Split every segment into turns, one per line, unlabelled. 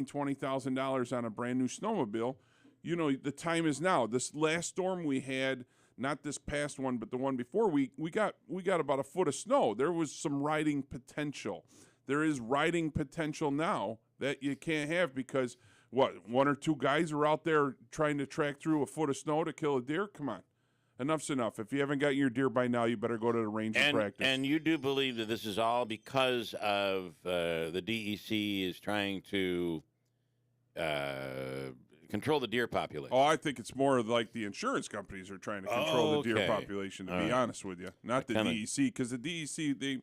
$20,000 on a brand new snowmobile, the time is now. This last storm we had, not this past one, but the one before, we got about a foot of snow. There was some riding potential. There is riding potential now that you can't have because one or two guys are out there trying to track through a foot of snow to kill a deer? Come on. Enough's enough. If you haven't gotten your deer by now, you better go to the range and practice.
And you do believe that this is all because of the DEC is trying to control the deer population?
Oh, I think it's more like the insurance companies are trying to control the deer population, to be honest with you. Not the DEC, because the DEC, they...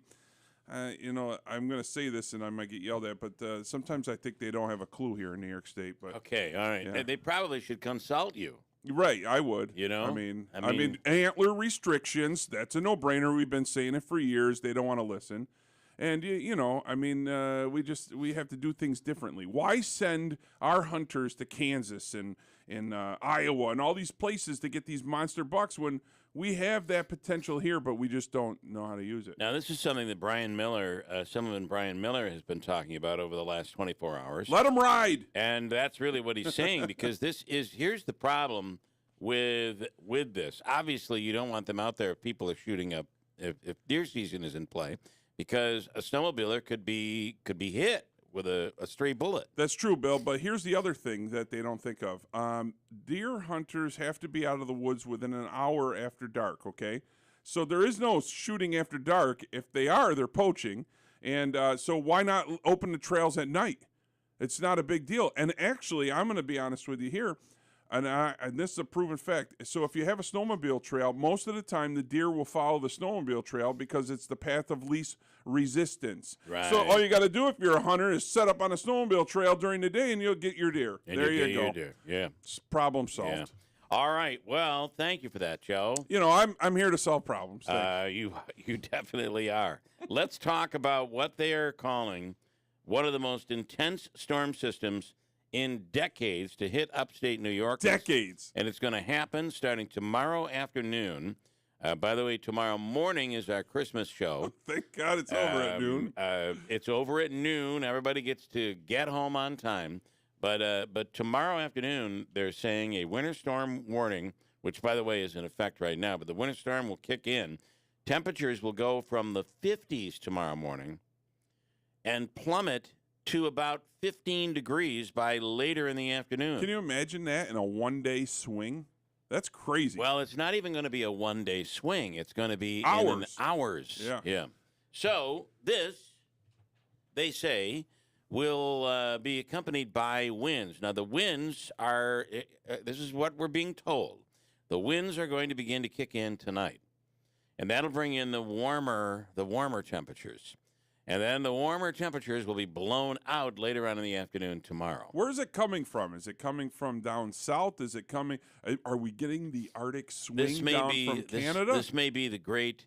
I'm going to say this and I might get yelled at, but sometimes I think they don't have a clue here in New York State. But
okay, all right. Yeah. They probably should consult you.
Right, I would. I mean, antler restrictions, that's a no-brainer. We've been saying it for years. They don't want to listen. And, we have to do things differently. Why send our hunters to Kansas and Iowa and all these places to get these monster bucks when we have that potential here, but we just don't know how to use it?
Now, this is something that Brian Miller has been talking about over the last 24 hours.
Let them ride!
And that's really what he's saying, because here's the problem with this. Obviously, you don't want them out there if people are shooting up, if deer season is in play, because a snowmobiler could be hit with a stray bullet.
That's true, Bill, but here's the other thing that they don't think of. Deer hunters have to be out of the woods within an hour after dark, okay? So there is no shooting after dark. If they are, they're poaching. And so why not open the trails at night? It's not a big deal. And actually, I'm going to be honest with you here, and this is a proven fact. So if you have a snowmobile trail, most of the time the deer will follow the snowmobile trail because it's the path of least resistance.
Right.
So all you got to do if you're a hunter is set up on a snowmobile trail during the day and you'll get your deer.
And
there you go.
Your deer. Yeah.
Problem solved.
Yeah. All right. Well, thank you for that, Joe.
I'm here to solve problems.
You definitely are. Let's talk about what they are calling one of the most intense storm systems in decades to hit upstate New York.
Decades.
And it's going to happen starting tomorrow afternoon. By the way, tomorrow morning is our Christmas show.
Thank God it's over at noon.
It's over at noon. Everybody gets to get home on time. But tomorrow afternoon, they're saying a winter storm warning, which, by the way, is in effect right now. But the winter storm will kick in. Temperatures will go from the 50s tomorrow morning and plummet to about 15 degrees by later in the afternoon.
Can you imagine that in a one-day swing? That's crazy.
Well, it's not even going to be a one-day swing. It's going to be
hours.
In hours.
Yeah.
So this, they say, will be accompanied by winds. Now, the winds are, this is what we're being told. The winds are going to begin to kick in tonight. And that'll bring in the warmer temperatures. And then the warmer temperatures will be blown out later on in the afternoon tomorrow.
Where is it coming from? Is it coming from down south? Is it coming? Are we getting the Arctic swing from Canada?
This may be the great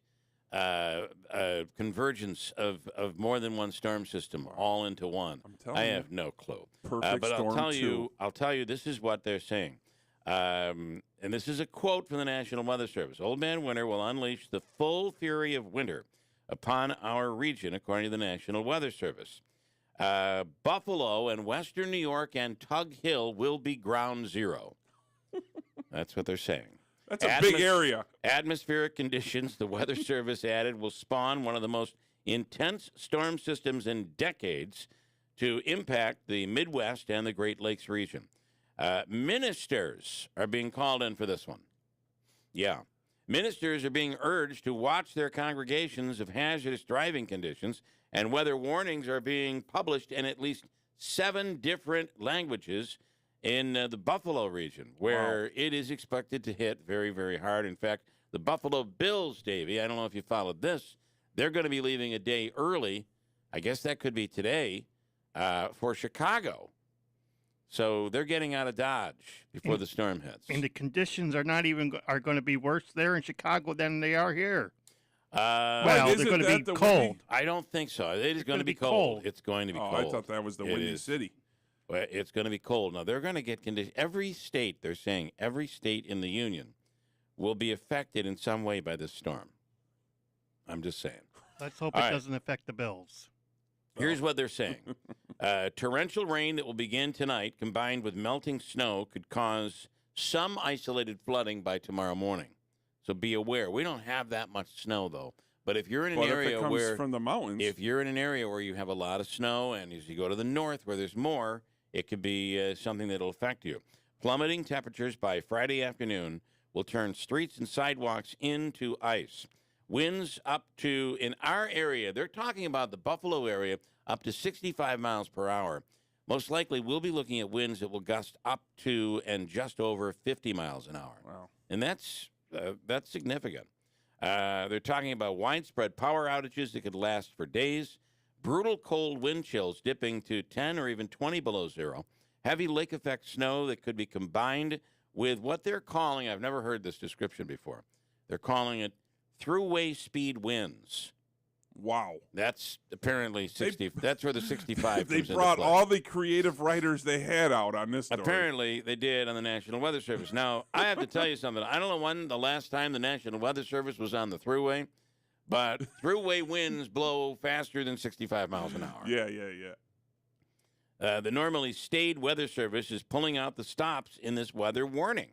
convergence of more than one storm system all into one.
I'm telling you.
I have no clue.
Perfect
but
storm
I'll tell you, this is what they're saying. And this is a quote from the National Weather Service. Old Man Winter will unleash the full fury of winter upon our region, according to the National Weather Service. Buffalo and western New York and Tug Hill will be ground zero. That's what they're saying.
That's a big area.
Atmospheric conditions, the Weather Service added, will spawn one of the most intense storm systems in decades to impact the Midwest and the Great Lakes region. Ministers are being called in for this one. Yeah. Ministers are being urged to watch their congregations of hazardous driving conditions, and weather warnings are being published in at least 7 different languages in the Buffalo region, where it is expected to hit very, very hard. In fact, the Buffalo Bills, Davey, I don't know if you followed this, they're going to be leaving a day early, I guess that could be today, for Chicago. So they're getting out of Dodge before the storm hits.
And the conditions are going to be worse there in Chicago than they are here. Well, they're going to be cold.
I don't think so. It is going to be cold. It's going to be cold.
I thought that was the windy city.
Well, it's going to be cold. Now, they're going to get conditions. Every state, they're saying, every state in the union will be affected in some way by this storm. I'm just saying.
Let's hope it doesn't affect the Bills.
Here's what they're saying. Torrential rain that will begin tonight, combined with melting snow, could cause some isolated flooding by tomorrow morning. So be aware. We don't have that much snow, though. But if you're in an area
if it comes
where
from the mountains,
if you're in an area where you have a lot of snow, and as you go to the north where there's more, it could be something that'll affect you. Plummeting temperatures by Friday afternoon will turn streets and sidewalks into ice. Winds up to, in our area, they're talking about the Buffalo area, up to 65 miles per hour. Most likely, we'll be looking at winds that will gust up to and just over 50 miles an hour.
Wow.
And that's significant. They're talking about widespread power outages that could last for days, brutal cold wind chills dipping to 10 or even 20 below zero, heavy lake effect snow that could be combined with what they're calling, I've never heard this description before, they're calling it throughway speed winds.
Wow.
That's apparently 60. That's where the 65
They
comes into
brought
play.
all the creative writers they had out on this story.
Apparently, they did on the National Weather Service. Now, I have to tell you something. I don't know when the last time the National Weather Service was on the thruway, but throughway winds blow faster than 65 miles an hour.
Yeah.
The normally staid Weather Service is pulling out the stops in this weather warning.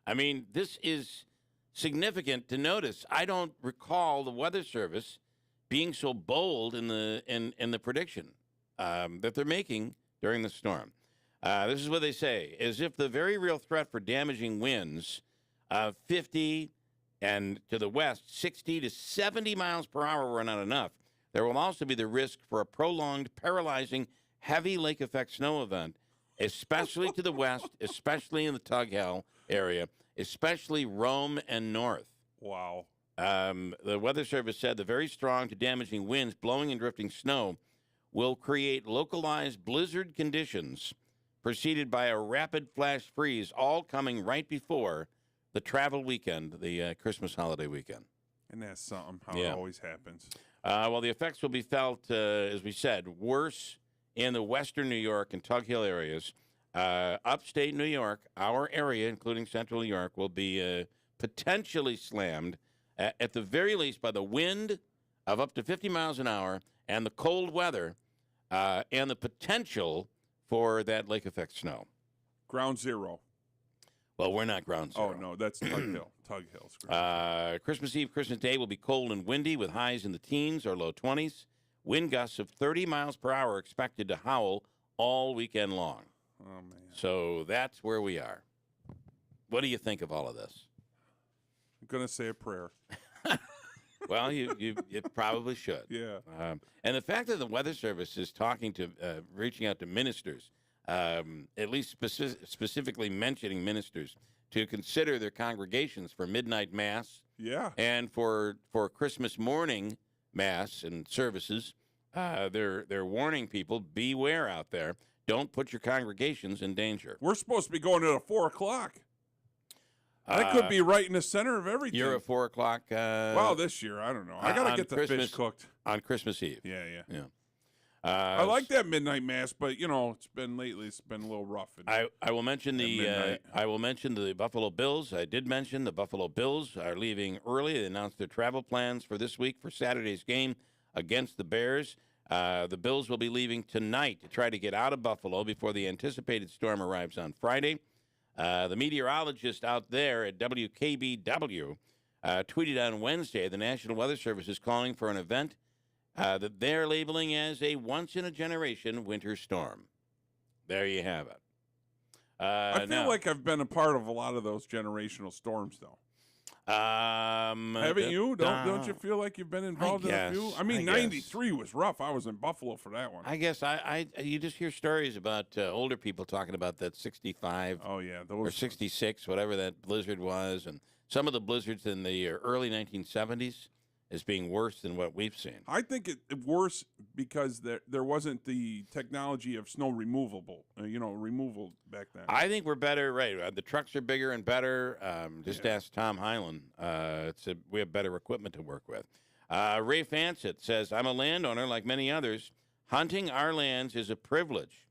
I mean, this is significant to notice. I don't recall the Weather Service being so bold in the prediction that they're making during the storm. This is what they say: as if the very real threat for damaging winds of 50 and to the west, 60 to 70 miles per hour were not enough. There will also be the risk for a prolonged, paralyzing, heavy lake effect snow event, especially to the west, especially in the Tug Hill area, especially Rome and north.
Wow.
The Weather Service said the very strong to damaging winds blowing and drifting snow will create localized blizzard conditions preceded by a rapid flash freeze, all coming right before the travel weekend, the Christmas holiday weekend.
And that's something, how it always happens.
Well, the effects will be felt, as we said, worse in the western New York and Tug Hill areas. Upstate New York, our area, including central New York, will be potentially slammed at the very least by the wind of up to 50 miles an hour and the cold weather and the potential for that lake effect snow.
Ground zero.
Well, we're not ground zero.
Oh, no, that's Tug Hill. Tug Hill's
Christmas Eve, Christmas Day will be cold and windy with highs in the teens or low 20s. Wind gusts of 30 miles per hour expected to howl all weekend long.
Oh, man.
So that's where we are. What do you think of all of this?
I'm going to say a prayer.
Well, you probably should.
Yeah.
And the fact that the Weather Service is talking to, reaching out to ministers, at least specifically mentioning ministers, to consider their congregations for midnight mass.
Yeah.
And for Christmas morning mass and services, they're warning people, beware out there. Don't put your congregations in danger.
We're supposed to be going at 4 o'clock. I could be right in the center of everything.
You're at 4 o'clock.
Well, this year, I don't know. I got to get the fish cooked.
On Christmas Eve.
Yeah.
I
I like that midnight mass, but it's been a little rough.
I will mention the Buffalo Bills. I did mention the Buffalo Bills are leaving early. They announced their travel plans for this week for Saturday's game against the Bears. The Bills will be leaving tonight to try to get out of Buffalo before the anticipated storm arrives on Friday. The meteorologist out there at WKBW tweeted on Wednesday the National Weather Service is calling for an event that they're labeling as a once-in-a-generation winter storm. There you have it.
I feel like I've been a part of a lot of those generational storms, though. Haven't you? Don't you feel like you've been involved in a few? I mean, 93 was rough. I was in Buffalo for that one.
I guess you just hear stories about older people talking about that 65
Oh, yeah.
or 66, whatever that blizzard was, and some of the blizzards in the early 1970s as being worse than what we've seen.
I think it worse because there wasn't the technology of snow removal back then.
I think we're better, right? The trucks are bigger and better. Ask Tom Hyland. We have better equipment to work with. Ray Fansett says, I'm a landowner like many others. Hunting our lands is a privilege.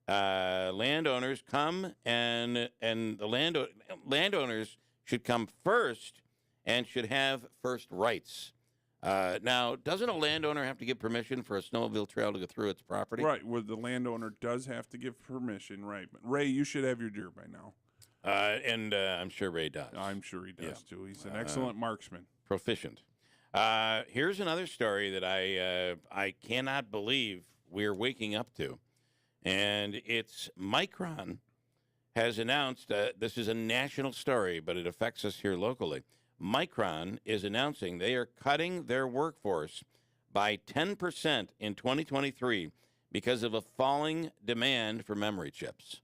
Landowners come and the landowners should come first and should have first rights. Now, doesn't a landowner have to give permission for a snowmobile trail to go through its property?
Right. Well, the landowner does have to give permission, right? But Ray, you should have your deer by now.
And I'm sure Ray does.
I'm sure he does too. He's an
Uh,
excellent marksman.
Proficient. Here's another story that I cannot believe we're waking up to, and it's Micron has announced. This is a national story, but it affects us here locally. Micron is announcing they are cutting their workforce by 10% in 2023 because of a falling demand for memory chips.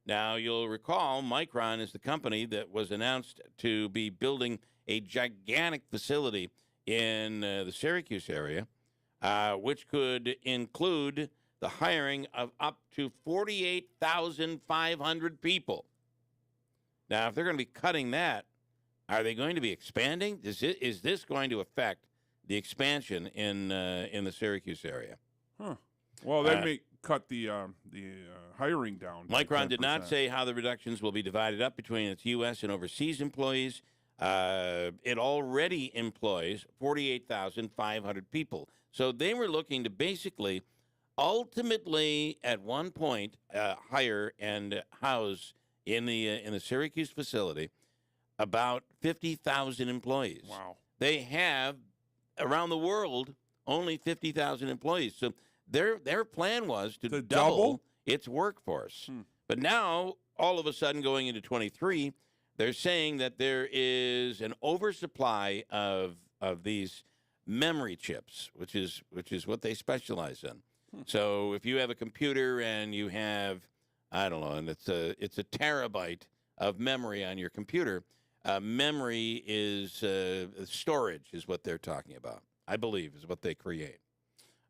Now, you'll recall Micron is the company that was announced to be building a gigantic facility in the Syracuse area, which could include the hiring of up to 48,500 people. Now, if they're going to be cutting that, are they going to be expanding? Is this going to affect the expansion in the Syracuse area?
Huh. Well, they may cut the hiring down.
Micron did not say how the reductions will be divided up between its U.S. and overseas employees. It already employs 48,500 people. So they were looking to basically, ultimately, at one point, hire and house in the Syracuse facility about 50,000 employees.
Wow.
They have, around the world, only 50,000 employees. So their plan was to double its workforce. But now, all of a sudden, going into 23, they're saying that there is an oversupply of these memory chips, which is what they specialize in. So if you have a computer and you have, I don't know, and it's a terabyte of memory on your computer, memory is storage is what they're talking about, I believe, is what they create.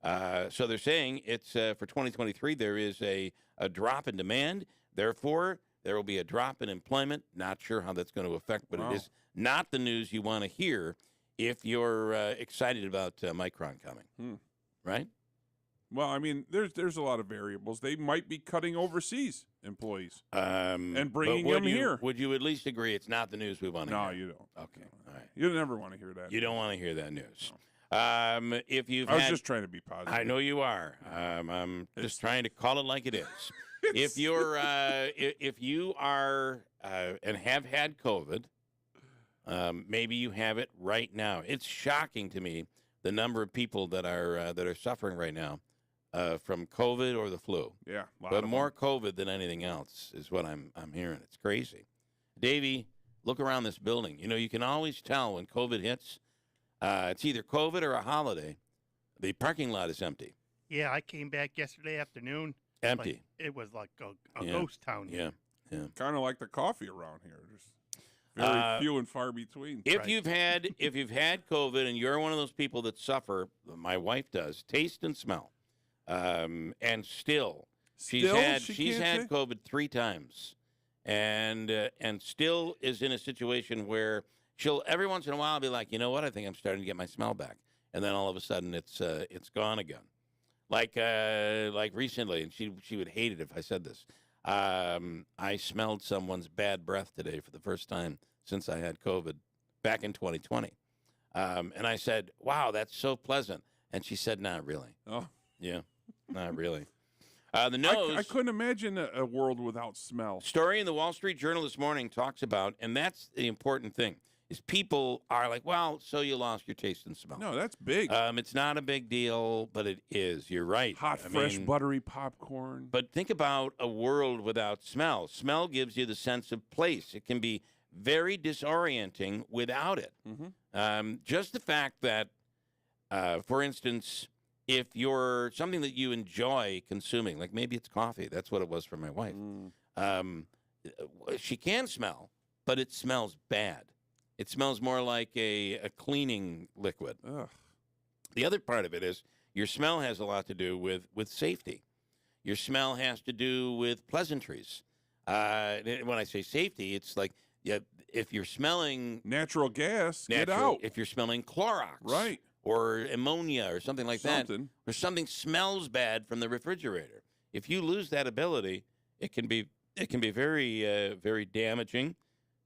So they're saying it's for 2023, there is a drop in demand. Therefore, there will be a drop in employment. Not sure how that's going to affect, but it is not the news you want to hear if you're excited about Micron coming, right?
Well, I mean, there's a lot of variables. They might be cutting overseas employees and bringing them here.
Would you at least agree it's not the news we want to hear?
No, you don't.
Okay, all right.
You never want to hear that.
You don't want to hear that news.
No.
If you've
I was just trying to be positive.
I know you are. I'm just trying to call it like it is. If you are and have had COVID, maybe you have it right now. It's shocking to me the number of people that are suffering right now from COVID or the flu.
Yeah,
but more COVID than anything else is what I'm hearing. It's crazy. Davey, look around this building. You know, you can always tell when COVID hits. It's either COVID or a holiday. The parking lot is empty.
Yeah, I came back yesterday afternoon.
Empty.
It was like a ghost town.
Yeah.
Kind of like the coffee around here. There's very few and far between.
If you've had COVID and you're one of those people that suffer, my wife does, taste and smell, and still she's had COVID 3 times, and still is in a situation where she'll every once in a while be like, you know what, I think I'm starting to get my smell back, and then all of a sudden it's gone again. Like recently, and she would hate it if I said this. I smelled someone's bad breath today for the first time since I had COVID back in 2020. And I said, wow, that's so pleasant. And she said, not really.
Oh.
Yeah, not really. The nose.
I couldn't imagine a world without smell.
Story in the Wall Street Journal this morning talks about, and that's the important thing, is people are like, well, so you lost your taste and smell.
No, that's big.
It's not a big deal, but it is. You're right.
Hot, fresh, buttery popcorn.
But think about a world without smell. Smell gives you the sense of place. It can be very disorienting without it.
Mm-hmm.
Just the fact that, for instance, if you're something that you enjoy consuming, like maybe it's coffee. That's what it was for my wife. She can smell, but it smells bad. It smells more like a cleaning liquid.
Ugh.
The other part of it is your smell has a lot to do with safety. Your smell has to do with pleasantries. When I say safety, it's like if you're smelling
natural gas, get out.
If you're smelling Clorox,
right,
or ammonia or something like that, or something smells bad from the refrigerator. If you lose that ability, it can be very very damaging.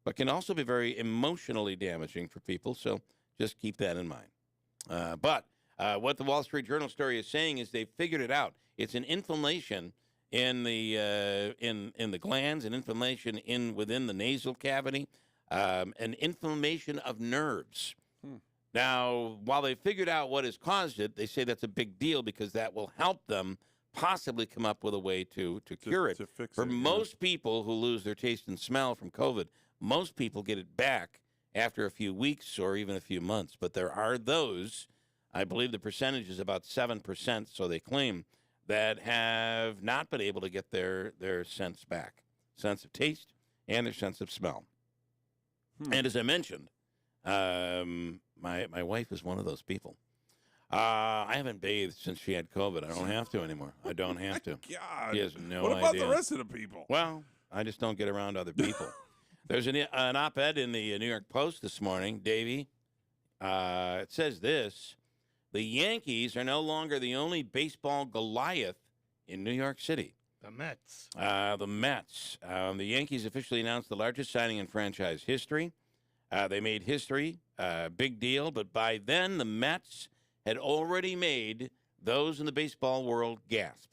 But can also be very emotionally damaging for people, so just keep that in mind. But what the Wall Street Journal story is saying is they've figured it out. It's an inflammation in the glands, an inflammation within the nasal cavity, an inflammation of nerves. Now, while they figured out what has caused it, they say that's a big deal because that will help them possibly come up with a way to cure it.
To fix
For
it,
most people who lose their taste and smell from COVID, most people get it back after a few weeks or even a few months. But there are those, I believe the percentage is about 7%, so they claim, that have not been able to get their sense back, sense of taste and their sense of smell. And as I mentioned, my wife is one of those people. I haven't bathed since she had COVID. I don't have to anymore. I don't have to.
God.
She has no idea.
What about the rest of the people?
Well, I just don't get around other people. There's an op-ed in the New York Post this morning, Davey. It says this: the Yankees are no longer the only baseball Goliath in New York City.
The Mets.
The Mets. The Yankees officially announced the largest signing in franchise history. They made history, big deal, but by then the Mets had already made those in the baseball world gasp.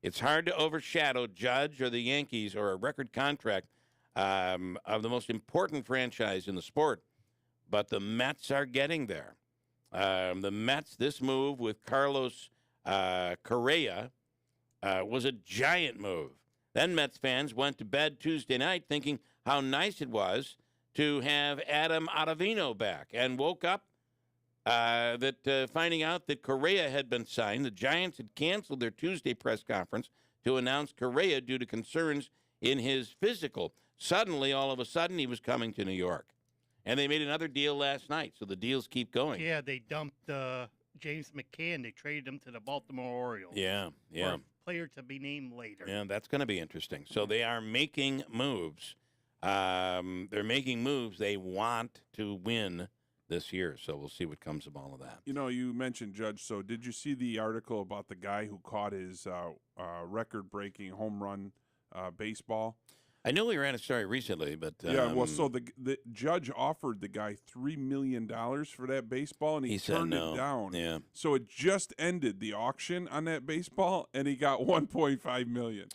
It's hard to overshadow Judge or the Yankees or a record contract of the most important franchise in the sport, but the Mets are getting there. The Mets, this move with Carlos Correa was a giant move. Then Mets fans went to bed Tuesday night thinking how nice it was to have Adam Ottavino back, and woke up finding out that Correa had been signed. The Giants had canceled their Tuesday press conference to announce Correa due to concerns in his physical. Suddenly, all of a sudden, he was coming to New York. And they made another deal last night, so the deals keep going.
Yeah, they dumped James McCann. They traded him to the Baltimore Orioles.
Yeah.
For a player to be named later.
Yeah, that's going to be interesting. So they are making moves. They're making moves. They want to win this year, so we'll see what comes of all of that.
You know, you mentioned Judge, so did you see the article about the guy who caught his record-breaking home run baseball?
I know we ran a story recently, but...
yeah, well, so the Judge offered the guy $3 million for that baseball, and he turned it down.
Yeah.
So it just ended the auction on that baseball, and he got $1.5 million.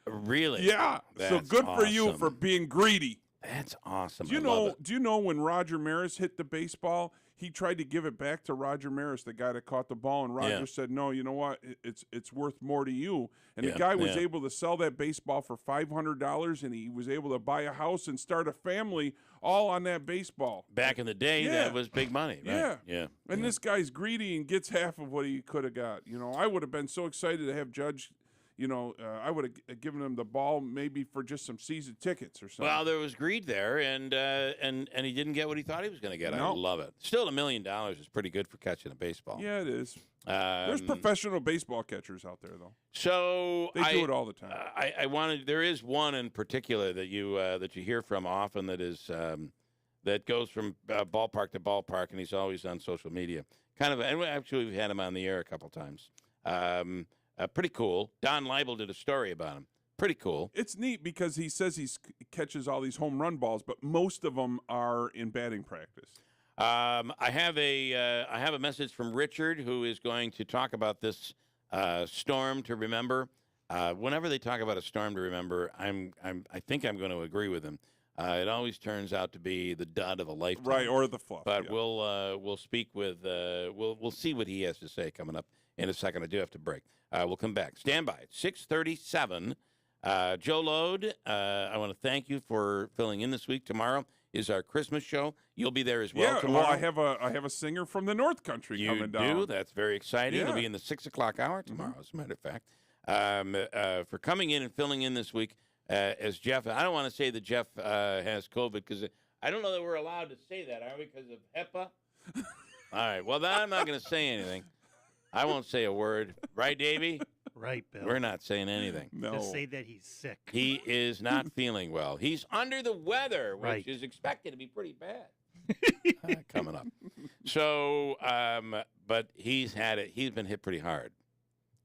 Really?
Yeah. So good for you for being greedy.
That's awesome.
Do you know when Roger Maris hit the baseball, he tried to give it back to Roger Maris, the guy that caught the ball, and Roger said, "No, you know what? It's worth more to you." And the guy was able to sell that baseball for $500, and he was able to buy a house and start a family all on that baseball.
Back in the day, that was big money, right? Yeah.
And this guy's greedy and gets half of what he could have got. You know, I would have been so excited to have Judge. You know, I would have given him the ball maybe for just some season tickets or something.
Well, there was greed there, and he didn't get what he thought he was going to get.
No.
I love it. Still, $1 million is pretty good for catching a baseball.
Yeah, it is. There's professional baseball catchers out there, though.
So
they do it all the time.
I wanted. There is one in particular that you hear from often that is that goes from ballpark to ballpark, and he's always on social media. And actually, we've had him on the air a couple times. Pretty cool. Don Leibel did a story about him. Pretty cool.
It's neat because he says he catches all these home run balls, but most of them are in batting practice.
I have a message from Richard, who is going to talk about this storm to remember. Whenever they talk about a storm to remember, I think I'm going to agree with him. It always turns out to be the dud of a lifetime,
right, or the fluff.
But we'll speak with we'll see what he has to say coming up in a second. I do have to break. We'll come back. Stand by. 6:37. Joe Lode, I want to thank you for filling in this week. Tomorrow is our Christmas show. You'll be there as well tomorrow.
Well, I have a singer from the North Country coming down.
You do? That's very exciting. It'll be in the 6 o'clock hour tomorrow, as a matter of fact. For coming in and filling in this week as Jeff. I don't want to say that Jeff has COVID because I don't know that we're allowed to say that, are we, because of HEPA? All right. Well, then I'm not going to say anything. I won't say a word. Right, Davey?
Right, Bill.
We're not saying anything.
No.
Just say that he's sick.
He is not feeling well. He's under the weather, which is expected to be pretty bad coming up. So, but he's had it. He's been hit pretty hard.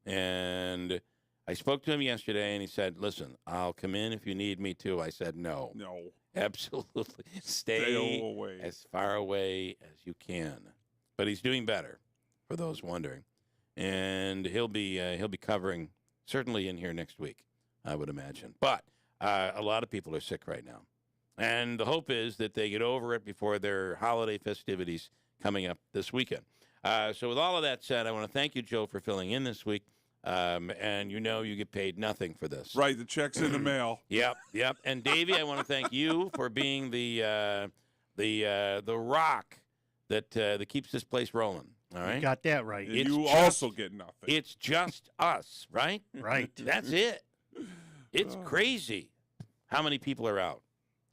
And I spoke to him yesterday, and he said, listen, I'll come in if you need me to. I said, no.
No.
Absolutely. Stay away. As far away as you can. but he's doing better, for those wondering. And he'll be covering certainly in here next week, I would imagine. But a lot of people are sick right now. And the hope is that they get over it before their holiday festivities coming up this weekend. So with all of that said, I want to thank you, Joe, for filling in this week. And you get paid nothing for this.
Right, the check's in the mail.
Yep. And Davey, I want to thank you for being the rock that keeps this place rolling. All right,
You got that right.
You also get nothing.
It's just us, right?
Right.
That's it. It's crazy how many people are out.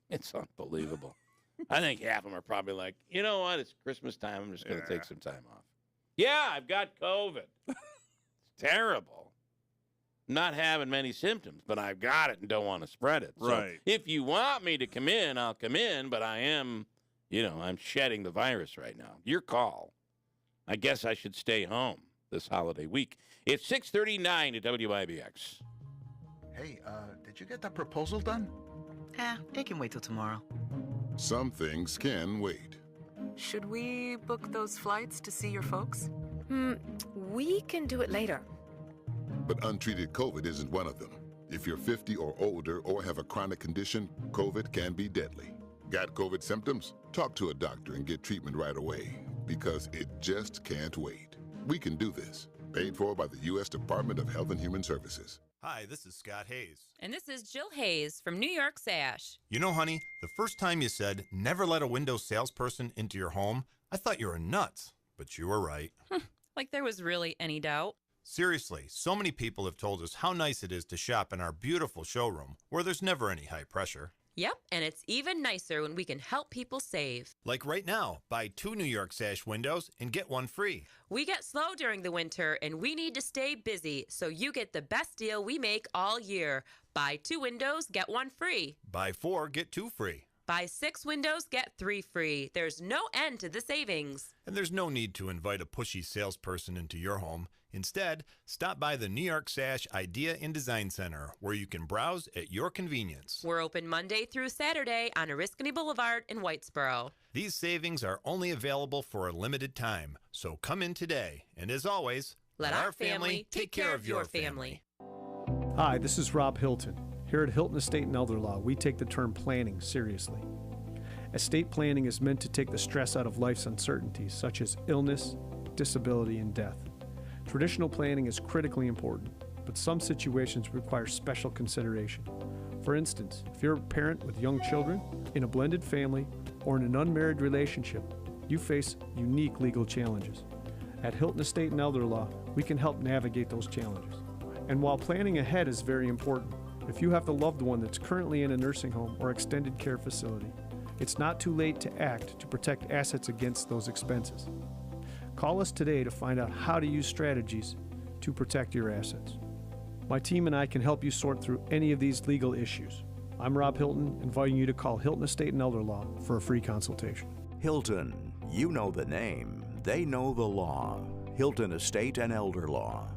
It's unbelievable. I think half of them are probably like, you know what? It's Christmas time. I'm just going to take some time off. Yeah, I've got COVID. It's terrible. Not having many symptoms, but I've got it and don't want to spread it. So
right.
If you want me to come in, I'll come in, but I am, I'm shedding the virus right now. Your call. I guess I should stay home this holiday week. It's 6:39 at WIBX.
Hey, did you get that proposal done?
It can wait till tomorrow.
Some things can wait.
Should we book those flights to see your folks?
We can do it later.
But untreated COVID isn't one of them. If you're 50 or older or have a chronic condition, COVID can be deadly. Got COVID symptoms? Talk to a doctor and get treatment right away, because it just can't wait. We can do this. Paid for by the U.S. Department of Health and Human Services.
Hi, this is Scott Hayes.
And this is Jill Hayes from New York Sash.
You know, honey, the first time you said, never let a Windows salesperson into your home, I thought you were nuts, but you were right.
Like there was really any doubt.
Seriously, so many people have told us how nice it is to shop in our beautiful showroom, where there's never any high pressure.
Yep, and it's even nicer when we can help people save.
Like right now, buy 2 New York Sash windows and get 1 free.
We get slow during the winter, and we need to stay busy, so you get the best deal we make all year. Buy 2 windows, get 1 free.
Buy 4, get 2 free.
Buy 6 windows, get 3 free. There's no end to the savings.
And there's no need to invite a pushy salesperson into your home. Instead, stop by the New York Sash Idea and Design Center, where you can browse at your convenience.
We're open Monday through Saturday on Oriskany Boulevard in Whitesboro.
These savings are only available for a limited time, so come in today. And as always,
let our family take care of your family.
Hi, this is Rob Hilton. Here at Hilton Estate and Elder Law, we take the term planning seriously. Estate planning is meant to take the stress out of life's uncertainties, such as illness, disability, and death. Traditional planning is critically important, but some situations require special consideration. For instance, if you're a parent with young children, in a blended family, or in an unmarried relationship, you face unique legal challenges. At Hilton Estate and Elder Law, we can help navigate those challenges. And while planning ahead is very important, if you have a loved one that's currently in a nursing home or extended care facility, it's not too late to act to protect assets against those expenses. Call us today to find out how to use strategies to protect your assets. My team and I can help you sort through any of these legal issues. I'm Rob Hilton, inviting you to call Hilton Estate and Elder Law for a free consultation.
Hilton, you know the name, they know the law. Hilton Estate and Elder Law.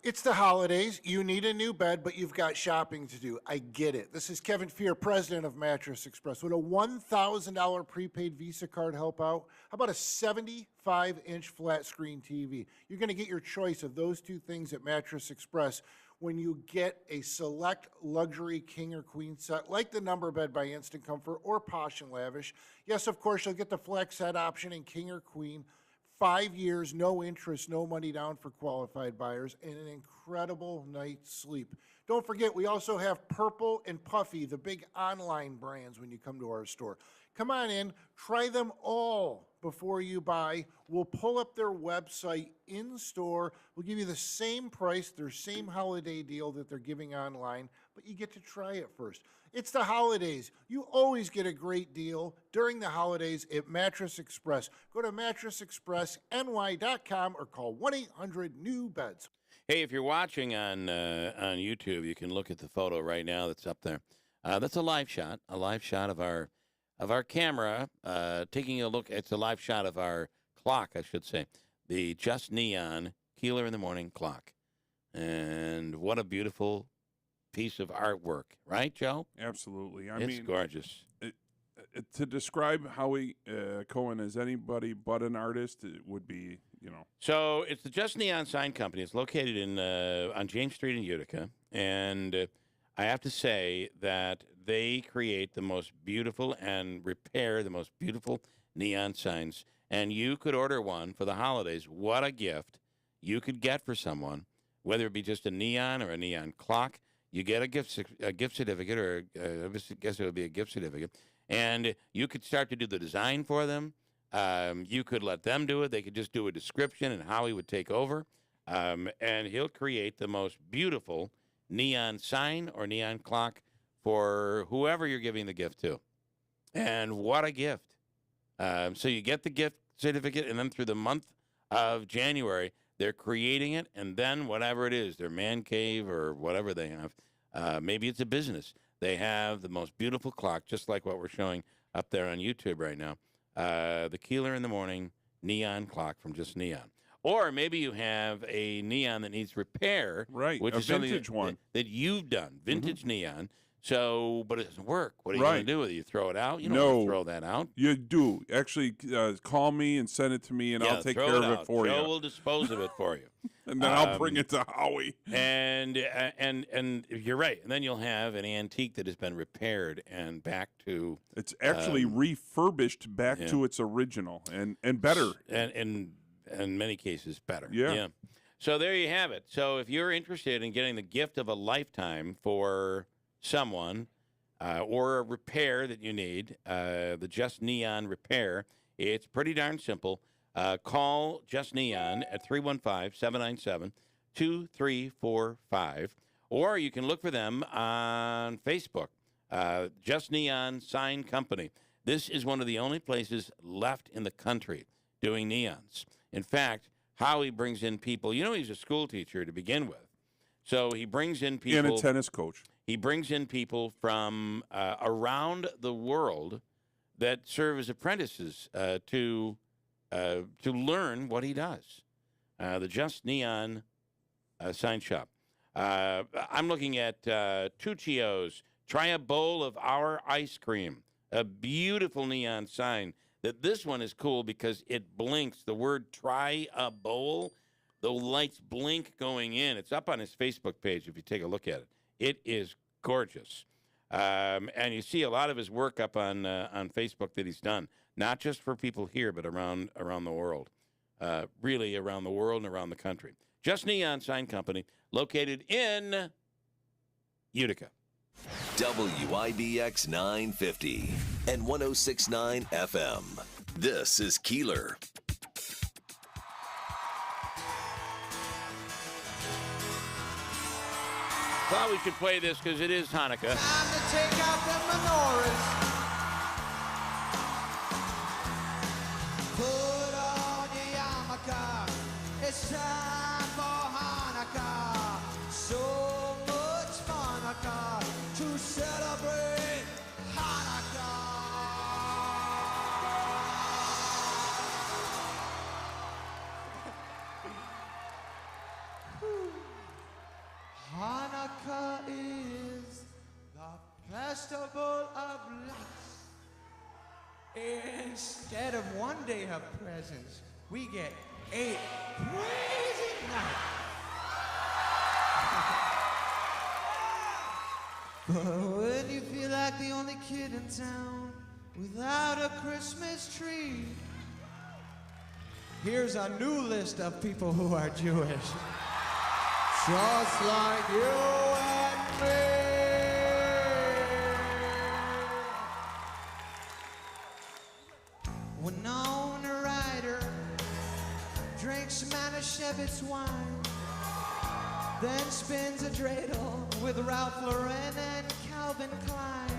It's the holidays. You need a new bed, but you've got shopping to do. I get it. This is Kevin Fear, president of Mattress Express. Would a $1,000 prepaid Visa card help out? How about a 75-inch flat screen TV? You're going to get your choice of those 2 things at Mattress Express when you get a select luxury king or queen set, like the number bed by Instant Comfort or Posh and Lavish. Yes, of course, you'll get the flex set option in king or queen. 5 years, no interest, no money down for qualified buyers, and an incredible night's sleep. Don't forget, we also have Purple and Puffy, the big online brands when you come to our store. Come on in, try them all before you buy. We'll pull up their website in store. We'll give you the same price, their same holiday deal that they're giving online, but you get to try it first. It's the holidays. You always get a great deal during the holidays at Mattress Express. Go to mattressexpressny.com or call 1-800-NEW-BEDS.
Hey, if you're watching on YouTube, you can look at the photo right now that's up there. That's a live shot of our camera taking a look. It's a live shot of our clock, I should say, the Just Neon Keeler in the Morning clock. And what a beautiful piece of artwork, right, Joe?
Absolutely.
It's gorgeous.
to describe Howie Cohen as anybody but an artist, it would be,
So it's the Just Neon Sign Company. It's located on James Street in Utica. And I have to say that they create the most beautiful and repair the most beautiful neon signs. And you could order one for the holidays. What a gift you could get for someone, whether it be just a neon or a neon clock. You get a gift certificate, or I guess it would be a gift certificate. And you could start to do the design for them. You could let them do it. They could just do a description, and Howie would take over. And he'll create the most beautiful neon sign or neon clock for whoever you're giving the gift to. And what a gift. So you get the gift certificate, and then through the month of January, they're creating it, and then whatever it is, their man cave or whatever they have, maybe it's a business. They have the most beautiful clock, just like what we're showing up there on YouTube right now. The Keeler in the morning neon clock from Just Neon. Or maybe you have a neon that needs repair,
right?
Which
a
is
vintage
something
one
that you've done, vintage neon. So, but it doesn't work. What are you
Right.
going to do with it? You throw it out? You don't
No.
want to throw that out.
You do. Actually, call me and send it to me, and
Yeah,
I'll take
throw
care
it
of
out.
it for
Joe
you.
will dispose of it for you.
And then I'll bring it to Howie.
And you're right. And then you'll have an antique that has been repaired and back to.
It's actually refurbished back
yeah.
to its original and better.
And in many cases, better.
Yeah.
So there you have it. So if you're interested in getting the gift of a lifetime for someone or a repair that you need, the Just Neon repair, it's pretty darn simple. Call Just Neon at 315-797-2345, or you can look for them on Facebook, Just Neon Sign Company. This is one of the only places left in the country doing neons. In fact, Howie brings in people. He's a school teacher to begin with. So he brings in people.
And a tennis coach.
He brings in people from around the world that serve as apprentices to learn what he does. The Just Neon sign shop. I'm looking at Tuccio's. Try a bowl of our ice cream. A beautiful neon sign. This one is cool because it blinks. The word "try a bowl," the lights blink going in. It's up on his Facebook page if you take a look at it. It is gorgeous. And you see a lot of his work up on Facebook that he's done, not just for people here, but around the world. Really around the world and around the country. Just Neon Sign Company, located in Utica.
WIBX 950 and 106.9 FM. This is Keeler.
Thought we should play this because it is Hanukkah.
Time to take out the menorahs. Put on your yarmulke. It's time for Hanukkah. So much Hanukkah to celebrate Hanukkah. Hanukkah is the festival of lights. Instead of one day of presents, we get 8 crazy nights. But when you feel like the only kid in town without a Christmas tree, here's a new list of people who are Jewish. Just like you and me. Winona Ryder drinks Manischewitz wine, then spins a dreidel with Ralph Lauren and Calvin Klein.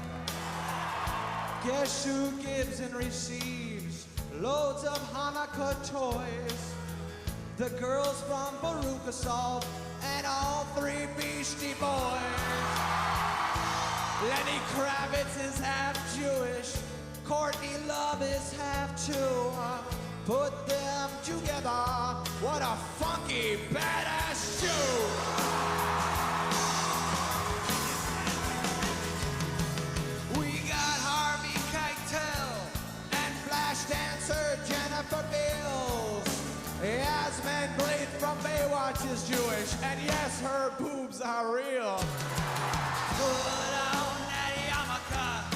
Guess who gives and receives loads of Hanukkah toys? The girls from Baruch Assault and all 3 Beastie Boys. Lenny Kravitz is half Jewish. Courtney Love is half too. Put them together. What a funky, badass Jew. We got Harvey Keitel. is Jewish, and yes, her boobs are real. Put on that yarmulke,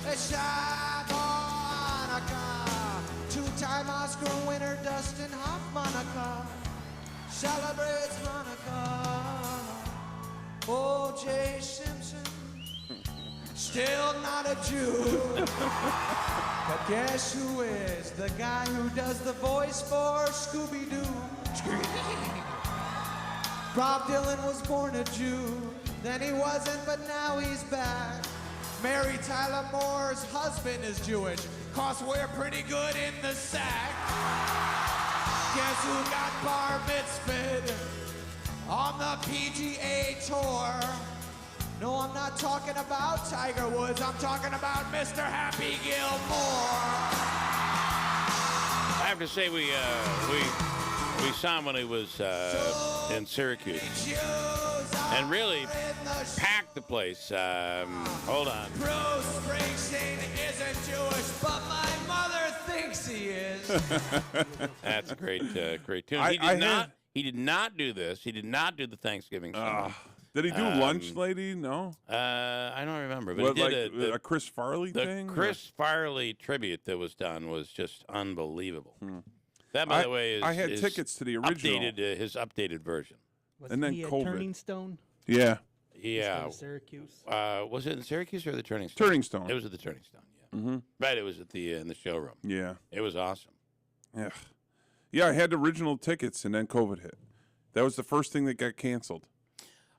a shag on Hanukkah. Two-time Oscar winner Dustin Hoffman celebrates Hanukkah. O.J. Simpson, still not a Jew. But guess who is the guy who does the voice for Scooby-Doo? Bob Dylan was born a Jew, then he wasn't, but now he's back. Mary Tyler Moore's husband is Jewish, 'cause we're pretty good in the sack. Guess who got bar mitzvahed on the PGA Tour? No, I'm not talking about Tiger Woods. I'm talking about Mr. Happy Gilmore.
I have to say, we saw him when he was in Syracuse, and really packed the place. Hold on.
Bruce Springsteen isn't Jewish, but my mother thinks he is.
That's a great tune. He did not do this. He did not do the Thanksgiving song.
Did he do Lunch Lady? No.
I don't remember, but
What,
he did
like a Chris Farley thing?
The Chris Farley tribute that was done was just unbelievable. That, by the way,
I had tickets to the original.
His updated version.
And then
he
COVID.
Turning Stone?
Yeah.
Yeah.
Syracuse.
Was it in Syracuse or the Turning Stone?
Turning Stone.
It was at the Turning Stone. Yeah.
Mm-hmm.
Right. It was at the in the showroom.
Yeah.
It was awesome.
Yeah. Yeah, I had original tickets, and then COVID hit. That was the first thing that got canceled.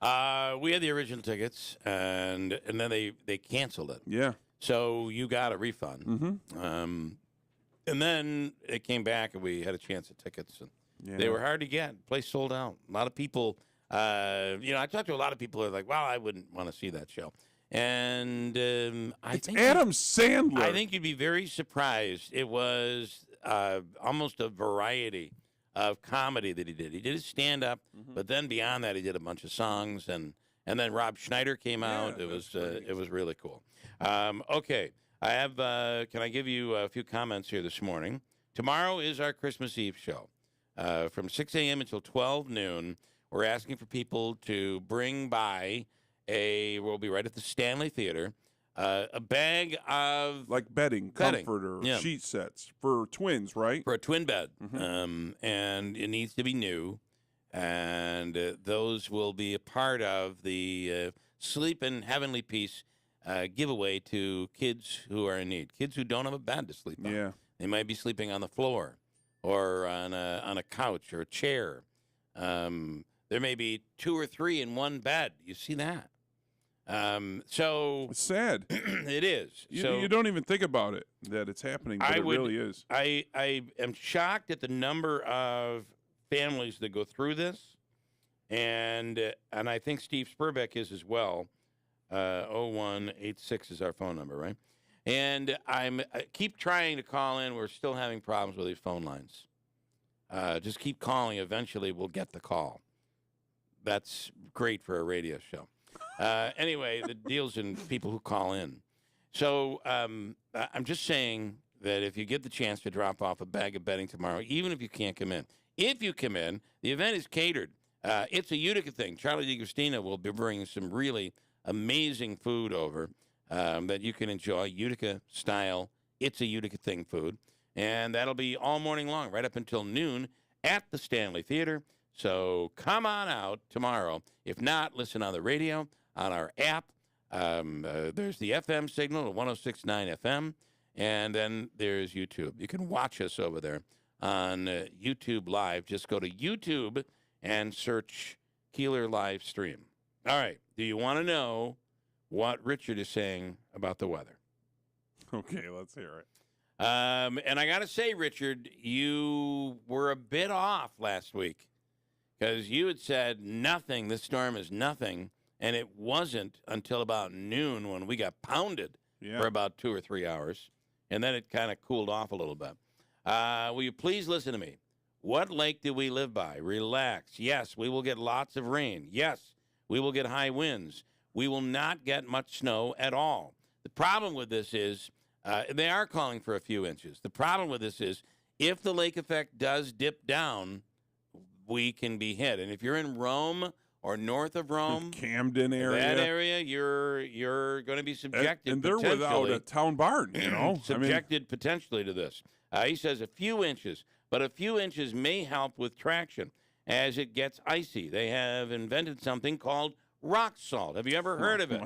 We had the original tickets, and then they canceled it.
Yeah.
So you got a refund.
Mm-hmm.
And then it came back, and we had a chance at tickets, and they were hard to get. The place sold out. A lot of people, I talked to a lot of people who are like, well, I wouldn't want to see that show. And I think
Adam Sandler.
I think you'd be very surprised. It was almost a variety of comedy that he did. He did his stand-up, but then beyond that, he did a bunch of songs, and then Rob Schneider came out. It was really cool. Okay, I have. Can I give you a few comments here this morning? Tomorrow is our Christmas Eve show, from 6 a.m. until 12 noon. We're asking for people to bring by we'll be right at the Stanley Theater. A bag of
bedding, comforter, sheet sets for twins, right?
For a twin bed, and it needs to be new, and those will be a part of the Sleep in Heavenly Peace giveaway to kids who are in need, kids who don't have a bed to sleep on.
Yeah,
they might be sleeping on the floor, or on a couch or a chair. There may be 2 or 3 in one bed. You see that? So
it's sad.
It is.
You don't even think about it, that it's happening, but it really is.
I am shocked at the number of families that go through this, and I think Steve Spurbeck is as well. 0186 is our phone number, right? And I keep trying to call in. We're still having problems with these phone lines. Just keep calling. Eventually, we'll get the call. That's great for a radio show. Anyway, the deal's in people who call in. So I'm just saying that if you get the chance to drop off a bag of bedding tomorrow, even if you can't come in, if you come in, the event is catered. It's a Utica thing. Charlie DiGustina will be bringing some really amazing food over that you can enjoy, Utica-style, it's a Utica thing food. And that'll be all morning long, right up until noon at the Stanley Theater. So come on out tomorrow. If not, listen on the radio, on our app. There's the FM signal at 106.9 FM, and then there's YouTube. You can watch us over there on YouTube Live. Just go to YouTube and search Keeler Live Stream. All right. Do you want to know what Richard is saying about the weather?
Okay, let's hear it.
And I got to say, Richard, you were a bit off last week because you had said nothing, this storm is nothing, and it wasn't until about noon when we got pounded for about 2 or 3 hours, and then it kind of cooled off a little bit. Will you please listen to me? What lake do we live by? Relax. Yes, we will get lots of rain. Yes, we will get high winds. We will not get much snow at all. The problem with this is they are calling for a few inches. The problem with this is if the lake effect does dip down, we can be hit. And if you're in Rome or north of Rome,
Camden area,
that area, you're going to be subjected.
And they're without a town barn,
subjected potentially to this. He says a few inches, but a few inches may help with traction as it gets icy. They have invented something called rock salt. Have you ever heard of it?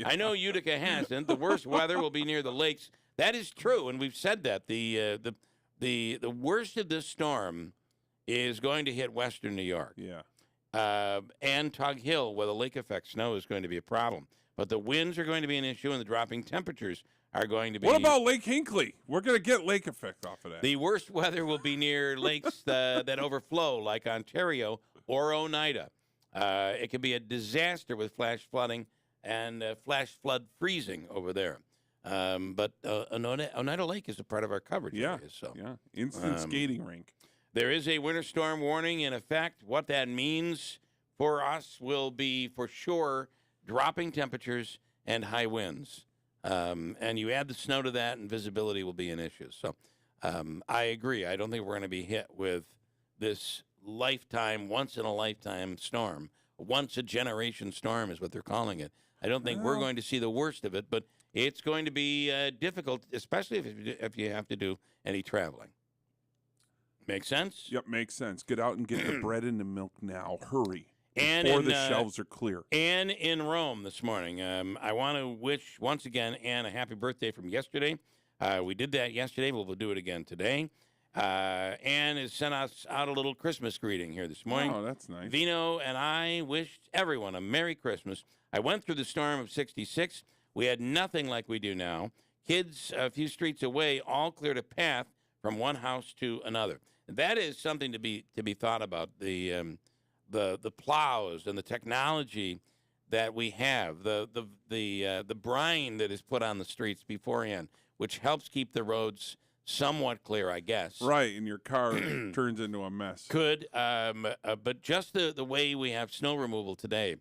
I know Utica hasn't. The worst weather will be near the lakes. That is true, and we've said that. The worst of this storm is going to hit western New York.
Yeah.
And Tug Hill, where the lake effect snow is going to be a problem. But the winds are going to be an issue, and the dropping temperatures are going to be.
What about Lake Hinckley? We're going to get lake effect off of that.
The worst weather will be near lakes that overflow, like Ontario or Oneida. It can be a disaster with flash flooding and flash flood freezing over there. But Oneida Lake is a part of our coverage area. So.
Yeah, instant skating rink.
There is a winter storm warning in effect. What that means for us will be, for sure, dropping temperatures and high winds. And you add the snow to that, and visibility will be an issue. So I agree. I don't think we're going to be hit with this once-in-a-lifetime storm. Once-a-generation storm is what they're calling it. I don't think we're going to see the worst of it, but it's going to be difficult, especially if you have to do any traveling. Make sense?
Yep, makes sense. Get out and get the bread and the milk now. Hurry.
And
before the shelves are clear.
And in Rome this morning, I want to wish, once again, Ann a happy birthday from yesterday. We did that yesterday. We'll do it again today. Ann has sent us out a little Christmas greeting here this morning.
Oh, that's nice.
Vino and I wished everyone a Merry Christmas. I went through the storm of 66. We had nothing like we do now. Kids a few streets away all cleared a path from one house to another. That is something to be thought about. The plows and the technology that we have, the brine that is put on the streets beforehand, which helps keep the roads somewhat clear, I guess.
Right, and your car turns into a mess.
Could, but just the way we have snow removal today,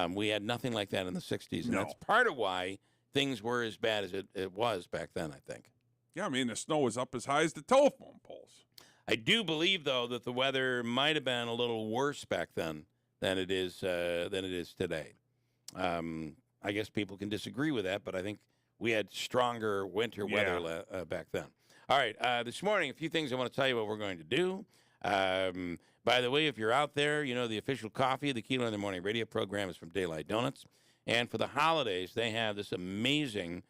we had nothing like that in the 60s. And that's part of why things were as bad as it was back then, I think.
Yeah, I mean, the snow was up as high as the telephone poles.
I do believe, though, that the weather might have been a little worse back then than it is today. I guess people can disagree with that, but I think we had stronger winter weather back then. All right, this morning, a few things I want to tell you what we're going to do. By the way, if you're out there, you know the official coffee of the Keeler in the Morning radio program is from Daylight Donuts. And for the holidays, they have this amazing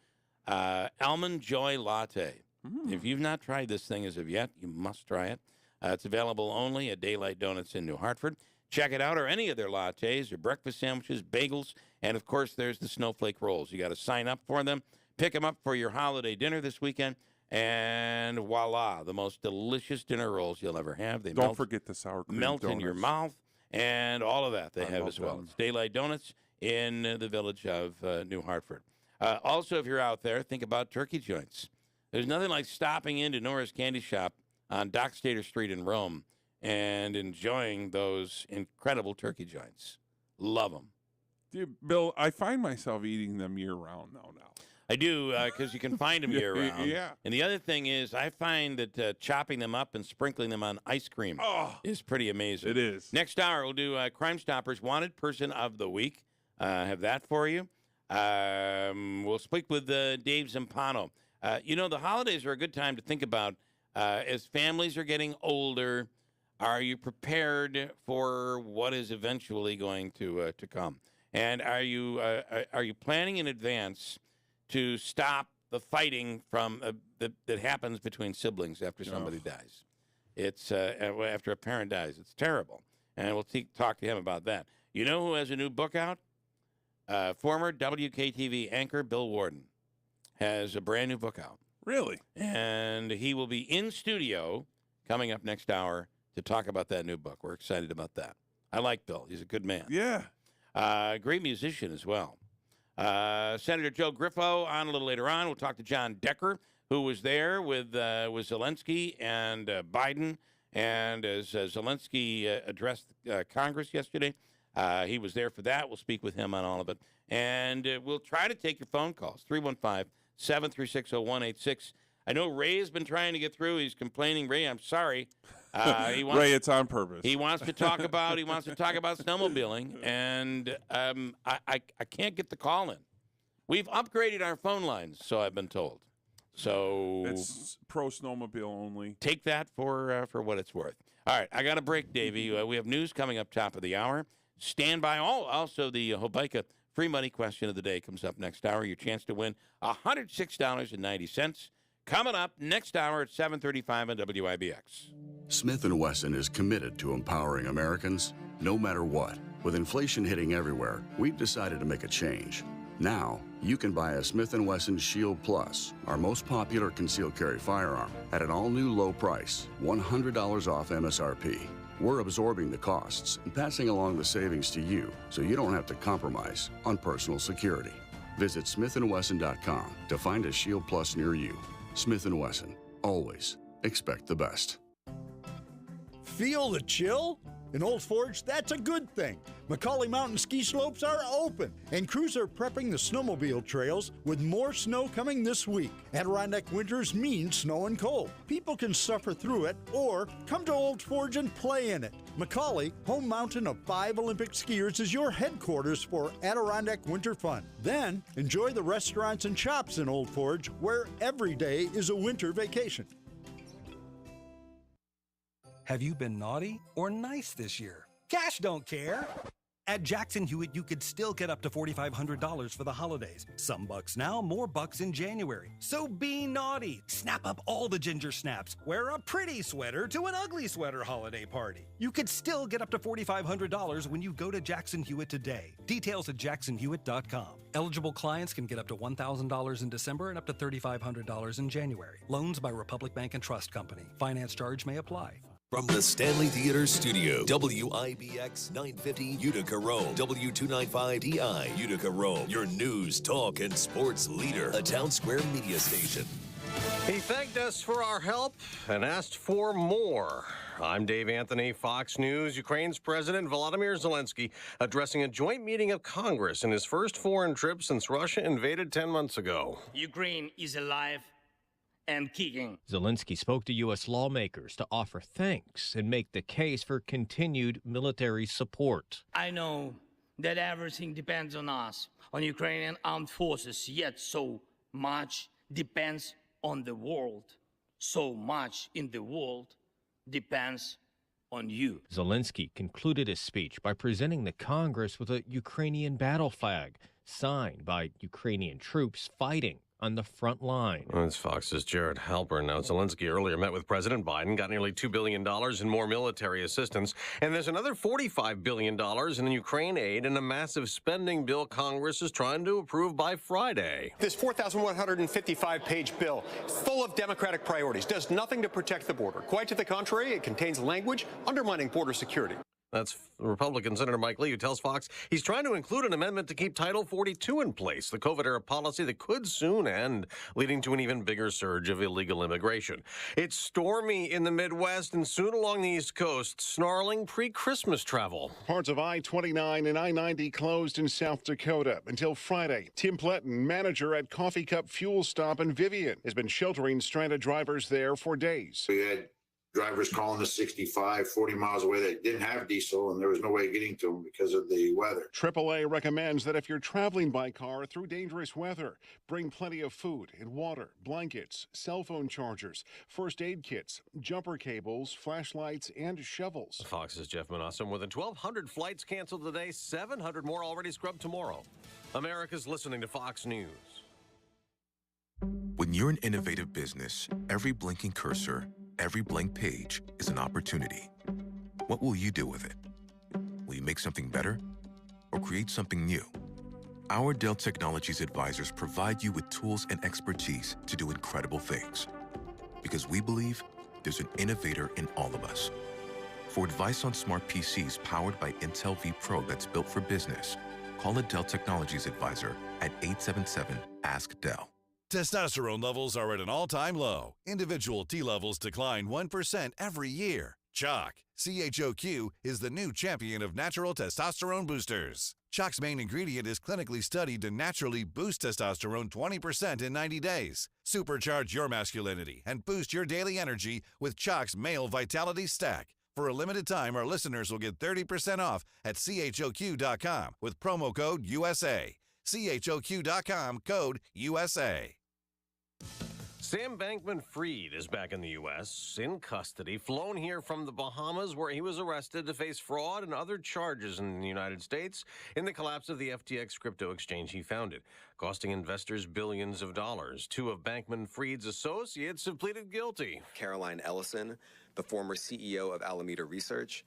Almond Joy Latte. If you've not tried this thing as of yet, you must try it. It's available only at Daylight Donuts in New Hartford. Check it out, or any of their lattes, or breakfast sandwiches, bagels, and, of course, there's the snowflake rolls. You got to sign up for them, pick them up for your holiday dinner this weekend, and voila, the most delicious dinner rolls you'll ever have. They
Don't forget the sour cream
melt
donuts.
in your mouth, and all of that they have as well.
them.
It's Daylight Donuts in the village of New Hartford. Also, if you're out there, think about turkey joints. There's nothing like stopping into Nora's Candy Shop on Dockstader Street in Rome and enjoying those incredible turkey joints. Love them.
Dude, Bill, I find myself eating them year-round now.
I do, because you can find them year-round.
Yeah.
And the other thing is, I find that chopping them up and sprinkling them on ice cream is pretty amazing.
It is.
Next hour, we'll do Crime Stoppers Wanted Person of the Week. Have that for you. We'll speak with Dave Zampano. The holidays are a good time to think about, as families are getting older, are you prepared for what is eventually going to come? And are you planning in advance to stop the fighting from that happens between siblings after somebody dies? It's after a parent dies. It's terrible. And we'll talk to him about that. You know who has a new book out? Former WKTV anchor Bill Warden has a brand new book out.
Really?
And he will be in studio coming up next hour to talk about that new book. We're excited about that. I like Bill. He's a good man.
Yeah.
Great musician as well. Senator Joe Griffo on a little later on. We'll talk to John Decker, who was there with Zelensky and Biden. And as Zelensky addressed Congress yesterday, he was there for that. We'll speak with him on all of it. And we'll try to take your phone calls, 315-736-0186. I know Ray has been trying to get through. He's complaining. Ray, I'm sorry.
Ray, it's on purpose.
He wants to talk about snowmobiling, and I can't get the call in. We've upgraded our phone lines, so I've been told. So
it's pro snowmobile only.
Take that for what it's worth. All right, I got a break, Davey. We have news coming up top of the hour. Stand by. Also, the Hobica free money question of the day comes up next hour. Your chance to win $106.90. Coming up next hour at 7:35 on WIBX.
Smith & Wesson is committed to empowering Americans no matter what. With inflation hitting everywhere, we've decided to make a change. Now, you can buy a Smith & Wesson Shield Plus, our most popular concealed carry firearm, at an all-new low price, $100 off MSRP. We're absorbing the costs and passing along the savings to you so you don't have to compromise on personal security. Visit smithandwesson.com to find a Shield Plus near you. Smith & Wesson. Always expect the best.
Feel the chill? In Old Forge, that's a good thing. Macaulay Mountain ski slopes are open, and crews are prepping the snowmobile trails with more snow coming this week. Adirondack winters mean snow and cold. People can suffer through it or come to Old Forge and play in it. Macaulay, home mountain of 5 Olympic skiers, is your headquarters for Adirondack winter fun. Then, enjoy the restaurants and shops in Old Forge, where every day is a winter vacation.
Have you been naughty or nice this year? Cash don't care. At Jackson Hewitt, you could still get up to $4,500 for the holidays. Some bucks now, more bucks in January. So be naughty. Snap up all the ginger snaps. Wear a pretty sweater to an ugly sweater holiday party. You could still get up to $4,500 when you go to Jackson Hewitt today. Details at jacksonhewitt.com. Eligible clients can get up to $1,000 in December and up to $3,500 in January. Loans by Republic Bank and Trust Company. Finance charge may apply.
From the Stanley Theater Studio, WIBX 950 Utica Rome, W295DI Utica Rome, your news, talk, and sports leader, a Town Square media station.
He thanked us for our help and asked for more. I'm Dave Anthony, Fox News. Ukraine's President Volodymyr Zelensky addressing a joint meeting of Congress in his first foreign trip since Russia invaded 10 months ago.
Ukraine is alive and kicking.
Zelensky spoke to U.S. lawmakers to offer thanks and make the case for continued military support.
I know that everything depends on us, on Ukrainian armed forces, yet so much depends on the world. So much in the world depends on you.
Zelensky concluded his speech by presenting the Congress with a Ukrainian battle flag signed by Ukrainian troops fighting on the front line.
That's Fox's Jared Halpern. Now, Zelensky earlier met with President Biden, got nearly $2 billion in more military assistance, and there's another $45 billion in Ukraine aid and a massive spending bill Congress is trying to approve by Friday.
This 4,155-page bill, full of Democratic priorities, does nothing to protect the border. Quite to the contrary, it contains language undermining border security.
That's Republican Senator Mike Lee, who tells Fox he's trying to include an amendment to keep Title 42 in place, the COVID-era policy that could soon end, leading to an even bigger surge of illegal immigration. It's stormy in the Midwest and soon along the East Coast, snarling pre-Christmas travel.
Parts of I-29 and I-90 closed in South Dakota until Friday. Tim Pletton, manager at Coffee Cup Fuel Stop in Vivian, has been sheltering stranded drivers there for days.
We had drivers calling us 65, 40 miles away that didn't have diesel, and there was no way of getting to them because of the weather.
AAA recommends that if you're traveling by car through dangerous weather, bring plenty of food and water, blankets, cell phone chargers, first aid kits, jumper cables, flashlights, and shovels.
Fox's Jeff Manasseh. More than 1,200 flights canceled today, 700 more already scrubbed tomorrow. America's listening to Fox News.
When you're an innovative business, every blinking cursor, every blank page is an opportunity. What will you do with it? Will you make something better or create something new? Our Dell Technologies advisors provide you with tools and expertise to do incredible things. Because we believe there's an innovator in all of us. For advice on smart PCs powered by Intel vPro that's built for business, call a Dell Technologies advisor at 877-ASK-DELL.
Testosterone levels are at an all-time low. Individual T levels decline 1% every year. CHOQ, CHOQ, is the new champion of natural testosterone boosters. Choq's main ingredient is clinically studied to naturally boost testosterone 20% in 90 days. Supercharge your masculinity and boost your daily energy with Choq's Male Vitality Stack. For a limited time, our listeners will get 30% off at CHOQ.com with promo code USA. CHOQ.com, code USA.
Sam Bankman-Fried is back in the U.S., in custody, flown here from the Bahamas, where he was arrested to face fraud and other charges in the United States in the collapse of the FTX crypto exchange he founded, costing investors billions of dollars. Two of Bankman-Fried's associates have pleaded guilty.
Caroline Ellison, the former CEO of Alameda Research,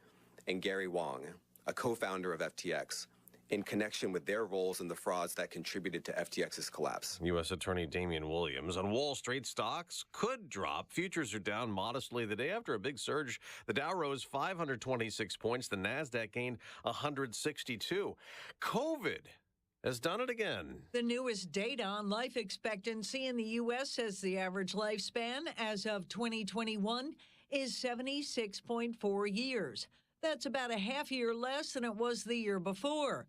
and Gary Wang, a co-founder of FTX, in connection with their roles in the frauds that contributed to FTX's collapse.
U.S. Attorney Damian Williams. On Wall Street, stocks could drop. Futures are down modestly the day after a big surge. The Dow rose 526 points. The NASDAQ gained 162. COVID has done it again.
The newest data on life expectancy in the U.S. says the average lifespan as of 2021 is 76.4 years. That's about a half year less than it was the year before.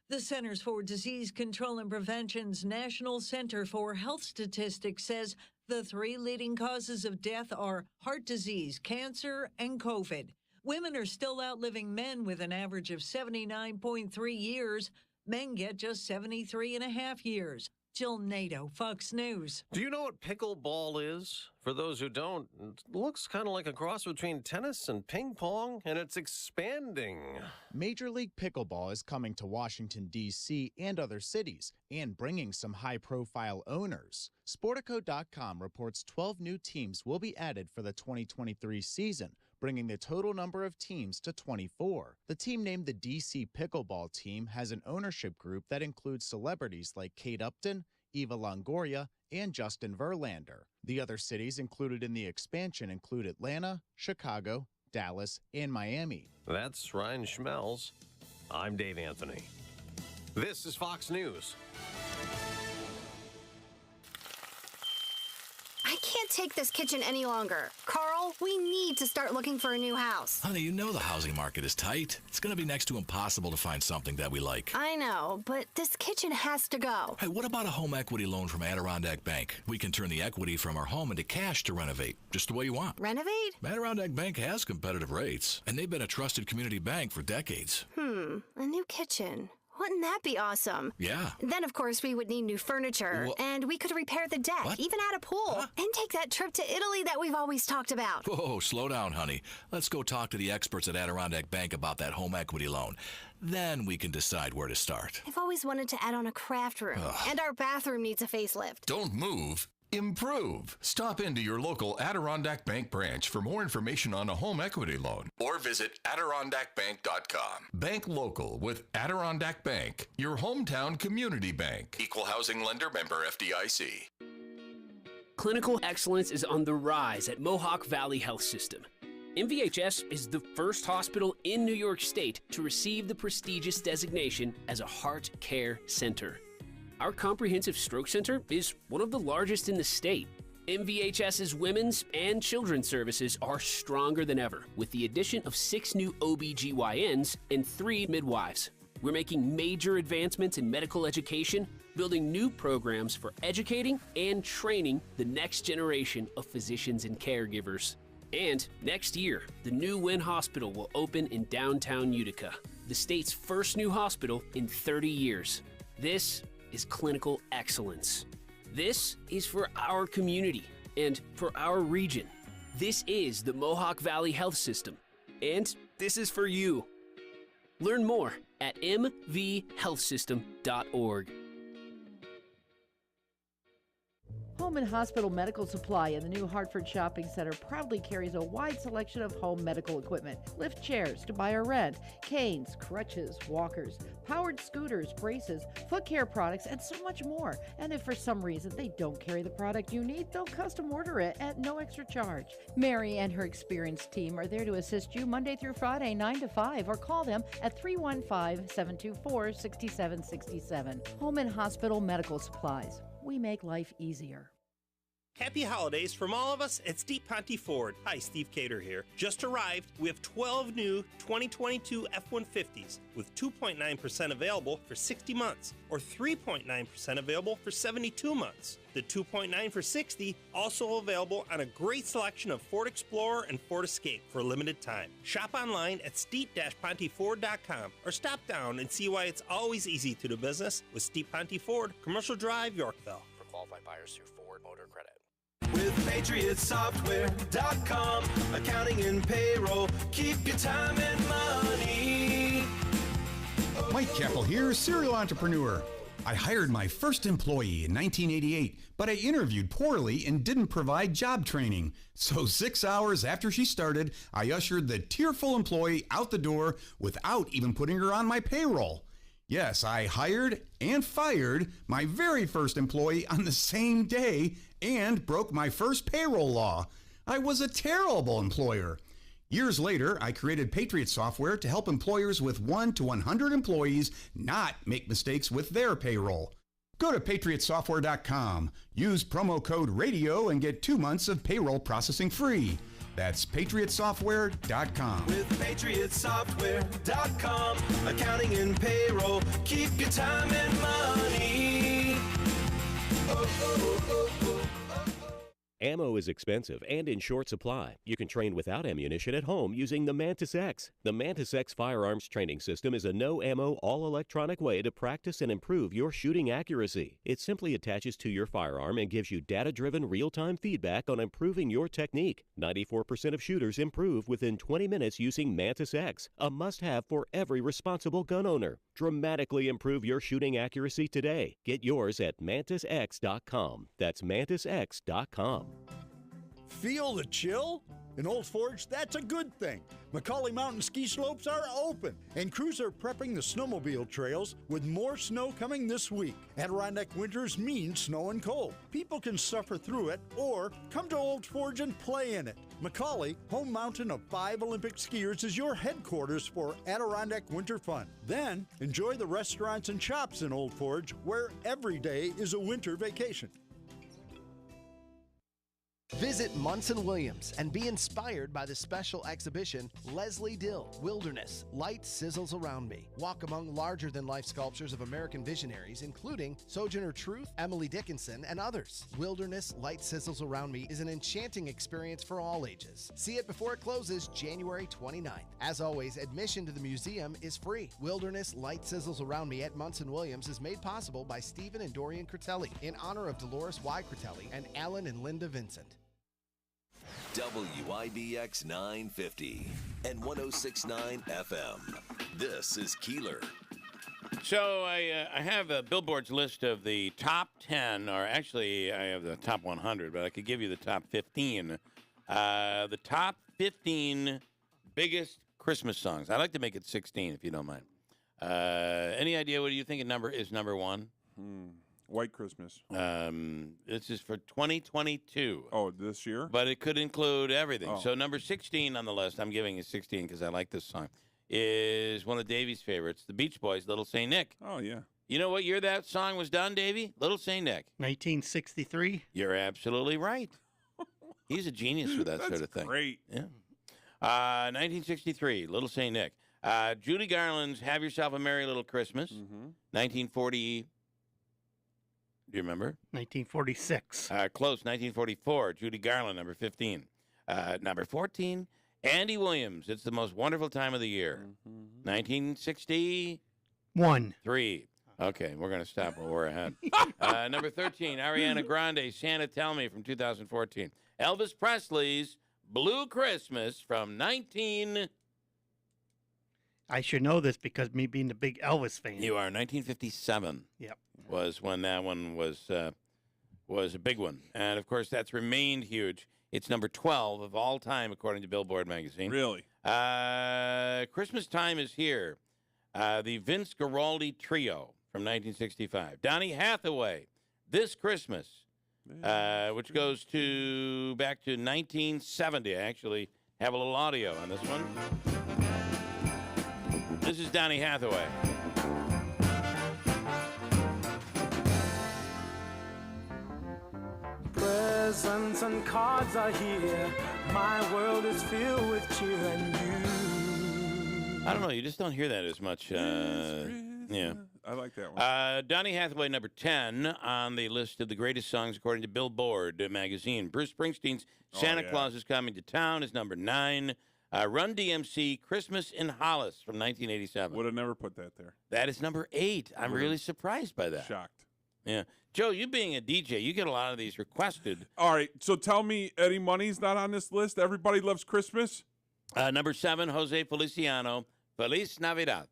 The Centers for Disease Control and Prevention's National Center for Health Statistics says the three leading causes of death are heart disease, cancer, and COVID. Women are still outliving men with an average of 79.3 years. Men get just 73.5 years. Jill Nato, Fox News.
Do you know what pickleball is? For those who don't, it looks kind of like a cross between tennis and ping pong, and it's expanding.
Major League Pickleball is coming to Washington, D.C. and other cities, and bringing some high-profile owners. Sportico.com reports 12 new teams will be added for the 2023 season, bringing the total number of teams to 24. The team named the DC Pickleball Team has an ownership group that includes celebrities like Kate Upton, Eva Longoria, and Justin Verlander. The other cities included in the expansion include Atlanta, Chicago, Dallas, and Miami.
That's Ryan Schmelz. I'm Dave Anthony. This is Fox News.
I can't take this kitchen any longer. Carl, we need to start looking for a new house.
Honey, you know the housing market is tight. It's going to be next to impossible to find something that we like.
I know, but this kitchen has to go.
Hey, what about a home equity loan from Adirondack Bank? We can turn the equity from our home into cash to renovate, just the way you want.
Renovate?
Adirondack Bank has competitive rates, and they've been a trusted community bank for decades.
A new kitchen. Wouldn't that be awesome?
Yeah.
Then, of course, we would need new furniture, and we could repair the deck, even add a pool, and take that trip to Italy that we've always talked about.
Whoa, slow down, honey. Let's go talk to the experts at Adirondack Bank about that home equity loan. Then we can decide where to start.
I've always wanted to add on a craft room, and our bathroom needs a facelift.
Don't move. Improve. Stop into your local Adirondack Bank branch for more information on a home equity loan or visit AdirondackBank.com. Bank local with Adirondack Bank, your hometown community bank. Equal housing lender, member FDIC.
Clinical excellence is on the rise at Mohawk Valley Health System. MVHS is the first hospital in New York State to receive the prestigious designation as a heart care center. Our comprehensive stroke center is one of the largest in the state. MVHS's women's and children's services are stronger than ever, with the addition of 6 new OBGYNs and 3 midwives. We're making major advancements in medical education, building new programs for educating and training the next generation of physicians and caregivers. And next year, the new Wynn Hospital will open in downtown Utica, the state's first new hospital in 30 years. This is clinical excellence. This is for our community and for our region. This is the Mohawk Valley Health System, and this is for you. Learn more at mvhealthsystem.org.
Home and Hospital Medical Supply in the new Hartford Shopping Center proudly carries a wide selection of home medical equipment. Lift chairs to buy or rent, canes, crutches, walkers, powered scooters, braces, foot care products, and so much more. And if for some reason they don't carry the product you need, they'll custom order it at no extra charge. Mary and her experienced team are there to assist you Monday through Friday, 9 to 5, or call them at 315-724-6767. Home and Hospital Medical Supplies. We make life easier.
Happy holidays from all of us at Steve Ponte Ford. Hi, Steve Cater here. Just arrived, we have 12 new 2022 F-150s with 2.9% available for 60 months or 3.9% available for 72 months. The 2.9 for 60 also available on a great selection of Ford Explorer and Ford Escape for a limited time. Shop online at steep-ponteford.com or stop down and see why it's always easy to do business with Steve Ponte Ford, Commercial Drive, Yorkville.
For qualified buyers through Ford Motor Credit.
With PatriotSoftware.com, accounting and payroll, keep your time and money.
Mike Keppel here, serial entrepreneur. I hired my first employee in 1988, but I interviewed poorly and didn't provide job training. So 6 hours after she started, I ushered the tearful employee out the door without even putting her on my payroll. Yes, I hired and fired my very first employee on the same day and broke my first payroll law. I was a terrible employer. Years later, I created Patriot Software to help employers with 1 to 100 employees not make mistakes with their payroll. Go to PatriotSoftware.com, use promo code RADIO and get 2 months of payroll processing free. That's PatriotSoftware.com.
With PatriotSoftware.com, accounting and payroll, keep your time and money.
Ammo is expensive and in short supply. You can train without ammunition at home using the Mantis X. The Mantis X firearms training system is a no-ammo, all-electronic way to practice and improve your shooting accuracy. It simply attaches to your firearm and gives you data-driven, real-time feedback on improving your technique. 94% of shooters improve within 20 minutes using Mantis X, a must-have for every responsible gun owner. Dramatically improve your shooting accuracy today. Get yours at MantisX.com. That's MantisX.com.
Feel the chill? In Old Forge, that's a good thing. Macaulay Mountain ski slopes are open, and crews are prepping the snowmobile trails with more snow coming this week. Adirondack winters mean snow and cold. People can suffer through it or come to Old Forge and play in it. Macaulay, home mountain of 5 Olympic skiers, is your headquarters for Adirondack winter fun. Then, enjoy the restaurants and shops in Old Forge, where every day is a winter vacation.
Visit Munson Williams and be inspired by the special exhibition, Leslie Dill, Wilderness, Light Sizzles Around Me. Walk among larger-than-life sculptures of American visionaries, including Sojourner Truth, Emily Dickinson, and others. Wilderness, Light Sizzles Around Me is an enchanting experience for all ages. See it before it closes January 29th. As always, admission to the museum is free. Wilderness, Light Sizzles Around Me at Munson Williams is made possible by Stephen and Dorian Critelli in honor of Dolores Y. Critelli and Alan and Linda Vincent.
WIBX 950 and 106.9 FM. This is Keeler.
So I have a Billboard's list of the top 10, or actually I have the top 100, but I could give you the top 15. The top 15 biggest Christmas songs. I'd like to make it 16, if you don't mind. Any idea what do you think is number one?
White Christmas.
This is for 2022.
Oh, this year?
But it could include everything.
Oh.
So number 16 on the list, I'm giving it 16 because I like this song, is one of Davey's favorites, the Beach Boys, Little Saint Nick.
Oh, yeah.
You know what year that song was done, Davey? Little Saint Nick.
1963.
You're absolutely right. He's a genius for that sort of thing.
Great.
Yeah. 1963, Little Saint Nick. Judy Garland's Have Yourself a Merry Little Christmas. 1940. Do you remember?
1946.
Close, 1944. Judy Garland, number 15. Number 14, Andy Williams. It's the Most Wonderful Time of the Year. 1961. 3. Okay, we're going to stop while we're ahead. Number 13, Ariana Grande, Santa Tell Me from 2014. Elvis Presley's Blue Christmas from 19...
I should know this because me being a big Elvis fan.
You are. 1957.
Yep.
Was when that one was a big one. And, of course, that's remained huge. It's number 12 of all time, according to Billboard magazine.
Really?
Christmas Time is Here. The Vince Guaraldi Trio from 1965. Donny Hathaway, This Christmas, which goes back to 1970. I actually have a little audio on this one. This is Donny Hathaway.
presents and cards are here. My world is filled with cheer and you.
I don't know. You just don't hear that as much. Yeah.
I like that one.
Donny Hathaway, number 10 on the list of the greatest songs according to Billboard magazine. Bruce Springsteen's Santa Claus is Coming to Town is number 9. Run DMC, Christmas in Hollis from 1987.
Would have never put that there.
That is number 8. I'm really surprised by that.
Shocked.
Yeah. Joe, you being a DJ, you get a lot of these requested.
All right, so tell me Eddie Money's not on this list? Everybody Loves Christmas?
Number 7, Jose Feliciano, Feliz Navidad.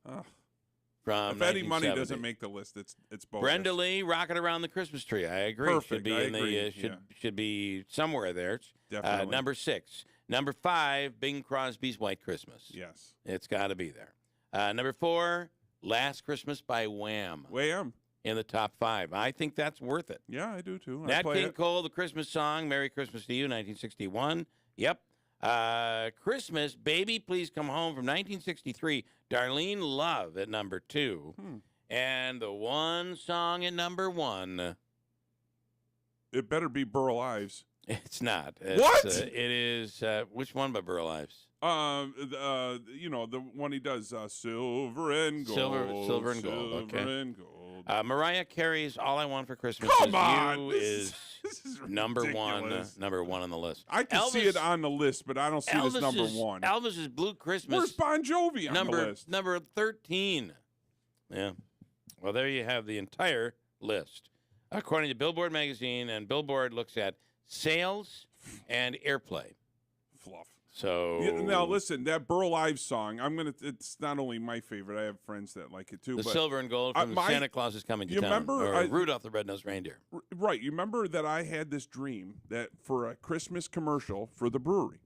From
if Eddie Money
1970.
doesn't make the list, it's bogus.
Brenda Lee, Rocking Around the Christmas Tree. I agree.
Perfect.
Should be
I
in
agree.
the should be somewhere there.
Definitely.
Number 6. Number 5, Bing Crosby's White Christmas.
Yes.
It's got to be there. Number 4, Last Christmas by Wham.
Wham.
In the top 5. I think that's worth it.
Yeah, I do too.
Nat King Cole, The Christmas Song, Merry Christmas to You, 1961. Yep. Christmas, Baby Please Come Home from 1963. Darlene Love at number 2. And the one song at number 1.
It better be Burl Ives.
It's not.
What?
It is, which one by Burl Ives?
The one he does, Silver and Gold.
Silver and Gold, okay.
Silver and Gold.
Mariah Carey's All I Want for Christmas
Come
Is
on,
You
this
is number
ridiculous.
number 1 on the list.
I can see it on the list, but I don't see it as number 1.
Elvis's Blue Christmas.
Where's Bon Jovi on the list?
Number 13. Yeah. Well, there you have the entire list. According to Billboard magazine, and Billboard looks at sales and airplay.
Fluff.
So
now listen, that Burl Ives song. It's not only my favorite. I have friends that like it too.
The
but
Silver and Gold from Santa Claus is Coming to Town.
Remember
Rudolph the Red-Nosed Reindeer.
Right. You remember that I had this dream that for a Christmas commercial for the brewery.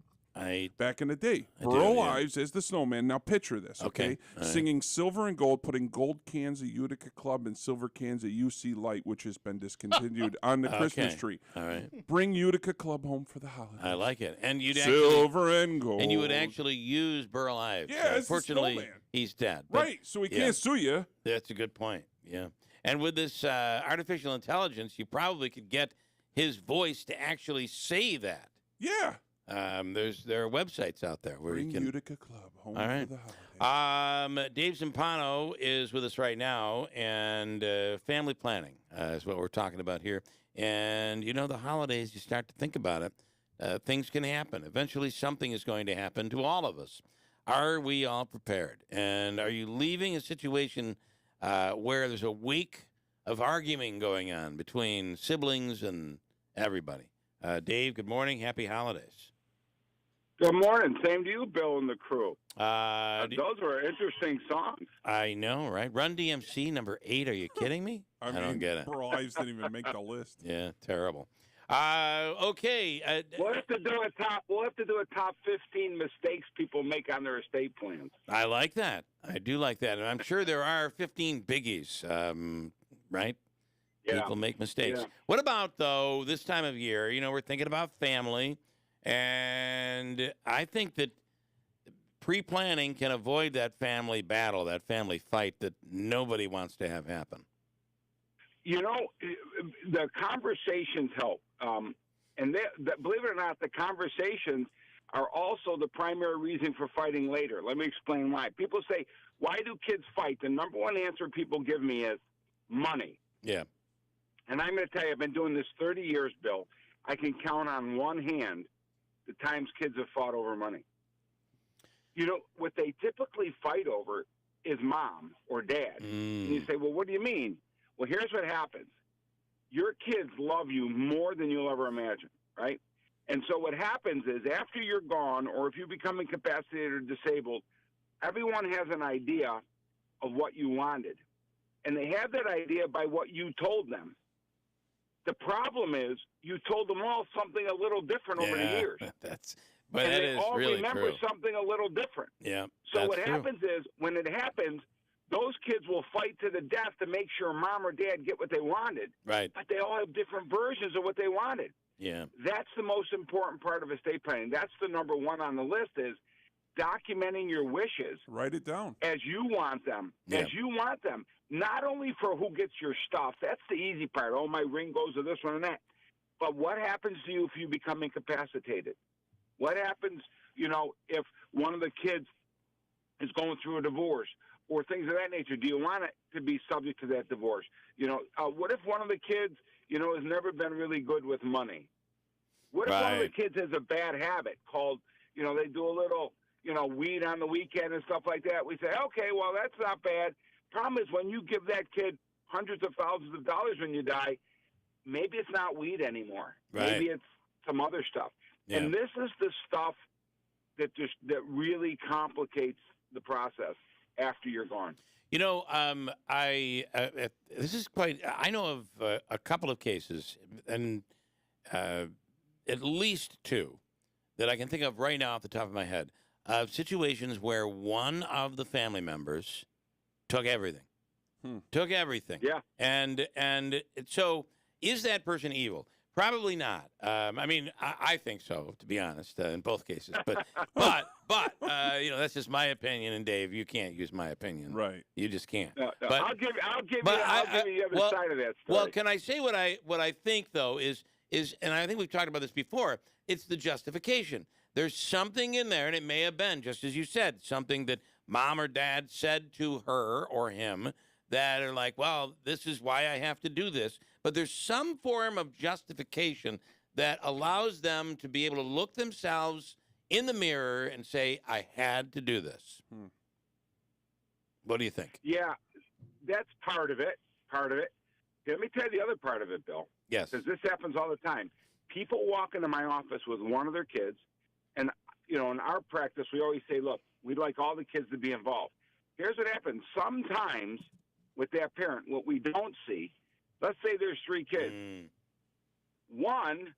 Back in the day, Burl Ives as the snowman. Now picture this, okay?
All right.
Singing Silver and Gold, putting gold cans of Utica Club and silver cans of UC Light, which has been discontinued, on the Christmas tree.
All right.
Bring Utica Club home for the holidays.
I like it. And you'd
Silver and Gold.
And you would actually use Burl Ives.
Yeah,
Unfortunately, he's dead. But,
right, so he can't sue you.
That's a good point, yeah. And with this artificial intelligence, you probably could get his voice to actually say that.
Yeah.
There are websites out there where
Bring
you can.
Utica Club home
All right.
for the holidays.
Dave Zampano is with us right now, and family planning is what we're talking about here. And the holidays, you start to think about it. Things can happen. Eventually, something is going to happen to all of us. Are we all prepared? And are you leaving a situation where there's a week of arguing going on between siblings and everybody? Dave, good morning. Happy holidays.
Good morning. Same to you, Bill and the crew.
Those
were interesting songs.
I know, right? Run DMC, number 8. Are you kidding me? I don't get it.
Burl Ives didn't even make the list.
Yeah, terrible. Okay.
We'll have to do a top 15 mistakes people make on their estate plans.
I like that. I do like that. And I'm sure there are 15 biggies, right?
Yeah.
People make mistakes.
Yeah.
What about, though, this time of year? We're thinking about family, and I think that pre-planning can avoid that family battle, that family fight that nobody wants to have happen.
The conversations help. And believe it or not, the conversations are also the primary reason for fighting later. Let me explain why. People say, why do kids fight? The number one answer people give me is money.
Yeah.
And I'm going to tell you, I've been doing this 30 years, Bill. I can count on one hand the times kids have fought over money. What they typically fight over is mom or dad. And you say, well, what do you mean? Well, here's what happens. Your kids love you more than you'll ever imagine, right? And so what happens is after you're gone, or if you become incapacitated or disabled, everyone has an idea of what you wanted. And they have that idea by what you told them. The problem is you told them all something a little different over the years.
But that is
all
really
remember
true.
something a little different.
Yeah.
So what happens is when it happens, those kids will fight to the death to make sure mom or dad get what they wanted.
Right.
But they all have different versions of what they wanted.
Yeah.
That's the most important part of estate planning. That's the number one on the list is documenting your wishes.
Write it down.
As you want them.
Yeah.
As you want them. Not only for who gets your stuff. That's the easy part. Oh, my ring goes to this one and that. But what happens to you if you become incapacitated? What happens, if one of the kids is going through a divorce or things of that nature? Do you want it to be subject to that divorce? What if one of the kids, has never been really good with money? What if one of the kids has a bad habit called, they do a little, weed on the weekend and stuff like that? We say, okay, well, that's not bad. Problem is, when you give that kid hundreds of thousands of dollars when you die, maybe it's not weed anymore.
Right.
Maybe it's some other stuff.
Yeah.
And this is the stuff that really complicates the process after you're gone.
This is quite. I know of a couple of cases, and at least two that I can think of right now off the top of my head, of situations where one of the family members took everything. Took everything.
Yeah.
And so, is that person evil? Probably not. I think so, to be honest, in both cases. But that's just my opinion. And Dave, you can't use my opinion.
Right.
You just can't.
No,
But
I'll give you the other side of that story.
Well, can I say what I think though is, and I think we've talked about this before. It's the justification. There's something in there, and it may have been, just as you said, something that mom or dad said to her or him that are like, well, this is why I have to do this. But there's some form of justification that allows them to be able to look themselves in the mirror and say, I had to do this. What do you think?
Yeah, that's part of it. Let me tell you the other part of it, Bill.
Yes.
Because this happens all the time. People walk into my office with one of their kids, and, in our practice, we always say, look, we'd like all the kids to be involved. Here's what happens. Sometimes with that parent, what we don't see, let's say there's three kids. One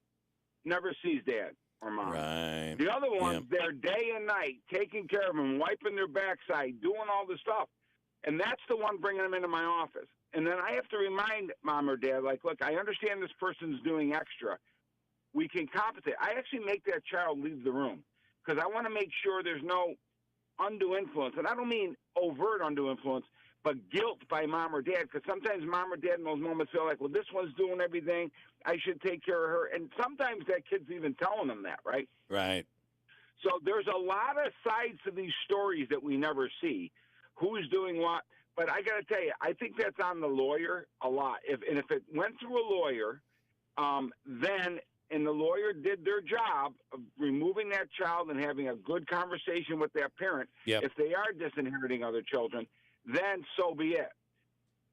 never sees dad or mom.
Right.
The other one's there day and night, taking care of them, wiping their backside, doing all the stuff. And that's the one bringing them into my office. And then I have to remind mom or dad, like, look, I understand this person's doing extra. We can compensate. I actually make that child leave the room because I want to make sure there's no undue influence. And I don't mean overt undue influence, but guilt by mom or dad, because sometimes mom or dad in those moments feel like, well, this one's doing everything. I should take care of her. And sometimes that kid's even telling them that, right?
Right.
So there's a lot of sides to these stories that we never see. Who's doing what? But I got to tell you, I think that's on the lawyer a lot. If it went through a lawyer, then the lawyer did their job of removing that child and having a good conversation with that parent, if they are disinheriting other children, then so be it.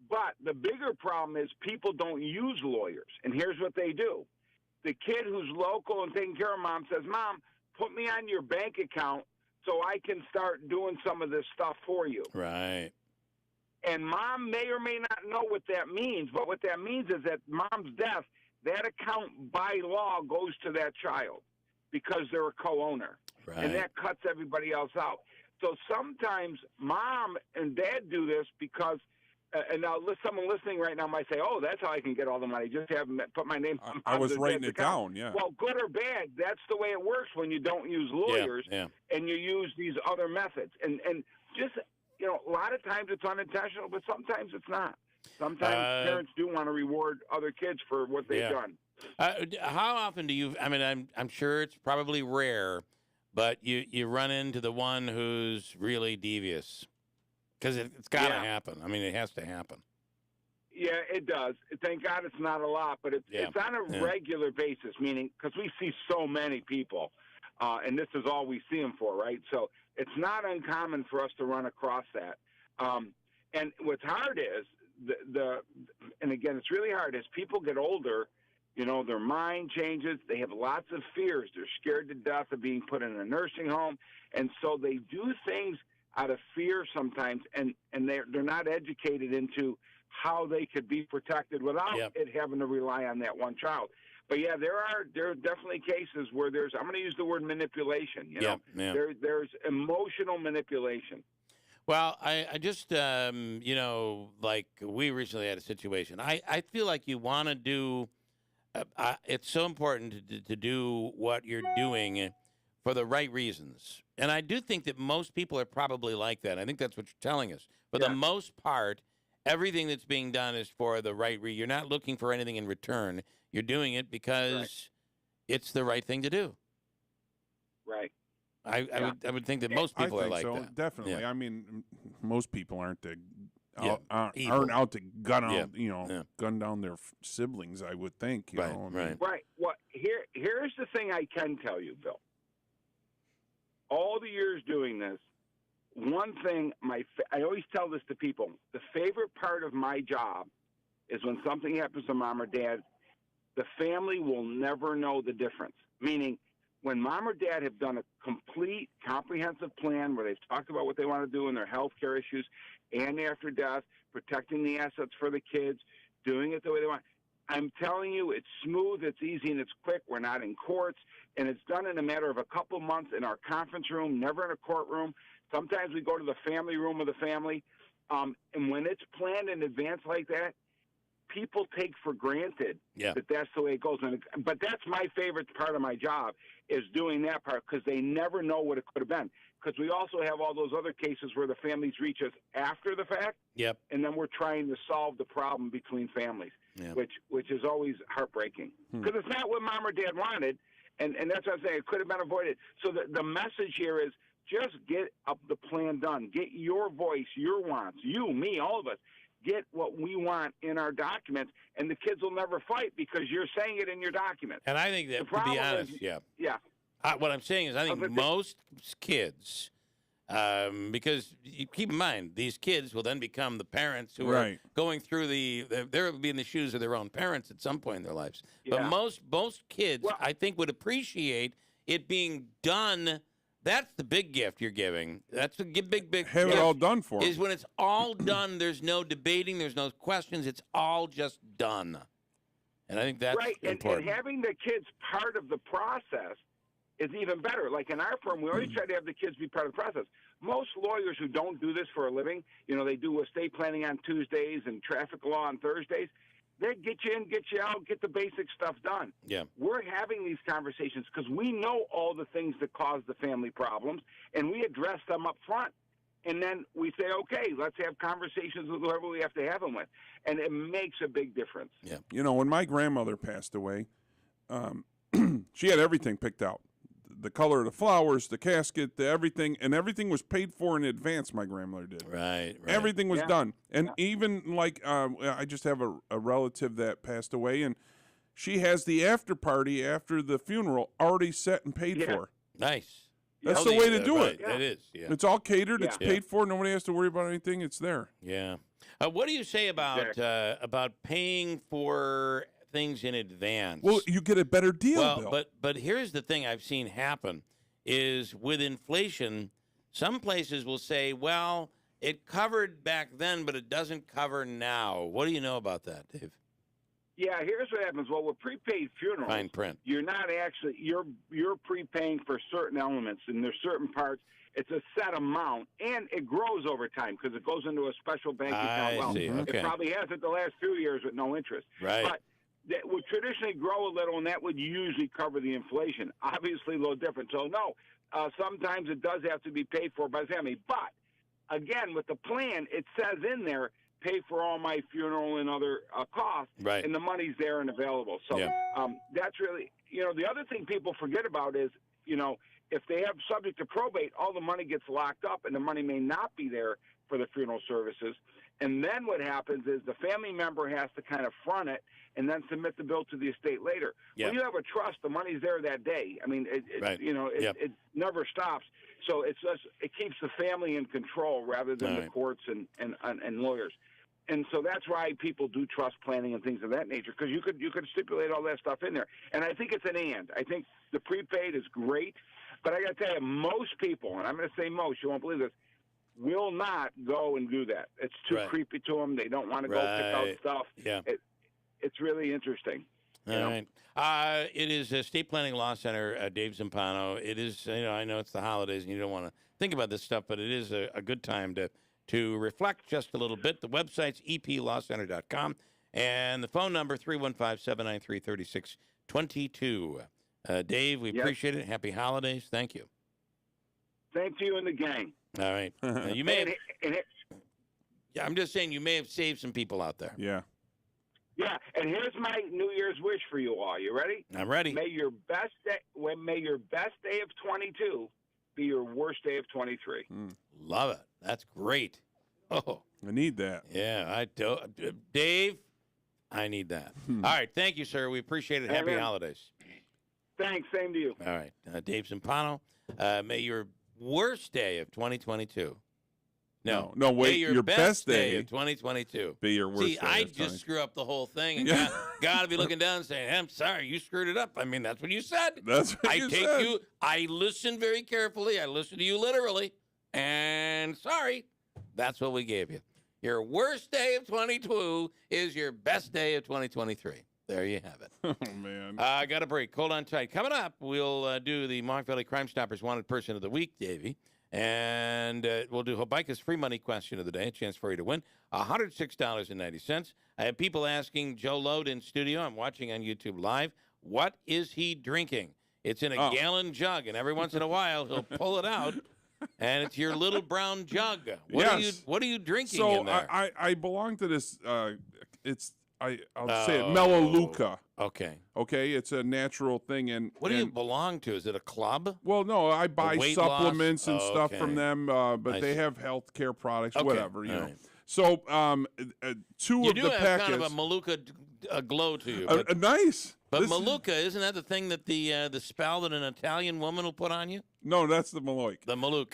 But the bigger problem is people don't use lawyers. And here's what they do. The kid who's local and taking care of mom says, Mom, put me on your bank account so I can start doing some of this stuff for you.
Right.
And mom may or may not know what that means, but what that means is that mom's death, that account by law goes to that child because they're a co-owner.
Right.
And that cuts everybody else out. So sometimes mom and dad do this because, and now someone listening right now might say, oh, that's how I can get all the money. Just have them put my name on
I was
the
writing
dad's
it
account.
down, yeah.
Well, good or bad, that's the way it works when you don't use lawyers and you use these other methods. And just, a lot of times it's unintentional, but sometimes it's not. Sometimes parents do want to reward other kids for what they've done.
How often do you, I'm sure it's probably rare, but you run into the one who's really devious? Because it's got to happen. It has to happen.
Yeah, it does. Thank God it's not a lot, but it's on a regular basis, meaning because we see so many people, and this is all we see them for, right? So it's not uncommon for us to run across that. And what's hard is, and again, it's really hard, as people get older, their mind changes. They have lots of fears. They're scared to death of being put in a nursing home. And so they do things out of fear sometimes, and they're not educated into how they could be protected without it having to rely on that one child. But yeah, there are definitely cases where I'm going to use the word manipulation. There's emotional manipulation.
Well, I just, like we recently had a situation. I feel like you want to do, it's so important to do what you're doing for the right reasons. And I do think that most people are probably like that. I think that's what you're telling us. For the most part, everything that's being done is for the right reason. You're not looking for anything in return. You're doing it because it's the right thing to do.
Right.
I would think that most people are like that.
Definitely.
Yeah.
I mean, most people aren't
Yeah,
aren't out to gun out,
Yeah.
gun down their siblings. I would think. You know? I mean,
Right. Well, here's the thing I can tell you, Bill. All the years doing this, one thing I always tell this to people: the favorite part of my job is when something happens to mom or dad, the family will never know the difference. Meaning, when mom or dad have done a complete, comprehensive plan where they've talked about what they want to do in their health care issues and after death, protecting the assets for the kids, doing it the way they want. I'm telling you, it's smooth, it's easy, and it's quick. We're not in courts, and it's done in a matter of a couple months in our conference room, never in a courtroom. Sometimes we go to the family room of the family, and when it's planned in advance like that, people take for granted that that's the way it goes. But that's my favorite part of my job, is doing that part, because they never know what it could have been. Because we also have all those other cases where the families reach us after the fact, and then we're trying to solve the problem between families, which is always heartbreaking. Because it's not what mom or dad wanted, and that's what I'm saying. It could have been avoided. So the message here is just get up the plan done. Get your voice, your wants, you, me, all of us. Get what we want in our documents, and the kids will never fight because you're saying it in your document.
And I think that, to be honest, what I'm saying is I think most kids, because you keep in mind, these kids will then become the parents who are going through they'll be in the shoes of their own parents at some point in their lives. But most kids, I think, would appreciate it being done. That's the big gift you're giving. That's the big
have it all done for 'em.
Is when it's all done, there's no debating, there's no questions, it's all just done. And I think that's important.
And having the kids part of the process is even better. Like in our firm, we always try to have the kids be part of the process. Most lawyers who don't do this for a living, they do estate planning on Tuesdays and traffic law on Thursdays. They get you in, get you out, get the basic stuff done.
Yeah.
We're having these conversations because we know all the things that cause the family problems, and we address them up front. And then we say, okay, let's have conversations with whoever we have to have them with. And it makes a big difference.
Yeah.
When my grandmother passed away, she had everything picked out. The color of the flowers, the casket, everything, and everything was paid for in advance, my grandmother did.
Right.
Everything was done. And even, I just have a relative that passed away, and she has the after party after the funeral already set and paid for.
Nice.
That's the way to do it.
It is, yeah.
It's all catered. It's paid for. Nobody has to worry about anything. It's there.
Yeah. What do you say about paying for things in advance?
Well, you get a better deal, Bill.
But here's the thing I've seen happen is with inflation, some places will say, well, it covered back then, but it doesn't cover now. What do you know about that, Dave?
Yeah, here's what happens. Well, with prepaid funerals,
fine print.
You're not actually you're prepaying for certain elements, and there's certain parts. It's a set amount, and it grows over time because it goes into a special bank account.
I see. Okay.
It probably has it the last few years with no interest.
Right.
But that would traditionally grow a little, and that would usually cover the inflation. Obviously, a little different. So, no, sometimes it does have to be paid for by the family. But, again, with the plan, it says in there, pay for all my funeral and other costs, and the money's there and available. So that's really, the other thing people forget about is, if they have subject to probate, all the money gets locked up, and the money may not be there for the funeral services. And then what happens is the family member has to kind of front it and then submit the bill to the estate later. When you have a trust, the money's there that day. I mean, it never stops. So it keeps the family in control rather than the courts and lawyers. And so that's why people do trust planning and things of that nature, because you could stipulate all that stuff in there. And I think it's an and. I think the prepaid is great, but I got to tell you, most people, and I'm going to say most, you won't believe this, will not go and do that. It's too creepy to them. They don't want to go pick out stuff.
Yeah.
It's really interesting.
All right. It is Estate Planning Law Center, Dave Zampano. It is, I know it's the holidays and you don't want to think about this stuff, but it is a good time to reflect just a little bit. The website's eplawcenter.com, and the phone number, 315-793-3622. Dave, we appreciate it. Happy holidays. Thank you.
Thank you and the gang.
All right. You may Yeah, I'm just saying you may have saved some people out there.
Yeah.
Yeah, and here's my New Year's wish for you all. You ready?
I'm ready.
May your best day of 22 be your worst day of 23.
Love it. That's great. Oh,
I need that.
Yeah, I do. Dave, I need that. All right, thank you, sir. We appreciate it. Happy holidays.
Thanks. Same to you.
All right, Dave Zampano. May your worst day of 2022. No,
wait.
Your best day of 2022.
Be your worst
See,
day.
I just screw up the whole thing, and got to be looking down and saying, "I'm sorry, you screwed it up." I mean, that's what you said.
That's what you said.
I listened very carefully. I listened to you literally, and sorry, that's what we gave you. Your worst day of 22 is your best day of 2023. There you have it.
Oh, man.
I got a break. Hold on tight. Coming up, we'll do the Mohawk Valley Crime Stoppers Wanted Person of the Week, Davey. And we'll do Habaika's free money question of the day, a chance for you to win $106.90. I have people asking Joe Lode in studio. I'm watching on YouTube Live. What is he drinking? It's in a gallon jug, and every once in a while he'll pull it out, and it's your little brown jug. What are you drinking in there?
So I belong to this. I'll say it, Melaleuca.
Okay.
Okay, it's a natural thing. And
what do you belong to? Is it a club?
Well, no, I buy supplements and stuff
Okay.
from them, but they have health care products, whatever, you know.
right.
So, two
You
of
do
the
have
packets.
kind of a Maluka glow to you. But,
nice.
But Maluka, isn't that the thing that the spell that an Italian woman will put on you?
No, that's the Maloik.
The Maluk.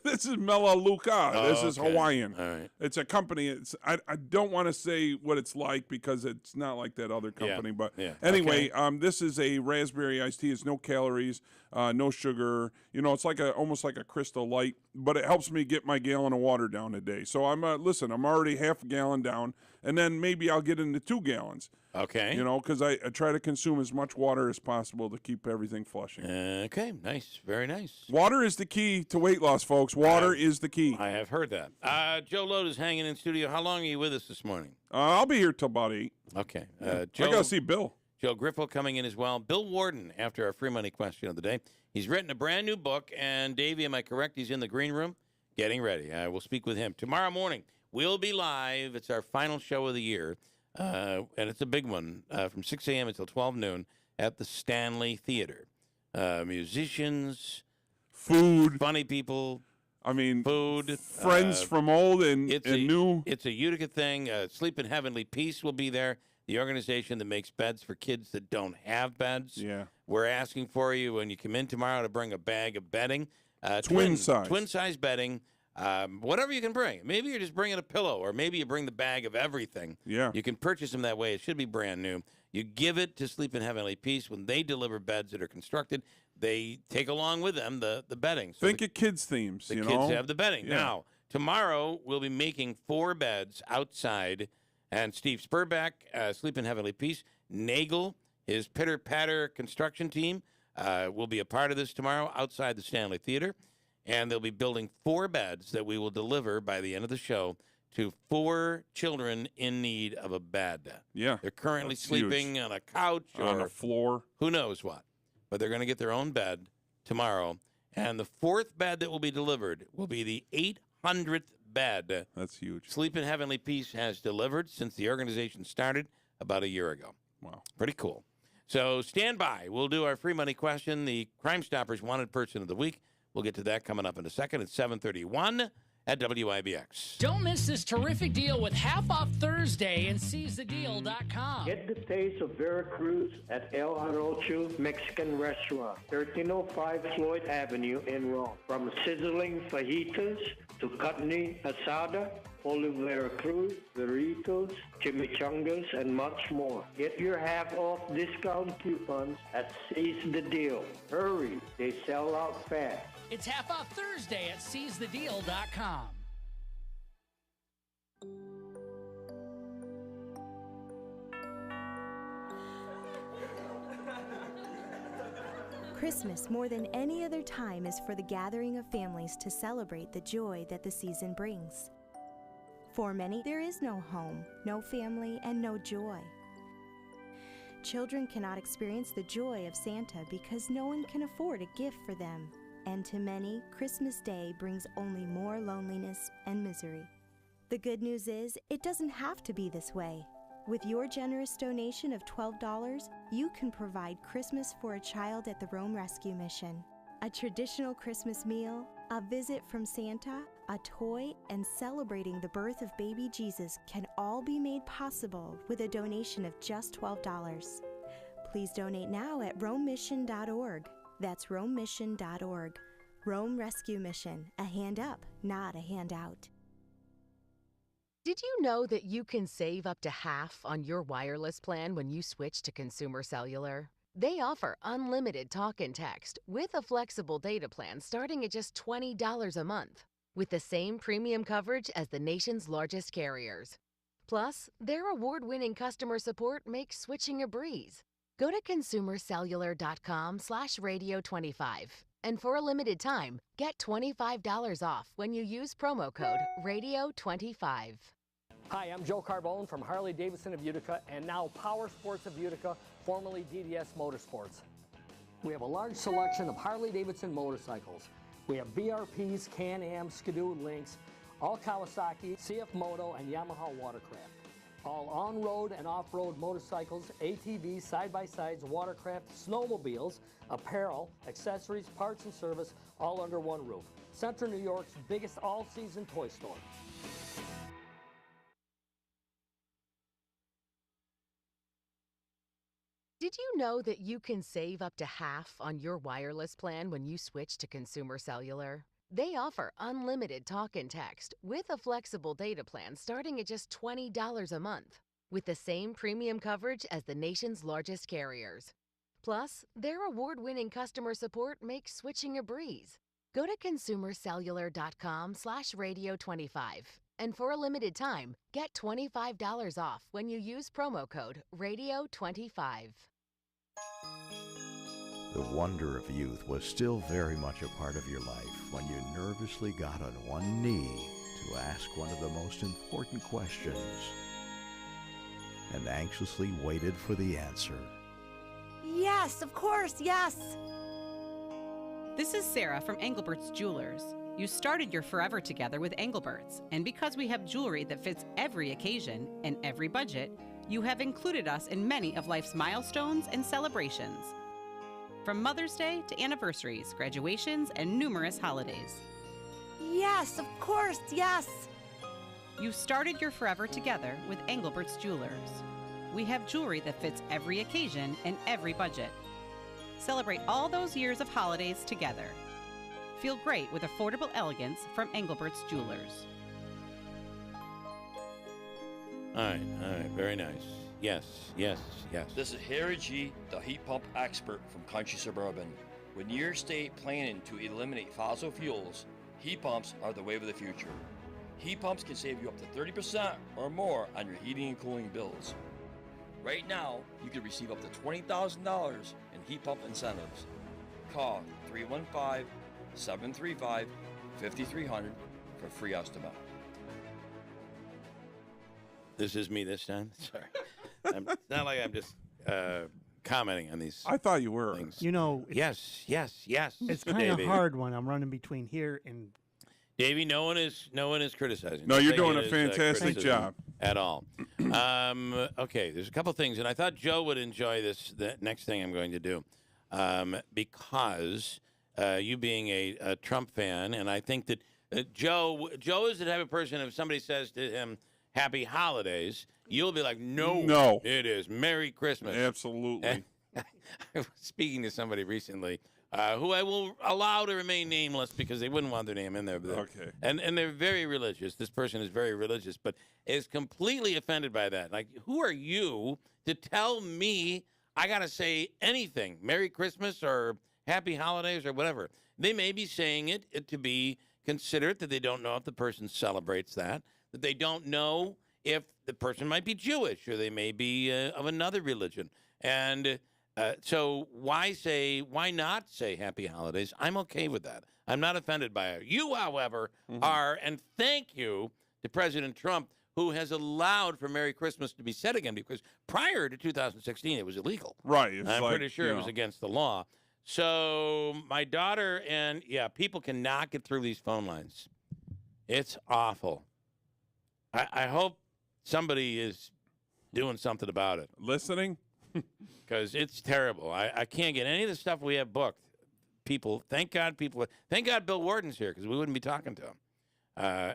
This is Melaleuca.
Oh,
this is
okay.
Hawaiian.
All right.
It's a company. I don't want to say what it's like because it's not like that other company. But anyway, this is a raspberry iced tea. It's no calories, no sugar. You know, it's like almost like a Crystal Light, but it helps me get my gallon of water down a day. So I'm already half a gallon down, and then maybe I'll get into 2 gallons.
Okay.
You know, because I try to consume as much water as possible to keep everything flushing.
Okay, nice. Very nice.
Water is the key to weight loss, folks. Water is the key.
I have heard that. Joe Lode is hanging in studio. How long are you with us this morning?
I'll be here till about 8.
Okay.
I got to see Bill.
Joe Griffo coming in as well. Bill Warden, after our free money question of the day. He's written a brand new book, and Davey, am I correct? He's in the green room getting ready. We'll speak with him. Tomorrow morning, we'll be live. It's our final show of the year. And it's a big one, from 6 a.m. until 12 noon at the Stanley Theater. Musicians,
food,
funny people.
I mean,
food,
friends from old and new.
It's a Utica thing. Sleep in Heavenly Peace will be there. The organization that makes beds for kids that don't have beds.
Yeah.
We're asking for you when you come in tomorrow to bring a bag of bedding.
Twin size.
Twin size bedding. Whatever you can bring. Maybe you're just bringing a pillow, or maybe you bring the bag of everything.
Yeah.
You can purchase them that way. It should be brand new. You give it to Sleep in Heavenly Peace. When they deliver beds that are constructed, they take along with them the bedding. So
Think of kids' themes,
the
you
kids
know?
have the bedding.
Yeah.
Now, tomorrow we'll be making 4 beds outside, and Steve Spurback, Sleep in Heavenly Peace, Nagel, his pitter-patter construction team, will be a part of this tomorrow outside the Stanley Theater. And they'll be building 4 beds that we will deliver by the end of the show to 4 children in need of a bed.
Yeah.
They're currently
That's
sleeping
huge.
on a couch or
on a floor.
Who knows what. But they're going to get their own bed tomorrow. And the 4th bed that will be delivered will be the 800th bed.
That's huge.
Sleep in Heavenly Peace has delivered since the organization started about a year ago.
Wow.
Pretty cool. So stand by. We'll do our free money question, the Crime Stoppers Wanted Person of the Week. We'll get to that coming up in a second at 7:31 at WIBX.
Don't miss this terrific deal with Half Off Thursday and SeizeTheDeal.com.
Get the taste of Veracruz at El Jarocho Mexican Restaurant, 1305 Floyd Avenue in Rome. From sizzling fajitas to carne asada, Pollo Veracruz, burritos, chimichangas, and much more. Get your half-off discount coupons at Seize the Deal. Hurry, they sell out fast.
It's Half Off Thursday at SeizeTheDeal.com.
Christmas, more than any other time, is for the gathering of families to celebrate the joy that the season brings. For many, there is no home, no family, and no joy. Children cannot experience the joy of Santa because no one can afford a gift for them. And to many, Christmas Day brings only more loneliness and misery. The good news is, it doesn't have to be this way. With your generous donation of $12, you can provide Christmas for a child at the Rome Rescue Mission. A traditional Christmas meal, a visit from Santa, a toy, and celebrating the birth of baby Jesus can all be made possible with a donation of just $12. Please donate now at romemission.org. That's romemission.org. Rome Rescue Mission, a hand up, not a handout.
Did you know that you can save up to half on your wireless plan when you switch to Consumer Cellular? They offer unlimited talk and text with a flexible data plan starting at just $20 a month, with the same premium coverage as the nation's largest carriers. Plus, their award-winning customer support makes switching a breeze. Go to consumercellular.com/radio25. And for a limited time, get $25 off when you use promo code RADIO25.
Hi, I'm Joe Carbone from Harley-Davidson of Utica and now Power Sports of Utica, formerly DDS Motorsports. We have a large selection of Harley-Davidson motorcycles. We have BRPs, Can-Am, Skidoo, Lynx, all Kawasaki, CF Moto, and Yamaha watercraft. All on-road and off-road motorcycles, ATVs, side-by-sides, watercraft, snowmobiles, apparel, accessories, parts, and service, all under one roof. Central New York's biggest all-season toy store.
Did you know that you can save up to half on your wireless plan when you switch to Consumer Cellular? They offer unlimited talk and text with a flexible data plan starting at just $20 a month, with the same premium coverage as the nation's largest carriers. Plus, their award-winning customer support makes switching a breeze. Go to consumercellular.com/radio25. And for a limited time, get $25 off when you use promo code RADIO25.
The wonder of youth was still very much a part of your life when you nervously got on one knee to ask one of the most important questions and anxiously waited for the answer.
Yes, of course, yes.
This is Sarah from Engelbert's Jewelers. You started your forever together with Engelbert's, and because we have jewelry that fits every occasion and every budget, you have included us in many of life's milestones and celebrations. From Mother's Day to anniversaries, graduations, and numerous holidays.
Yes, of course, yes.
You started your forever together with Engelbert's Jewelers. We have jewelry that fits every occasion and every budget. Celebrate all those years of holidays together. Feel great with affordable elegance from Engelbert's Jewelers.
All right, very nice. Yes.
This is Harry G., the heat pump expert from Country Suburban. When your state planning to eliminate fossil fuels, heat pumps are the wave of the future. Heat pumps can save you up to 30% or more on your heating and cooling bills. Right now, you can receive up to $20,000 in heat pump incentives. Call 315-735-5300 for a free estimate.
This is me this time. Sorry. It's not like I'm just commenting on these.
I thought you were.
Things.
You know.
Yes.
It's kind of hard when I'm running between here and.
Davey, no one is criticizing.
No, you're doing a fantastic job
at all. Okay, there's a couple things, and I thought Joe would enjoy this. The next thing I'm going to do, because you being a Trump fan, and I think that Joe is the type of person. If somebody says to him, "Happy Holidays," you'll be like, "No, it is Merry Christmas."
Absolutely.
I was speaking to somebody recently. Who I will allow to remain nameless because they wouldn't want their name in there.
Okay.
And they're very religious. This person is very religious, but is completely offended by that. Like, who are you to tell me I got to say anything? Merry Christmas or Happy Holidays or whatever. They may be saying it to be considerate, that they don't know if the person celebrates that they don't know if the person might be Jewish or they may be of another religion. And so why not say Happy Holidays? I'm okay with that. I'm not offended by it. You, however, are, and thank you to President Trump, who has allowed for Merry Christmas to be said again, because prior to 2016, it was illegal.
Right.
I'm pretty sure it was against the law. So my daughter and, people cannot get through these phone lines. It's awful. I hope somebody is doing something about it.
Listening?
Because it's terrible. I can't get any of the stuff we have booked. Thank God Bill Warden's here, because we wouldn't be talking to him.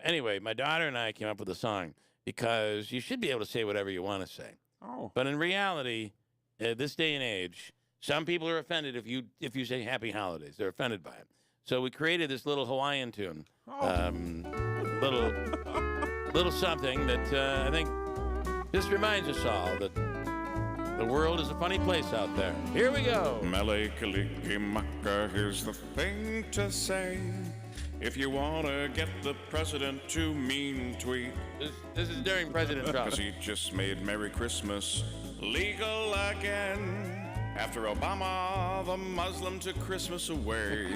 Anyway, my daughter and I came up with a song, because you should be able to say whatever you want to say.
Oh.
But in reality, this day and age, some people are offended if you say Happy Holidays. They're offended by it. So we created this little Hawaiian tune, little something that I think just reminds us all that the world is a funny place out there. Here we go.
Mele Kalikimaka, here's the thing to say. If you want to get the president to mean tweet.
This is during President Trump.
Because he just made Merry Christmas legal again. After Obama, the Muslim took Christmas away.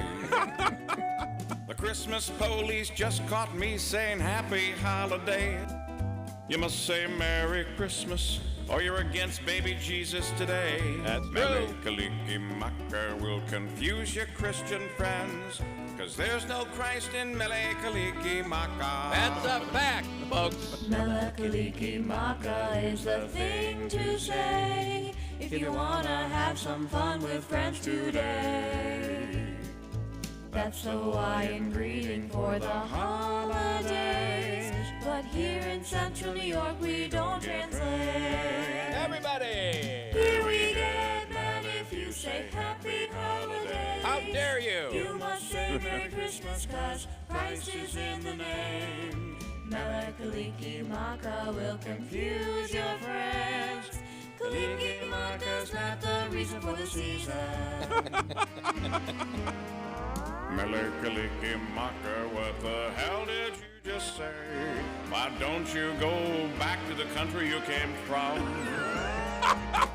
The Christmas police just caught me saying Happy Holiday. You must say Merry Christmas, or you're against baby Jesus today.
That's
Mele
true.
Kalikimaka will confuse your Christian friends, 'cause there's no Christ in Mele Kalikimaka.
That's a fact, folks.
Mele Kalikimaka is the thing to say if you wanna have some fun with friends today. That's the Hawaiian greeting for the holidays, but here in Central New York we don't translate.
Everybody!
Here we get mad if you say Happy Holidays.
How dare you?
You must say Merry Christmas, 'cause Christ is in the name. Mele Kalikimaka will confuse your friends. Kalikimaka's not the reason for the season.
Mele Kalikimaka, what the hell did you just say? Why don't you go back to the country you came from?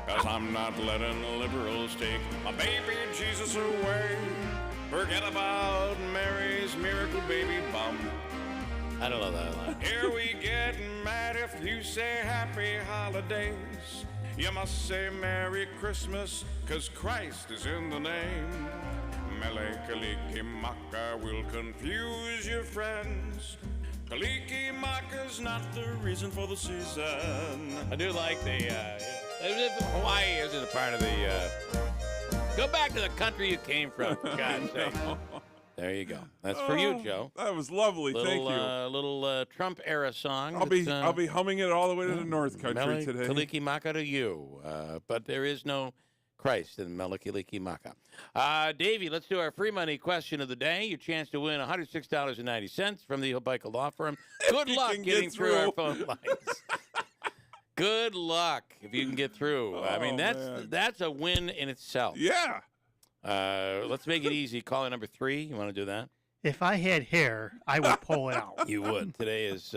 'Cause I'm not letting the liberals take my baby Jesus away. Forget about Mary's miracle baby bump.
I don't know that line.
Here we get mad if you say Happy Holidays. You must say Merry Christmas, 'cause Christ is in the name. Mele Kalikimaka will confuse your friends. Kalikimaka's not the reason for the season.
I do like Hawaii isn't a part of the. Go back to the country you came from, for God's sake. There you go. That's for you, Joe.
That was lovely. Thank you.
Little Trump era song.
I'll be humming it all the way to the North Country today.
Kalikimaka to you, but there is no Christ in Mele Kalikimaka. Davey, let's do our free money question of the day. Your chance to win $106.90 from the Hobica Law Firm. Good luck getting through our phone lines. Good luck if you can get through. I mean, that's a win in itself.
Yeah.
Let's make it easy. Caller number 3. You want to do that?
If I had hair, I would pull it out.
You would. Today is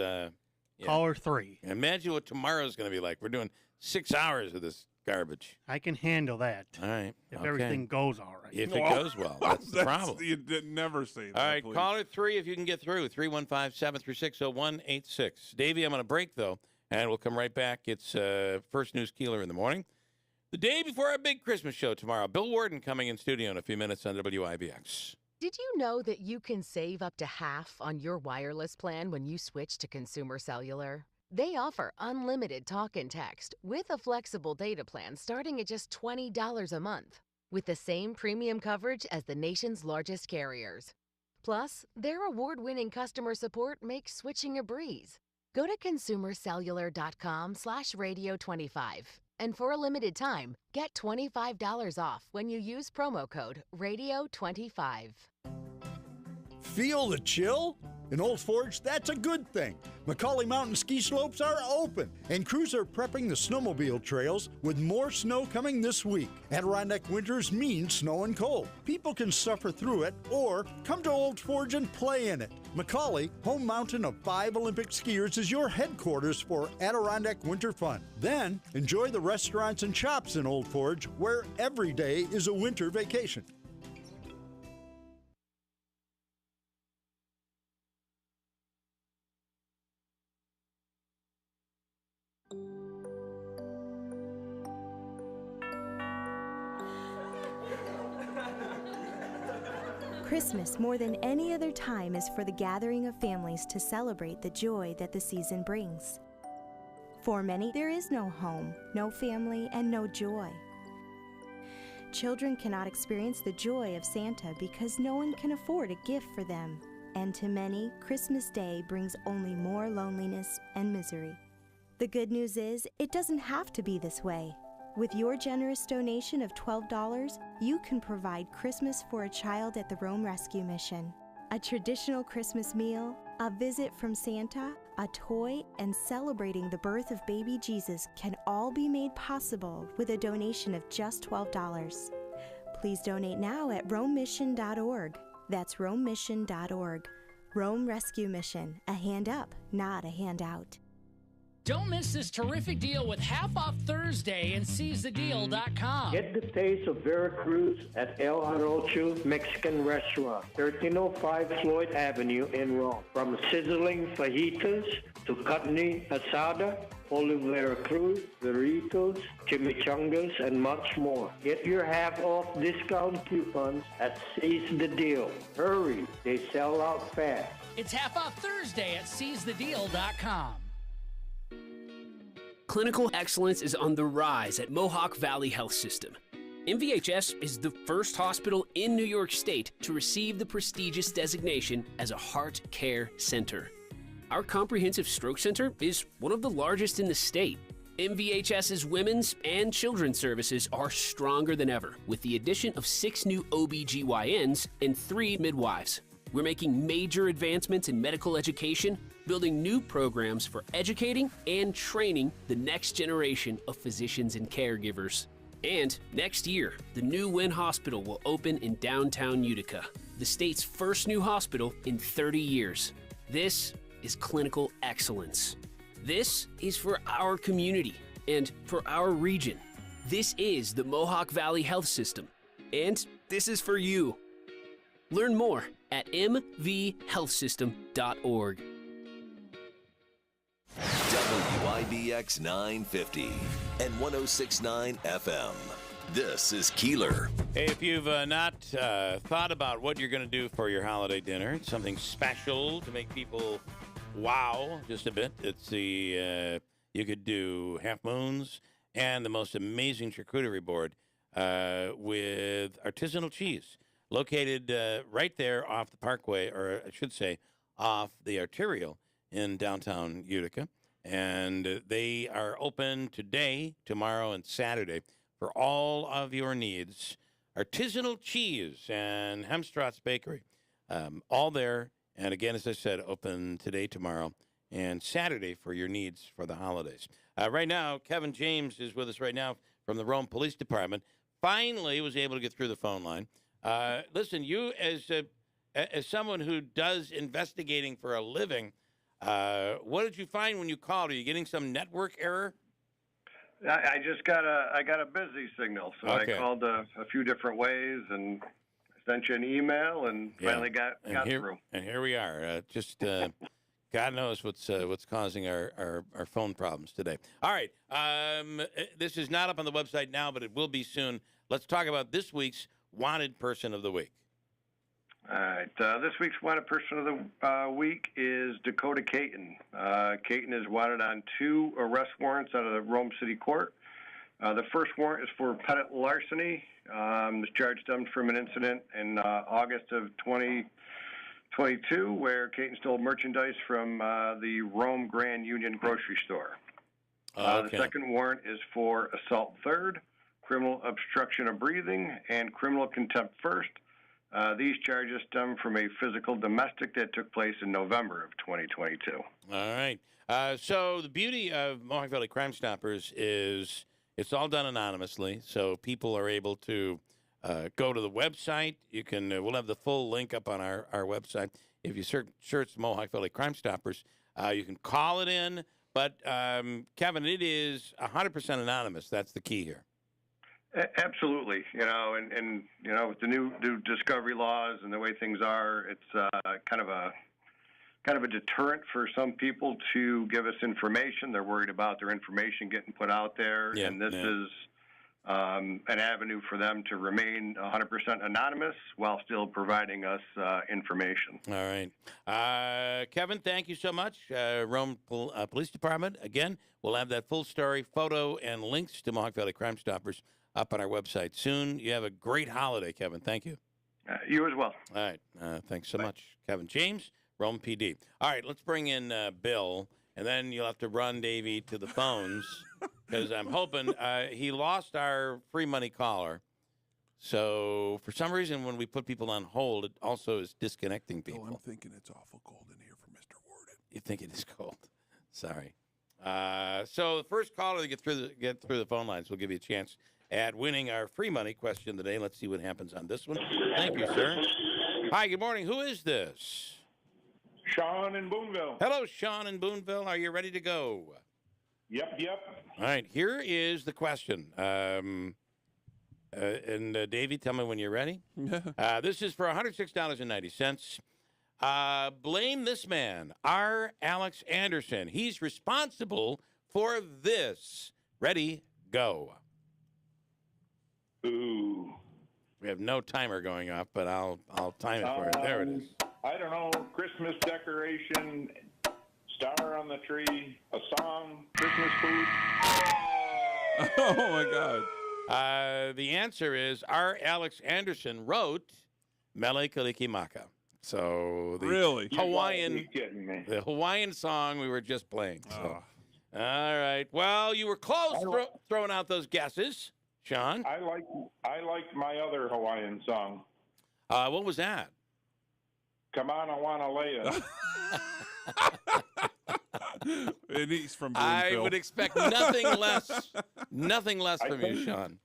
Caller 3.
Imagine what tomorrow's going to be like. We're doing 6 hours of this garbage.
I can handle that.
All right.
If everything goes all right.
If it goes well, that's the problem.
You did never say that.
All right,
please.
caller 3 if you can get through. 315-736-0186. Davey, I'm on a break, though, and we'll come right back. It's First News Keeler in the morning. The day before our big Christmas show tomorrow. Bill Warden coming in studio in a few minutes on WIBX.
Did you know that you can save up to half on your wireless plan when you switch to Consumer Cellular? They offer unlimited talk and text with a flexible data plan starting at just $20 a month, with the same premium coverage as the nation's largest carriers. Plus, their award-winning customer support makes switching a breeze. Go to consumercellular.com/radio25. And for a limited time, get $25 off when you use promo code RADIO25.
Feel the chill? In Old Forge, that's a good thing. Macaulay Mountain ski slopes are open, and crews are prepping the snowmobile trails with more snow coming this week. Adirondack winters mean snow and cold. People can suffer through it or come to Old Forge and play in it. Macaulay, home mountain of 5 Olympic skiers, is your headquarters for Adirondack winter fun. Then, enjoy the restaurants and shops in Old Forge, where every day is a winter vacation.
Christmas, more than any other time, is for the gathering of families to celebrate the joy that the season brings. For many, there is no home, no family, and no joy. Children cannot experience the joy of Santa because no one can afford a gift for them. And to many, Christmas Day brings only more loneliness and misery. The good news is, it doesn't have to be this way. With your generous donation of $12, you can provide Christmas for a child at the Rome Rescue Mission. A traditional Christmas meal, a visit from Santa, a toy, and celebrating the birth of baby Jesus can all be made possible with a donation of just $12. Please donate now at romemission.org. That's romemission.org. Rome Rescue Mission, a hand up, not a handout.
Don't miss this terrific deal with Half Off Thursday and SeizeTheDeal.com.
Get the taste of Veracruz at El Jarocho Mexican Restaurant, 1305 Floyd Avenue in Rome. From sizzling fajitas to carne asada, pollo Veracruz, burritos, chimichangas, and much more. Get your half-off discount coupons at Seize the Deal. Hurry, they sell out fast.
It's Half Off Thursday at SeizeTheDeal.com.
Clinical excellence is on the rise at Mohawk Valley Health System. MVHS is the first hospital in New York State to receive the prestigious designation as a heart care center. Our comprehensive stroke center is one of the largest in the state. MVHS's women's and children's services are stronger than ever, with the addition of 6 new OBGYNs and 3 midwives. We're making major advancements in medical education, building new programs for educating and training the next generation of physicians and caregivers. And next year, the new Wynn Hospital will open in downtown Utica, the state's first new hospital in 30 years. This is clinical excellence. This is for our community and for our region. This is the Mohawk Valley Health System, and this is for you. Learn more at mvhealthsystem.org.
WIBX 950 and 106.9 FM. This is Keeler.
Hey, if you've not thought about what you're going to do for your holiday dinner, something special to make people wow just a bit, it's the you could do half moons and the most amazing charcuterie board with artisanal cheese, located right there off the Parkway, or I should say off the Arterial in downtown Utica. And they are open today, tomorrow, and Saturday for all of your needs. Artisanal cheese and Hemstraat's Bakery, all there. And again, as I said, open today, tomorrow, and Saturday for your needs for the holidays. Right now, Kevin James is with us right now from the Rome Police Department. Finally was able to get through the phone line. Listen, you as someone who does investigating for a living, what did you find when you called? Are you getting some network error?
I just got a busy signal, so okay. I called a few different ways and sent you an email and finally got through.
And here we are. God knows what's causing our phone problems today. All right, this is not up on the website now, but it will be soon. Let's talk about this week's Wanted Person of the Week.
All right. This week's wanted person of the week is Dakota Caton. Caton is wanted on 2 arrest warrants out of the Rome City Court. The first warrant is for petty larceny. This charge stemmed from an incident in August of 2022 where Caton stole merchandise from the Rome Grand Union grocery store. The second warrant is for assault third, criminal obstruction of breathing, and criminal contempt first. These charges stem from a physical domestic that took place in November of 2022.
All right. So the beauty of Mohawk Valley Crime Stoppers is it's all done anonymously, so people are able to go to the website. You can. We'll have the full link up on our website. If you search Mohawk Valley Crime Stoppers, you can call it in. But, Kevin, it is 100% anonymous. That's the key here.
Absolutely, and with the new discovery laws and the way things are, it's kind of a deterrent for some people to give us information. They're worried about their information getting put out there, and this is an avenue for them to remain 100% anonymous while still providing us information.
All right. Kevin, thank you so much. Rome Police Department, again, we'll have that full story, photo, and links to Mohawk Valley Crime Stoppers up on our website soon. You have a great holiday, Kevin. Thank you.
You as well.
All right. Thanks so much, Kevin. James, Rome PD. All right, let's bring in Bill, and then you'll have to run Davey to the phones because I'm hoping he lost our free money caller. So for some reason, when we put people on hold, it also is disconnecting people.
Oh, I'm thinking it's awful cold in here for Mr. Warden.
You think it is cold? Sorry. So the first caller to get through the phone lines will give you a chance at winning our free money question of the day. Let's see what happens on this one. Thank you, sir. Hi, good morning. Who is this?
Sean in Boonville.
Hello, Sean in Boonville. Are you ready to go?
Yep.
All right, here is the question. And Davey, tell me when you're ready. This is for $106.90. Blame this man, R. Alex Anderson. He's responsible for this. Ready, go.
Ooh.
We have no timer going off, but I'll time it for you. There it is.
I don't know. Christmas decoration, star on the tree, a song, Christmas food.
Oh my God.
The answer is R. Alex Anderson wrote Mele Kalikimaka. So the
really?
the Hawaiian song we were just playing. So. All right. Well, you were close throwing out those guesses, Sean.
I like my other Hawaiian song.
What was that?
Come on, I wanna lay
it. And he's from Boonville.
I would expect nothing less from you, Sean.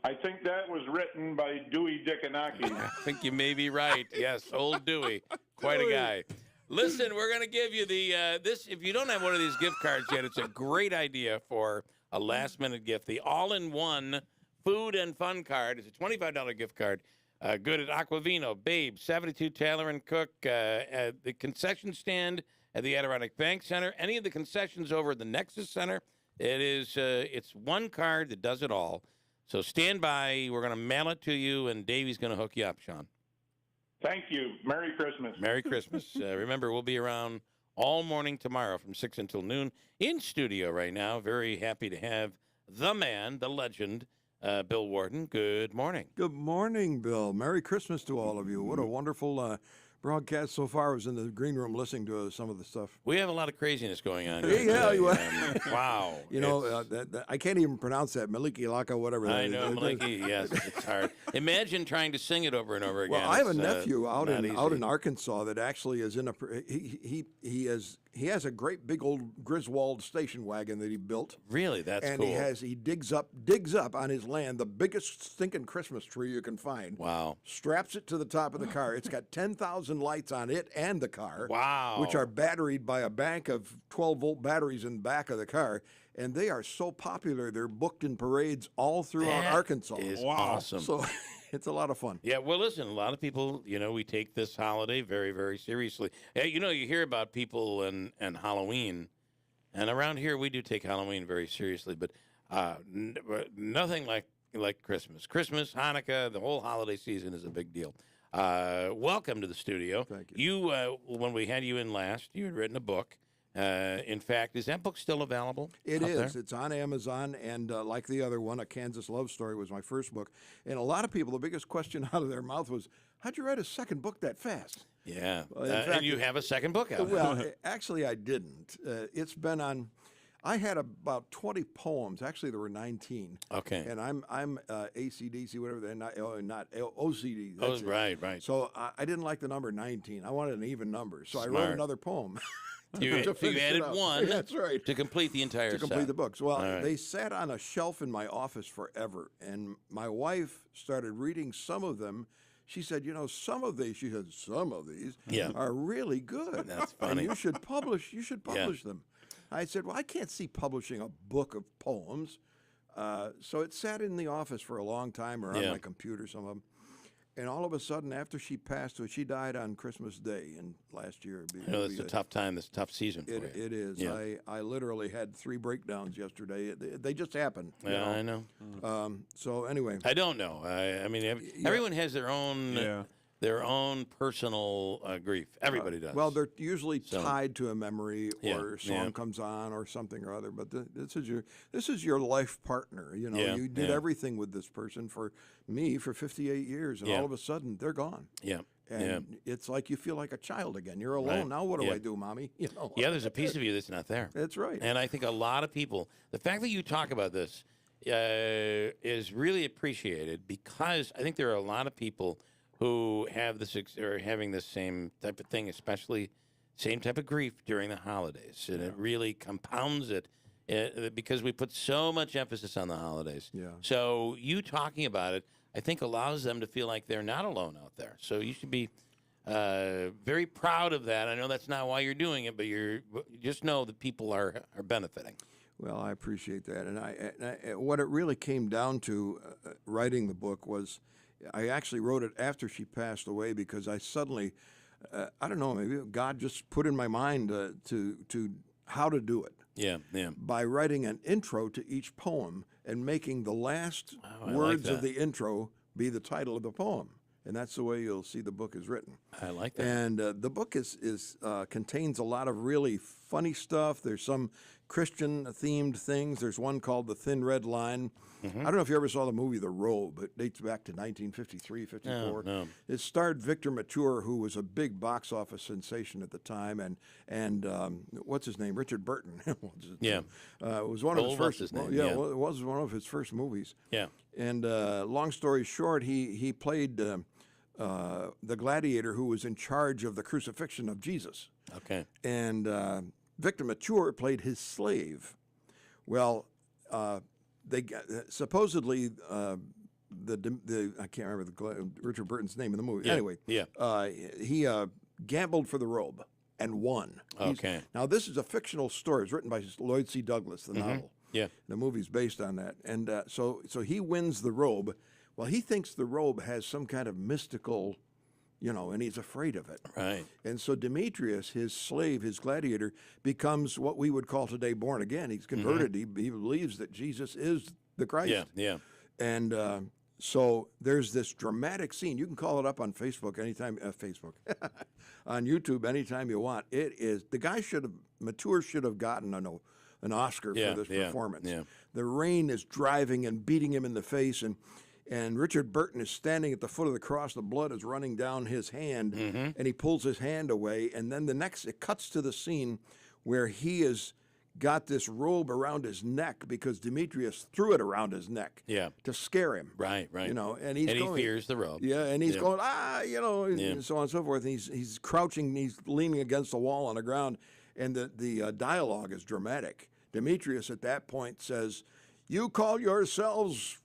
I think that was written by Dewey Dickinaki.
I think you may be right. Yes, old Dewey. Quite a guy. Listen, we're going to give you this. If you don't have one of these gift cards yet, it's a great idea for a last-minute gift. The all-in-one food and fun card is a $25 gift card. Good at Aquavino, Babe, 72 Taylor & Cook, the concession stand at the Adirondack Bank Center, any of the concessions over at the Nexus Center. It's one card that does it all. So stand by. We're going to mail it to you, and Davey's going to hook you up, Sean.
Thank you. Merry Christmas.
Merry Christmas. Remember, we'll be around all morning tomorrow from 6 until noon in studio right now. Very happy to have the man, the legend, Bill Warden. Good morning.
Good morning, Bill. Merry Christmas to all of you. What a wonderful broadcast so far. I was in the green room listening to some of the stuff.
We have a lot of craziness going on. Wow.
You know, I can't even pronounce that. Maliki Laka, whatever that is.
I know, Maliki, yes, it's hard. Imagine trying to sing it over and over again.
Well, I have a nephew out in Arkansas that actually is in a he has a great big old Griswold station wagon that he built.
Really? That's
and
cool.
And he digs up on his land the biggest stinking Christmas tree you can find.
Wow.
Straps it to the top of the car. It's got 10,000 lights on it and the car.
Wow.
Which are batteried by a bank of 12-volt batteries in the back of the car. And they are so popular, they're booked in parades all throughout Arkansas.
Is awesome.
So it's a lot of fun.
Yeah, well, listen, a lot of people, we take this holiday very, very seriously. You hear about people and Halloween, and around here we do take Halloween very seriously, but nothing like Christmas. Christmas, Hanukkah, the whole holiday season is a big deal. Welcome to the studio.
Thank you.
You, when we had you in last, you had written a book. In fact, is that book still available?
It is.
There?
It's on Amazon, and like the other one, A Kansas Love Story was my first book. And a lot of people, the biggest question out of their mouth was, how'd you write a second book that fast?
Yeah.
In fact,
and you have a second book out.
Well, actually, I didn't. It's been on. I had about 20 poems. Actually, there were 19.
Okay.
And I'm ACDC, whatever they're not OCD.
Oh, right.
So I didn't like the number 19. I wanted an even number, so
Smart.
I wrote another poem.
You added one
That's right.
to complete the entire
To complete
set.
the books. Well,
All right.
they sat on a shelf in my office forever, and my wife started reading some of them. She said, some of these are really good.
That's funny.
And you should publish them. I said, well, I can't see publishing a book of poems. So it sat in the office for a long time or on my computer, some of them. And all of a sudden, after she passed away, she died on Christmas Day last year.
I know it's a tough time. It's a tough season for you.
It is.
Yeah.
I literally had 3 breakdowns yesterday. They just happen.
Yeah, I know.
So anyway,
I don't know. I mean, everyone has their own personal grief. Everybody does.
Well, they're usually tied to a memory or a song comes on or something or other. But this is your life partner. You know, you did everything with this person for me for 58 years, and all of a sudden they're gone.
Yeah.
And it's like you feel like a child again. You're alone.
Right.
Now what do I do, Mommy? You know.
Yeah, there's a piece of you that's not there.
That's right.
And I think a lot of people, the fact that you talk about this is really appreciated, because I think there are a lot of people who have this or having the same type of thing, especially same type of grief during the holidays, and it really compounds it because we put so much emphasis on the holidays.
Yeah.
So you talking about it, I think, allows them to feel like they're not alone out there. So you should be very proud of that. I know that's not why you're doing it, but you just know that people are benefiting.
Well, I appreciate that, and I what it really came down to writing the book was, I actually wrote it after she passed away, because I suddenly, I don't know, maybe God just put in my mind to how to do it.
Yeah, yeah.
By writing an intro to each poem and making the last words of the intro be the title of the poem. And that's the way you'll see the book is written.
I like that.
And the book contains a lot of really funny stuff. There's some Christian-themed things. There's one called The Thin Red Line. I don't know if you ever saw the movie The Robe. It dates back to 1953, 54.
No.
It starred Victor Mature, who was a big box office sensation at the time, and what's his name? Richard Burton. It was one of his first. It was one of his first movies.
Yeah.
And long story short, he played the gladiator who was in charge of the crucifixion of Jesus.
Okay.
And Victor Mature played his slave. Well, they supposedly I can't remember Richard Burton's name in the movie.
Yeah.
Anyway, he gambled for the robe and won.
Okay.
Now this is a fictional story. It's written by Lloyd C. Douglas, the novel.
Yeah.
The movie's based on that, and so he wins the robe. Well, he thinks the robe has some kind of mystical, and he's afraid of it.
Right.
And so Demetrius, his slave, his gladiator, becomes what we would call today born again. He's converted. He believes that Jesus is the Christ.
Yeah, yeah.
And so there's this dramatic scene. You can call it up on Facebook anytime, on YouTube anytime you want. It is, the guy Mature should have gotten an Oscar for this performance.
Yeah.
The rain is driving and beating him in the face, and Richard Burton is standing at the foot of the cross. The blood is running down his hand, and he pulls his hand away. And then it cuts to the scene where he has got this robe around his neck because Demetrius threw it around his neck to scare him.
Right.
And
he fears the robe.
Yeah, and he's going, and so on and so forth. And he's crouching, he's leaning against the wall on the ground, and the dialogue is dramatic. Demetrius at that point says, "You call yourselves,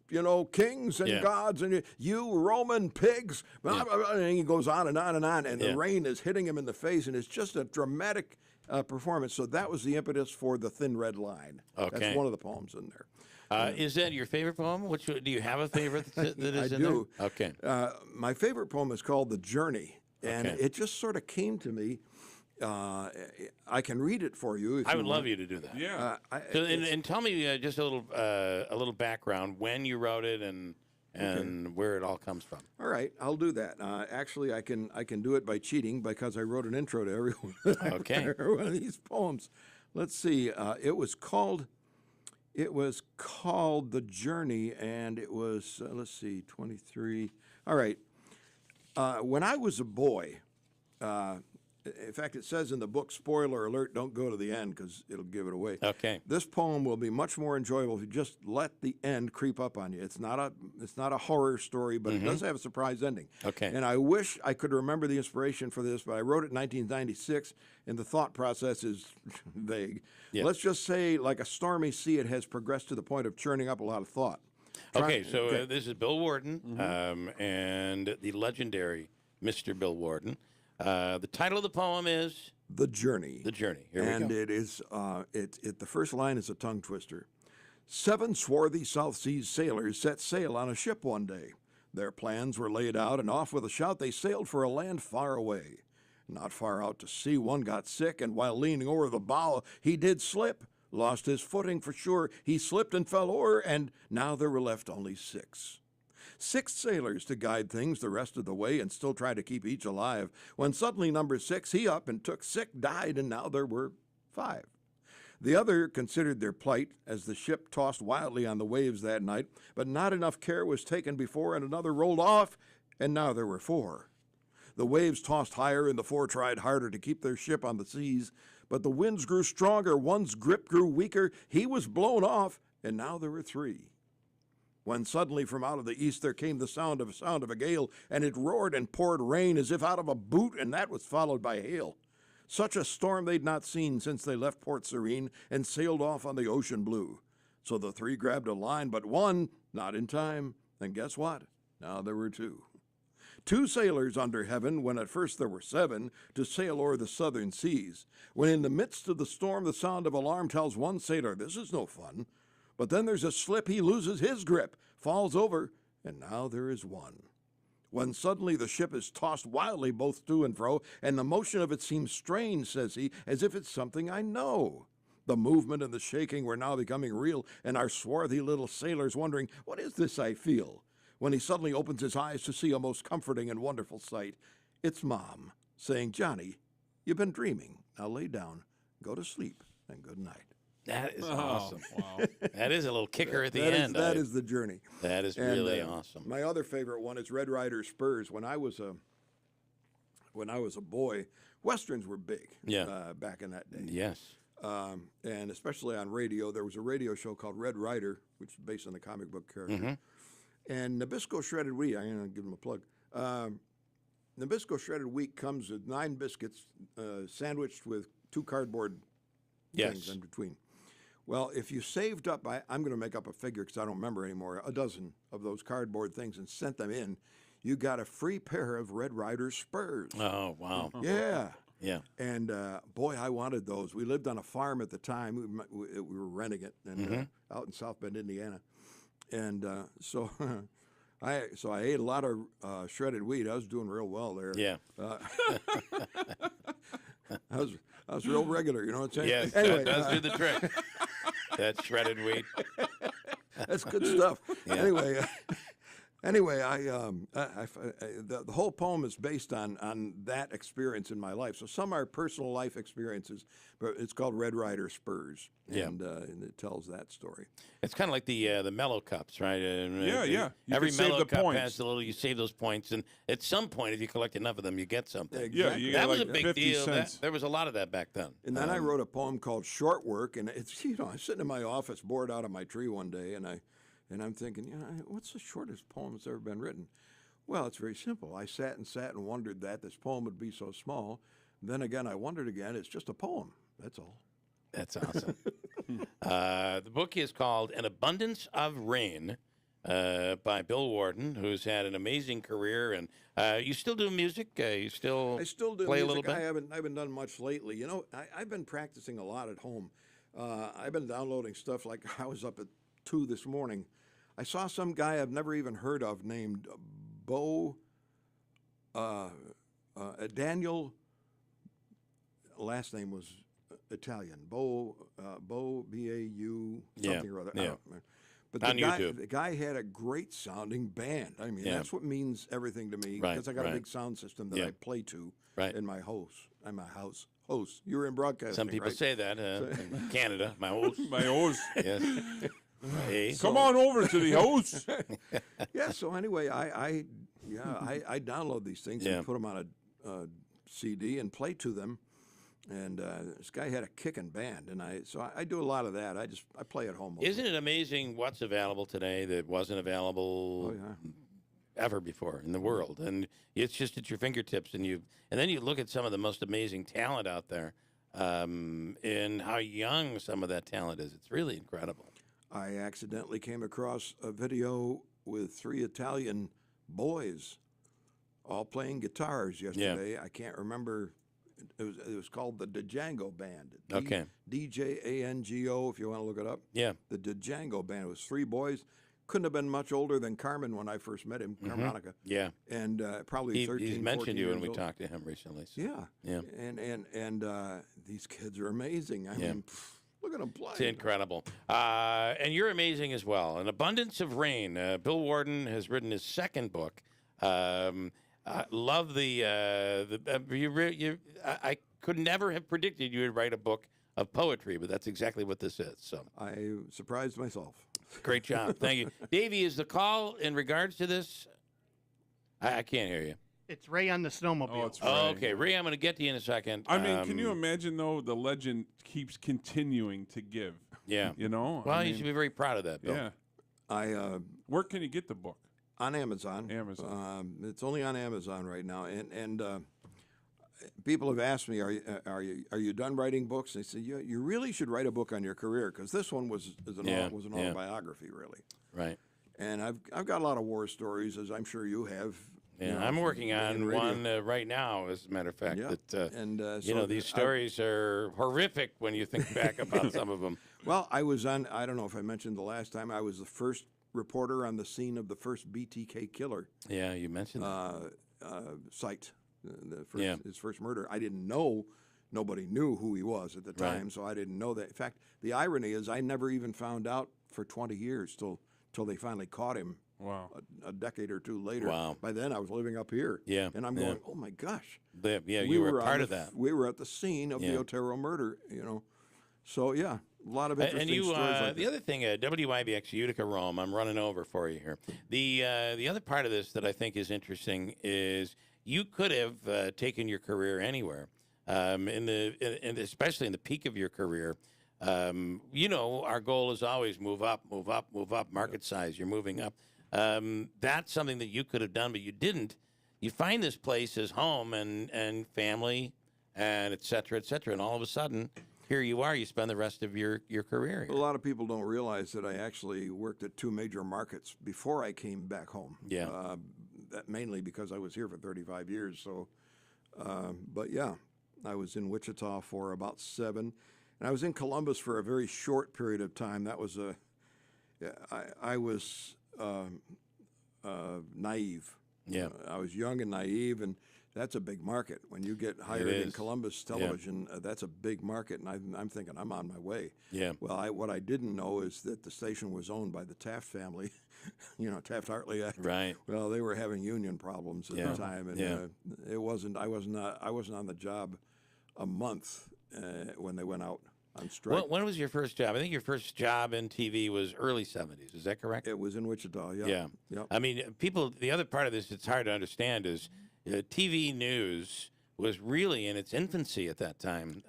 kings and gods, and you Roman pigs." And he goes on and on and on, and the rain is hitting him in the face, and it's just a dramatic performance. So that was the impetus for The Thin Red Line.
Okay.
That's one of the poems in there.
Is that your favorite poem? Do you have a favorite that is
I
in
do.
there? Okay.
My favorite poem is called The Journey, and it just sort of came to me. I can read it for you.
I would love you to do that.
Yeah.
And tell me just a little background, when you wrote it and where it all comes from.
All right, I'll do that. Actually, I can do it by cheating because I wrote an intro to every one of these poems. Let's see. It was called The Journey, and it was 23. All right. When I was a boy. In fact, it says in the book, spoiler alert, don't go to the end because it'll give it away.
Okay.
This poem will be much more enjoyable if you just let the end creep up on you. It's not a horror story, but it does have a surprise ending.
Okay.
And I wish I could remember the inspiration for this, but I wrote it in 1996, and the thought process is vague.
Yeah.
Let's just say, like a stormy sea, it has progressed to the point of churning up a lot of thought.
So this is Bill Warden and the legendary Mr. Bill Warden. The title of the poem is
The Journey.
The Journey. Here we go.
And it is the first line is a tongue twister. 7 swarthy South Seas sailors set sail on a ship one day. Their plans were laid out, and off with a shout they sailed for a land far away. Not far out to sea, one got sick, and while leaning over the bow, he did slip. Lost his footing for sure. He slipped and fell o'er, and now there were left only 6. 6 sailors to guide things the rest of the way and still try to keep each alive, when suddenly number 6, he up and took sick, died, and now there were 5. The other considered their plight as the ship tossed wildly on the waves that night, but not enough care was taken before, and another rolled off, and now there were 4. The waves tossed higher, and the 4 tried harder to keep their ship on the seas, but the winds grew stronger, one's grip grew weaker, he was blown off, and now there were 3. When suddenly from out of the east there came the sound of a gale, and it roared and poured rain as if out of a boot, and that was followed by hail. Such a storm they'd not seen since they left Port Serene and sailed off on the ocean blue. So the 3 grabbed a line, but one, not in time, and guess what? Now there were 2. 2 sailors under heaven, when at first there were 7, to sail o'er the southern seas. When in the midst of the storm the sound of alarm tells one sailor, this is no fun. But then there's a slip, he loses his grip, falls over, and now there is 1. When suddenly the ship is tossed wildly both to and fro, and the motion of it seems strange, says he, as if it's something I know. The movement and the shaking were now becoming real, and our swarthy little sailor's wondering, what is this I feel? When he suddenly opens his eyes to see a most comforting and wonderful sight. It's Mom, saying, Johnny, you've been dreaming. Now lay down, go to sleep, and good night.
That is awesome. Wow. That is a little kicker at the
that
end.
That is the journey.
That is really awesome.
My other favorite one is Red Ryder Spurs. When I was a boy, Westerns were big back in that day.
Yes.
And especially on radio, there was a radio show called Red Ryder, which is based on the comic book character.
Mm-hmm.
And Nabisco Shredded Wheat, I'm going to give them a plug. Nabisco Shredded Wheat comes with 9 biscuits sandwiched with 2 cardboard things in between. Well, if you saved up, I'm going to make up a figure because I don't remember anymore, a dozen of those cardboard things and sent them in, you got a free pair of Red Ryder Spurs.
Oh, wow.
Yeah.
Yeah.
And, boy, I wanted those. We lived on a farm at the time. We were renting it and out in South Bend, Indiana. And so I ate a lot of shredded wheat. I was doing real well there.
Yeah.
I was real regular, you know what I'm saying?
Yes,
anyway,
that does do the trick. That shredded wheat.
That's good stuff. Yeah. Anyway, the whole poem is based on that experience in my life. So some are personal life experiences, but it's called Red Ryder Spurs, and it tells that story.
It's kind of like the mellow cups, right?
Yeah.
Every mellow cup has a little. You save those points, and at some point, if you collect enough of them, you get something.
Exactly.
Yeah, that was a big deal. There was a lot of that back then.
And then I wrote a poem called Short Work, and it's I'm sitting in my office, bored out of my tree one day, and I'm thinking, what's the shortest poem that's ever been written? Well, it's very simple. I sat and wondered that this poem would be so small. Then again, I wondered again, it's just a poem. That's all.
That's awesome. The book is called An Abundance of Rain by Bill Warden, who's had an amazing career. And you still do music? I still
do
play
music.
a little bit?
I haven't done much lately. I've been practicing a lot at home. I've been downloading stuff like I was up at 2 this morning. I saw some guy I've never even heard of named Daniel. Last name was Italian. Bo B-A-U something or other.
Yeah.
But
on YouTube.
The guy had a great sounding band. I mean, that's what means everything to me because I got a big sound system that I play to in my house. I'm a house host. You were in broadcasting.
Some people say that in Canada. My host.
My host.
Yes. Hey.
Come on over to the host.
Yeah. So anyway, I download these things and put them on a CD and play to them. And this guy had a kicking band, and I do a lot of that. I play at home.
Isn't it amazing what's available today that wasn't available ever before in the world? And it's just at your fingertips, and then you look at some of the most amazing talent out there, and how young some of that talent is. It's really incredible.
I accidentally came across a video with 3 Italian boys all playing guitars yesterday. I can't remember. It was called the Django Band.
Okay.
D-J-A-N-G-O, if you want to look it up.
Yeah.
The Django Band. It was 3 boys. couldn't have been much older than Carmen when I first met him, Carmonica.
Yeah.
And probably 13,
He's mentioned
14
you
years
when we
old.
talked to him recently. So.
Yeah.
Yeah.
And these kids are amazing. I mean, look at them play.
It's incredible. And you're amazing as well. An Abundance of Rain. Bill Warden has written his second book. I love I could never have predicted you would write a book of poetry, but that's exactly what this is. So
I surprised myself.
Great job. Thank you. Davey, is the call in regards to this? I can't hear you.
It's Ray on the snowmobile.
Oh, it's Ray.
Okay, Ray, I'm going to get to you in a second.
I mean, can you imagine, though, the legend keeps continuing to give?
Yeah.
You know?
Well, you should be very proud of that, Bill.
Yeah. Where can you get the book?
On Amazon. It's only on Amazon right now, and people have asked me, "Are you done writing books?" And I said, "You really should write a book on your career, because this one was an autobiography, really."
Right.
And I've got a lot of war stories, as I'm sure you have.
Yeah, I'm working on one right now, as a matter of fact.
Yeah.
That,
So
these stories are horrific when you think back about some of them.
Well, I don't know if I mentioned the last time, I was the first reporter on the scene of the first BTK killer.
Yeah, you mentioned that.
Site, his first murder. I didn't know, nobody knew who he was at the time, so I didn't know that. In fact, the irony is I never even found out for 20 years till they finally caught him.
Wow.
A decade or two later.
Wow.
By then I was living up here.
Yeah.
And I'm going, oh my gosh.
You were a part of that.
We were at the scene of the Otero murder, So, yeah, a lot of interesting stories like that.
The other thing, WIBX Utica Rome, I'm running over for you here. The other part of this that I think is interesting is you could have taken your career anywhere, especially in the peak of your career. Our goal is always move up, market size, you're moving up. That's something that you could have done, but you didn't. You find this place as home and family and et cetera, and all of a sudden, here you are. You spend the rest of your career here.
A lot of people don't realize that I actually worked at 2 major markets before I came back home.
Yeah.
That mainly because I was here for 35 years. So, but yeah, I was in Wichita for about 7, and I was in Columbus for a very short period of time. That was I was naive.
Yeah.
I was young and naive, and that's a big market. When you get hired in Columbus television, that's a big market, and I'm thinking I'm on my way.
Yeah.
Well, what I didn't know is that the station was owned by the Taft family, Taft-Hartley Act.
Right.
Well, they were having union problems at the time, and I wasn't on the job a month when they went out on strike.
When was your first job? I think your first job in TV was early 70s. Is that correct?
It was in Wichita, yeah.
Yeah. I mean, the other part of this that's hard to understand is TV news was really in its infancy at that time.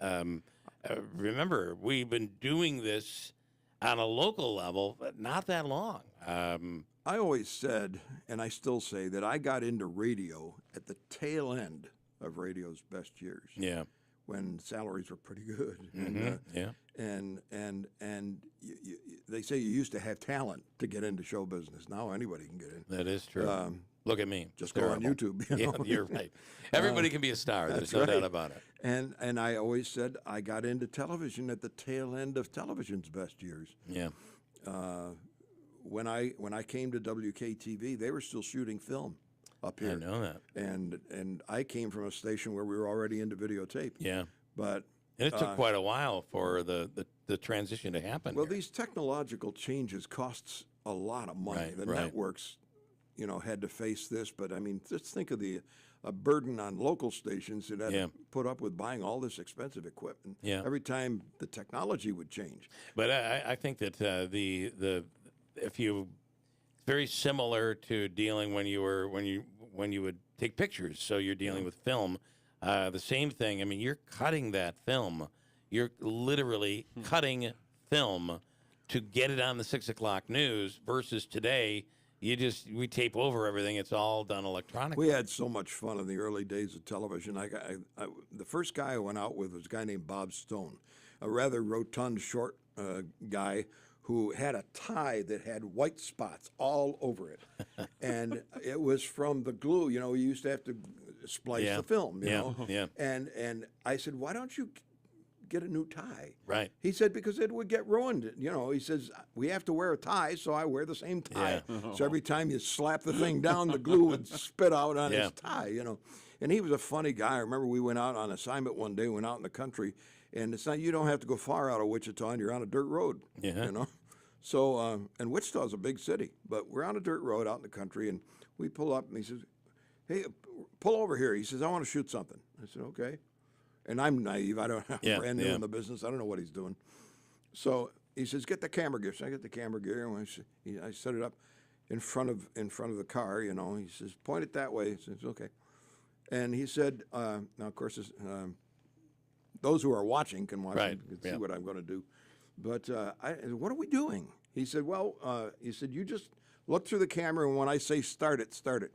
Remember, we've been doing this on a local level, but not that long.
I always said, and I still say, that I got into radio at the tail end of radio's best years.
Yeah.
When salaries were pretty good.
Mm-hmm.
And they say you used to have talent to get into show business. Now anybody can get in.
That is true. Look at me.
Just go on YouTube.
Yeah, you're right. Everybody can be a star. There's no doubt about it.
And I always said I got into television at the tail end of television's best years.
Yeah.
When I came to WKTV, they were still shooting film up here.
I know that.
And I came from a station where we were already into videotape.
Yeah.
But
and it took quite a while for the transition to happen.
Well, these technological changes costs a lot of money.
Right,
the
right.
networks, had to face this. But I mean, just think of a burden on local stations that had to put up with buying all this expensive equipment.
Yeah.
Every time the technology would change.
But I think that very similar to dealing when you would take pictures. So you're dealing with film. The same thing. I mean, you're cutting that film. You're literally cutting film to get it on the 6 o'clock news versus today. We tape over everything. It's all done electronically.
We had so much fun in the early days of television. The first guy I went out with was a guy named Bob Stone, a rather rotund, short guy who had a tie that had white spots all over it. And it was from the glue. You used to have to splice the film,
Yeah.
And I said, why don't you get a new tie.
Right.
He said, because it would get ruined. He says, we have to wear a tie, so I wear the same tie.
Yeah.
So every time you slap the thing down, the glue would spit out on his tie, And he was a funny guy. I remember we went out on assignment one day, went out in the country, and it's not, you don't have to go far out of Wichita, and you're on a dirt road, So, and Wichita's a big city, but we're on a dirt road out in the country, and we pull up, and he says, hey, pull over here. He says, I want to shoot something. I said, okay. And I'm naive. I'm brand new in the business. I don't know what he's doing. So he says, get the camera gear. So I get the camera gear, and I set it up in front of the car, He says, point it that way. He says, okay. And he said, now, of course, those who are watching can watch and can see what I'm going to do. But what are we doing? He said, you just look through the camera, and when I say start it, start it.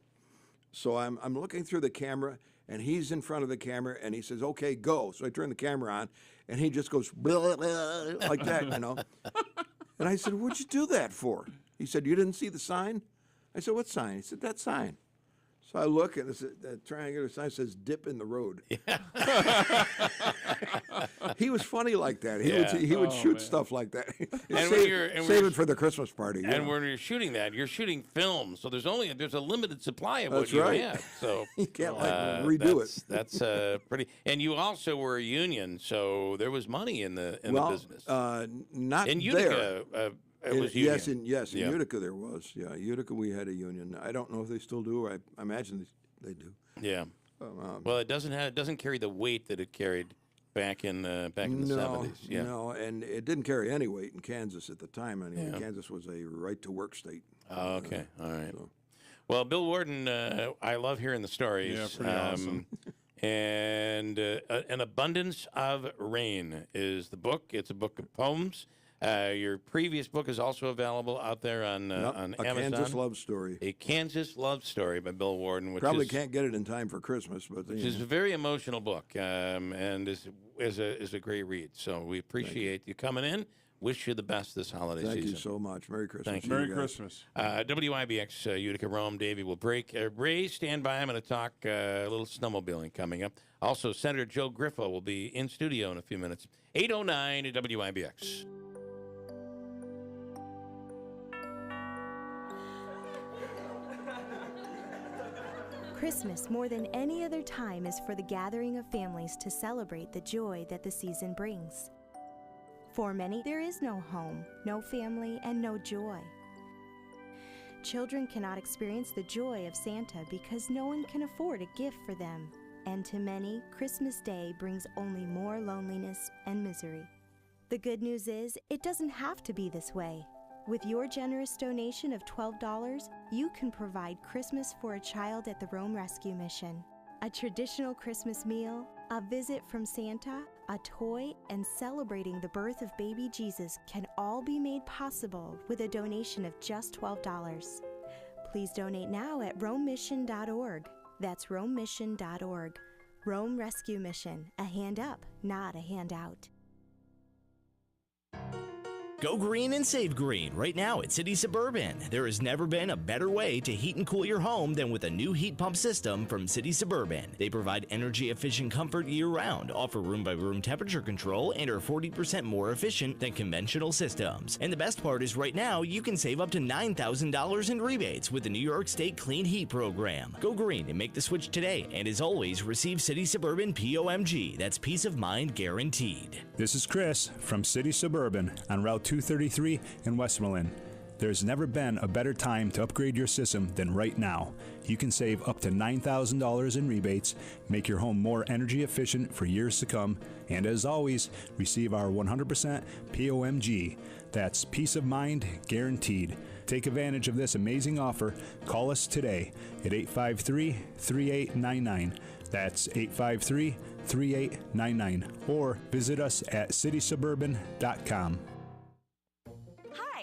So I'm looking through the camera, and he's in front of the camera, and he says, okay, go. So I turn the camera on, and he just goes blah, blah, like that, And I said, what'd you do that for? He said, you didn't see the sign? I said, what sign? He said, that sign. So I look, and the triangular sign says dip in the road. He was funny like that. He would shoot stuff like that. Save it for the Christmas party.
And when you're shooting that, you're shooting film, so there's a limited supply of
That's
what
right.
you have. So
you can't redo it.
That's pretty. And you also were a union, so there was money in the business.
Not
in Utica. It was union.
Yes, in Utica there was. Yeah, Utica we had a union. I don't know if they still do. I imagine they do.
Yeah. Well, it doesn't carry the weight that it carried back in the 70s. Yeah.
No, and it didn't carry any weight in Kansas at the time. Anyway, Kansas was a right-to-work state.
Oh, okay, all right. So. Well, Bill Warden, I love hearing the stories.
Yeah, pretty awesome.
And An Abundance of Rain is the book. It's a book of poems. Your previous book is also available out there on Amazon.
A Kansas Love Story.
A Kansas Love Story by Bill Warden. Which
Probably can't get it in time for Christmas, but
which is a very emotional book and is a great read. So we appreciate you coming in. Wish you the best this holiday season.
Thank you so much. Merry Christmas.
Thank you.
Merry Christmas.
WIBX Utica Rome. Davey will break. Ray, stand by. I'm going to talk a little snowmobiling coming up. Also, Senator Joe Griffo will be in studio in a few minutes. 8:09 at WIBX.
Christmas, more than any other time, is for the gathering of families to celebrate the joy that the season brings. For many, there is no home, no family, and no joy. Children cannot experience the joy of Santa because no one can afford a gift for them. And to many, Christmas Day brings only more loneliness and misery. The good news is, it doesn't have to be this way. With your generous donation of $12, you can provide Christmas for a child at the Rome Rescue Mission. A traditional Christmas meal, a visit from Santa, a toy, and celebrating the birth of baby Jesus can all be made possible with a donation of just $12. Please donate now at romemission.org. That's romemission.org. Rome Rescue Mission, a hand up, not a handout.
Go green and save green right now at City Suburban. There has never been a better way to heat and cool your home than with a new heat pump system from City Suburban. They provide energy-efficient comfort year-round, offer room-by-room temperature control, and are 40% more efficient than conventional systems. And the best part is right now, you can save up to $9,000 in rebates with the New York State Clean Heat Program. Go green and make the switch today. And as always, receive City Suburban POMG. That's peace of mind guaranteed.
This is Chris from City Suburban on Route 233 in Westmoreland. There's never been a better time to upgrade your system than right now. You can save up to $9,000 in rebates, make your home more energy efficient for years to come, and as always, receive our 100% POMG. That's peace of mind guaranteed. Take advantage of this amazing offer. Call us today at 853-3899. That's 853-3899. Or visit us at citysuburban.com.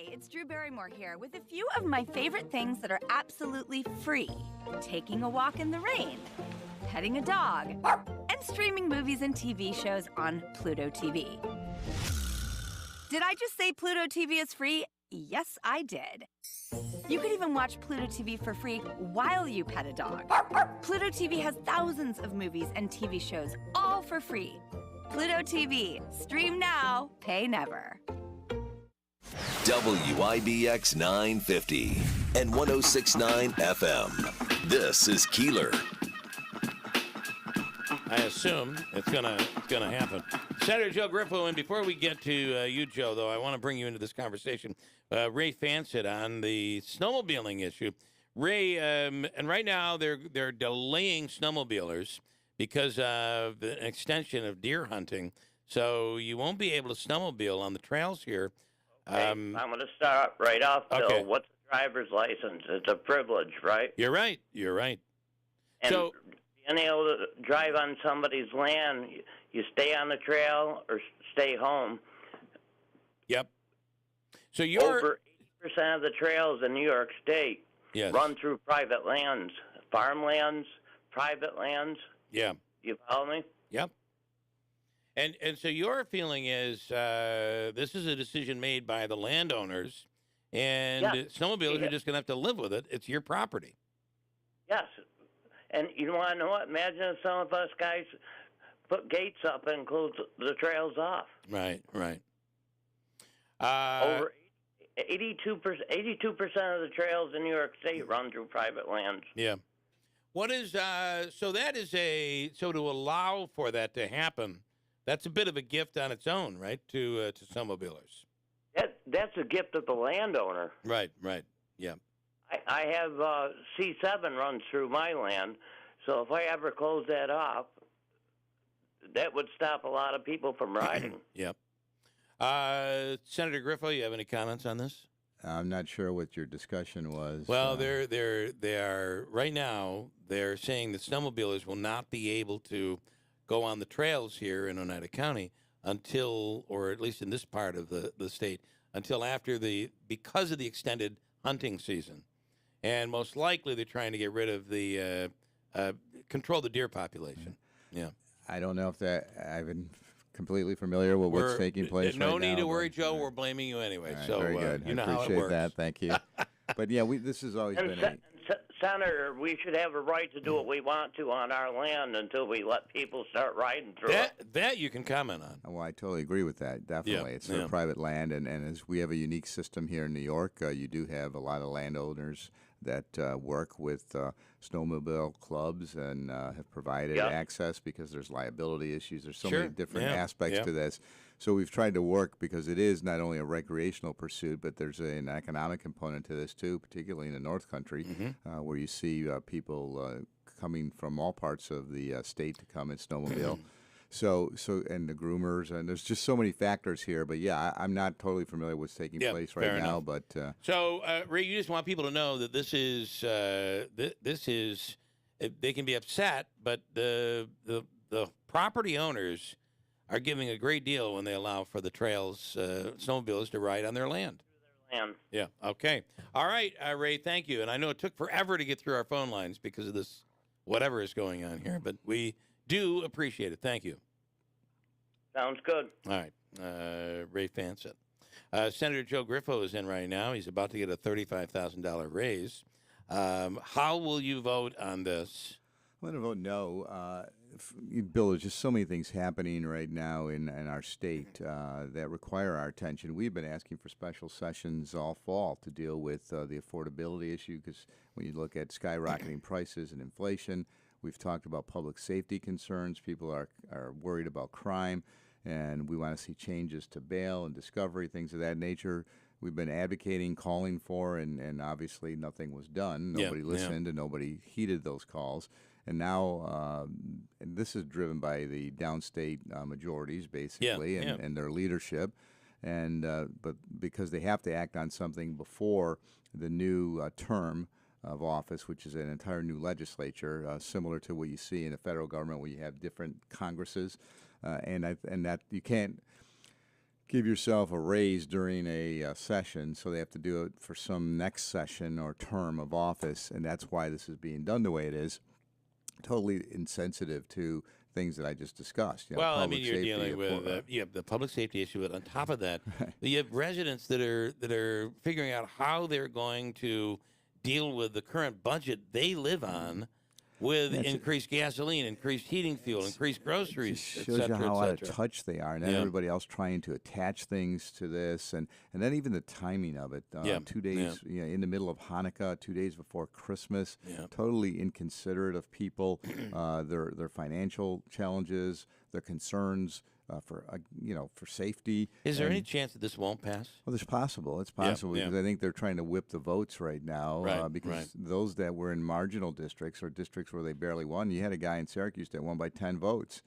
It's Drew Barrymore here with a few of my favorite things that are absolutely free. Taking a walk in the rain, petting a dog, and streaming movies and TV shows on Pluto TV. Did I just say Pluto TV is free? Yes, I did. You can even watch Pluto TV for free while you pet a dog. Pluto TV has thousands of movies and TV shows, all for free. Pluto TV. Stream now, pay never.
WIBX 950 and 106.9 FM. This is Keeler.
I assume it's gonna happen. Senator Joe Griffo, and before we get to you, Joe, though, I want to bring you into this conversation. Ray Fansett on the snowmobiling issue. Ray, and right now they're delaying snowmobilers because of the extension of deer hunting. So you won't be able to snowmobile on the trails here.
I'm going to start right off, Bill.
Okay.
What's a driver's license? It's a privilege, right?
You're right.
And
So
being able to drive on somebody's land, you stay on the trail or stay home.
Yep. So you're
over 80% of the trails in New York State run through private lands, farmlands, private lands.
Yeah.
You follow me?
Yep. And so your feeling is this is a decision made by the landowners, and snowmobilers are just going to have to live with it. It's your property.
Yes. And you want to know what? Imagine if some of us guys put gates up and close the trails off.
Right.
Over 82% of the trails in New York State run through private lands.
Yeah. What is so that is so to allow for that to happen, that's a bit of a gift on its own, right? To snowmobilers.
That's a gift of the landowner.
Right. Yeah.
I have C7 runs through my land, so if I ever close that off, that would stop a lot of people from riding.
Yep. Senator Griffo, you have any comments on this?
I'm not sure what your discussion was.
Well, they are right now. They're saying that snowmobilers will not be able to go on the trails here in Oneida County until, or at least in this part of the state, until after because of the extended hunting season, and most likely they're trying to get rid of the control the deer population. Yeah.
I don't know if I've been completely familiar with what's taking place.
No
right
need
now,
to worry, Joe. We're blaming you anyway.
Right,
So
very good.
you know
I
how it
appreciate
works.
that. Thank you. But yeah, this has always been
Senator, we should have a right to do what we want to on our land until we let people start riding through it.
That you can comment on.
Well, I totally agree with that. Definitely. It's their private land, and as we have a unique system here in New York, you do have a lot of landowners that work with snowmobile clubs and have provided access because there's liability issues. There's so many different aspects to this. So we've tried to work because it is not only a recreational pursuit, but there's an economic component to this too, particularly in the North Country, where you see people coming from all parts of the state to come and snowmobile. So and the groomers, and there's just so many factors here. But yeah, I'm not totally familiar with what's taking place right now. But
so Ray, you just want people to know that this is they can be upset, but the property owners are giving a great deal when they allow for the trails snowmobilers to ride on their land. Yeah. Okay. All right, Ray. Thank you. And I know it took forever to get through our phone lines because of this whatever is going on here, but we do appreciate it. Thank you.
Sounds good.
All right. Ray Fansett. Senator Joe Griffo is in right now. He's about to get a $35,000 raise. How will you vote on this?
I'm going to vote no. Bill, there's just so many things happening right now in our state that require our attention. We've been asking for special sessions all fall to deal with the affordability issue because when you look at skyrocketing prices and inflation, we've talked about public safety concerns. People are worried about crime, and we want to see changes to bail and discovery, things of that nature. We've been advocating, calling for, and obviously nothing was done. Nobody listened and nobody heeded those calls. And now, and this is driven by the downstate majorities, basically, and their leadership. And but because they have to act on something before the new term of office, which is an entire new legislature, similar to what you see in the federal government, where you have different Congresses, and that you can't give yourself a raise during a session, so they have to do it for some next session or term of office, and that's why this is being done the way it is. Totally insensitive to things that I just discussed.
Well, I mean, you're dealing with you have the public safety issue, but on top of that, you have residents that are figuring out how they're going to deal with the current budget they live on, with increased gasoline, increased heating fuel, increased groceries,
It shows you how out of touch they are, and then everybody else trying to attach things to this, and then even the timing of it. 2 days in the middle of Hanukkah, 2 days before Christmas, totally inconsiderate of people, their financial challenges, their concerns. For safety.
Is there any chance that this won't pass?
Well, it's possible. It's possible because I think they're trying to whip the votes right now. Because those that were in marginal districts or districts where they barely won, you had a guy in Syracuse that won by 10 votes.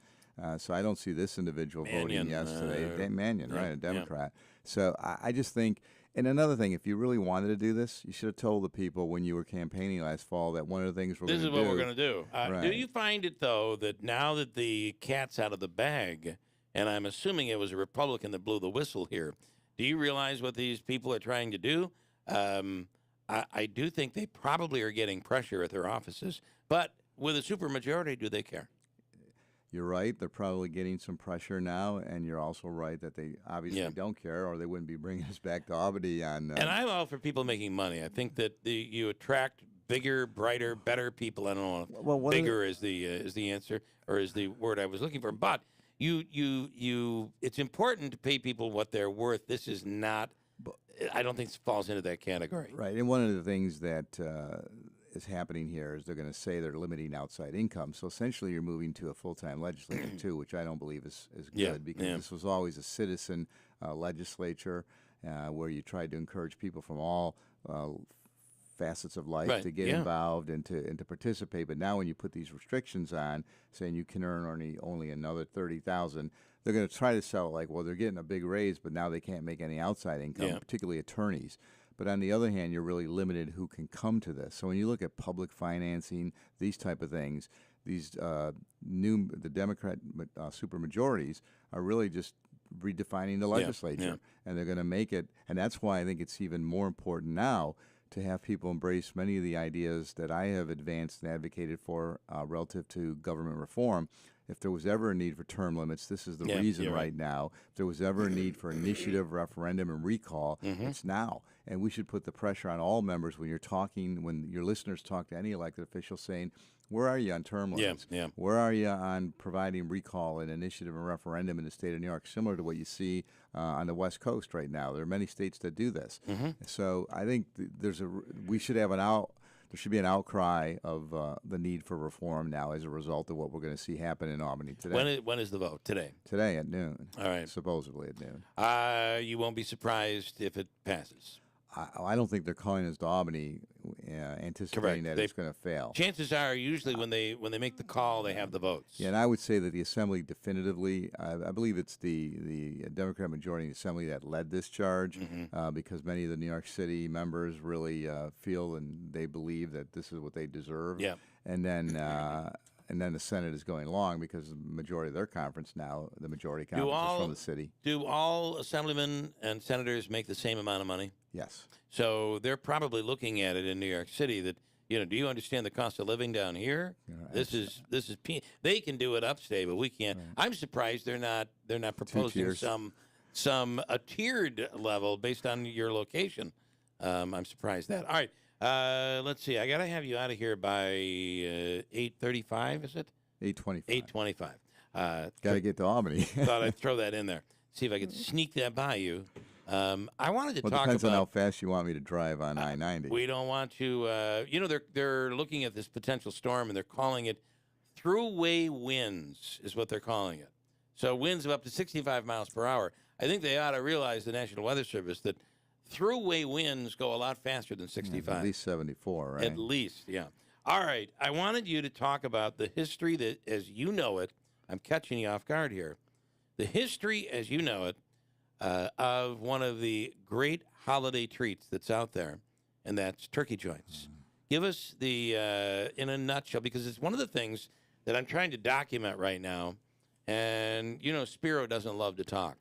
So I don't see this individual voting yes today. Mannion, right, a Democrat. So I just think. And another thing, if you really wanted to do this, you should have told the people when you were campaigning last fall that one of the things
this is what we're going to do. Do you find it, though, that now that the cat's out of the bag, and I'm assuming it was a Republican that blew the whistle here, do you realize what these people are trying to do? I do think they probably are getting pressure at their offices. But with a supermajority, do they care?
You're right. They're probably getting some pressure now, and you're also right that they obviously don't care, or they wouldn't be bringing us back to Albany on.
And I'm all for people making money. I think that you attract bigger, brighter, better people. I don't know. Well, bigger is the answer, or is the word I was looking for. But it's important to pay people what they're worth. This is not. I don't think it falls into that category.
Right. And one of the things that is happening here is they're going to say they're limiting outside income. So essentially you're moving to a full-time legislature too, which I don't believe is good because this was always a citizen legislature where you tried to encourage people from all facets of life to get involved and to participate. But now when you put these restrictions on, saying you can earn only another $30,000, they're going to try to sell it like, well, they're getting a big raise, but now they can't make any outside income, particularly attorneys. But on the other hand, you're really limited who can come to this. So when you look at public financing, these type of things, the Democrat supermajorities are really just redefining the legislature, and they're going to make it. And that's why I think it's even more important now to have people embrace many of the ideas that I have advanced and advocated for relative to government reform. If there was ever a need for term limits, this is the reason right now. If there was ever a need for initiative, referendum, and recall, it's now. And we should put the pressure on all members when you're talking, when your listeners talk to any elected official saying, where are you on term limits? Where are you on providing recall and initiative and referendum in the state of New York, similar to what you see on the West Coast right now? There are many states that do this. So I think we should have there should be an outcry of the need for reform now as a result of what we're going to see happen in Albany today.
When is the vote? Today?
Today at noon.
All right.
Supposedly at noon.
You won't be surprised if it passes.
I don't think they're calling us to Albany anticipating that it's going to fail.
Chances are usually when they make the call, they have the votes.
Yeah, and I would say that the Assembly definitively, I believe it's the Democrat majority in the Assembly that led this charge because many of the New York City members really feel and they believe that this is what they deserve.
Yeah.
And then the Senate is going along because the majority of their conference now, the majority conference is from the city.
Do all assemblymen and senators make the same amount of money?
Yes.
So they're probably looking at it in New York City that, do you understand the cost of living down here? This is they can do it upstate, but we can't. Right. I'm surprised they're not proposing a tiered level based on your location. I'm surprised that. All right. Let's see. I got to have you out of here by 8:35, is it?
8:25.
8:25.
Got to get to Albany.
Thought I'd throw that in there. See if I could sneak that by you. I wanted to talk about...
depends on how fast you want me to drive on I-90.
We don't want to... they're looking at this potential storm, and they're calling it throughway winds is what they're calling it. So winds of up to 65 miles per hour. I think they ought to realize, the National Weather Service, that throughway winds go a lot faster than 65.
At least 74, right?
At least, yeah. All right. I wanted you to talk about the history that, as you know it, I'm catching you off guard here, the history, as you know it, of one of the great holiday treats that's out there, and that's turkey joints. Give us the, in a nutshell, because it's one of the things that I'm trying to document right now, and, Spiro doesn't love to talk.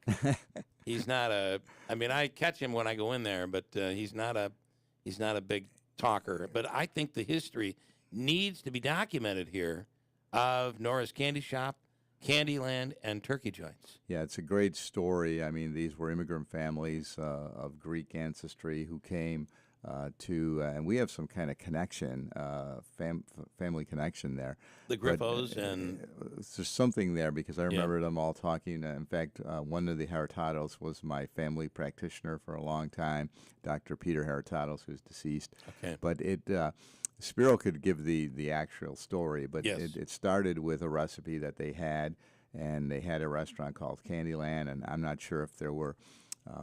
He's not I catch him when I go in there, but he's not a big talker. But I think the history needs to be documented here of Nora's Candy Shop, Candyland, and turkey joints.
Yeah, it's a great story. I mean, these were immigrant families of Greek ancestry who came and we have some kind of connection, family connection there.
The Griffos
there's something there because I remember them all talking. In fact, one of the Heritados was my family practitioner for a long time, Dr. Peter Heritados, who's deceased.
Okay.
But Spiro could give the actual story, but
Yes.
it started with a recipe that they had, and they had a restaurant called Candyland, and I'm not sure if there were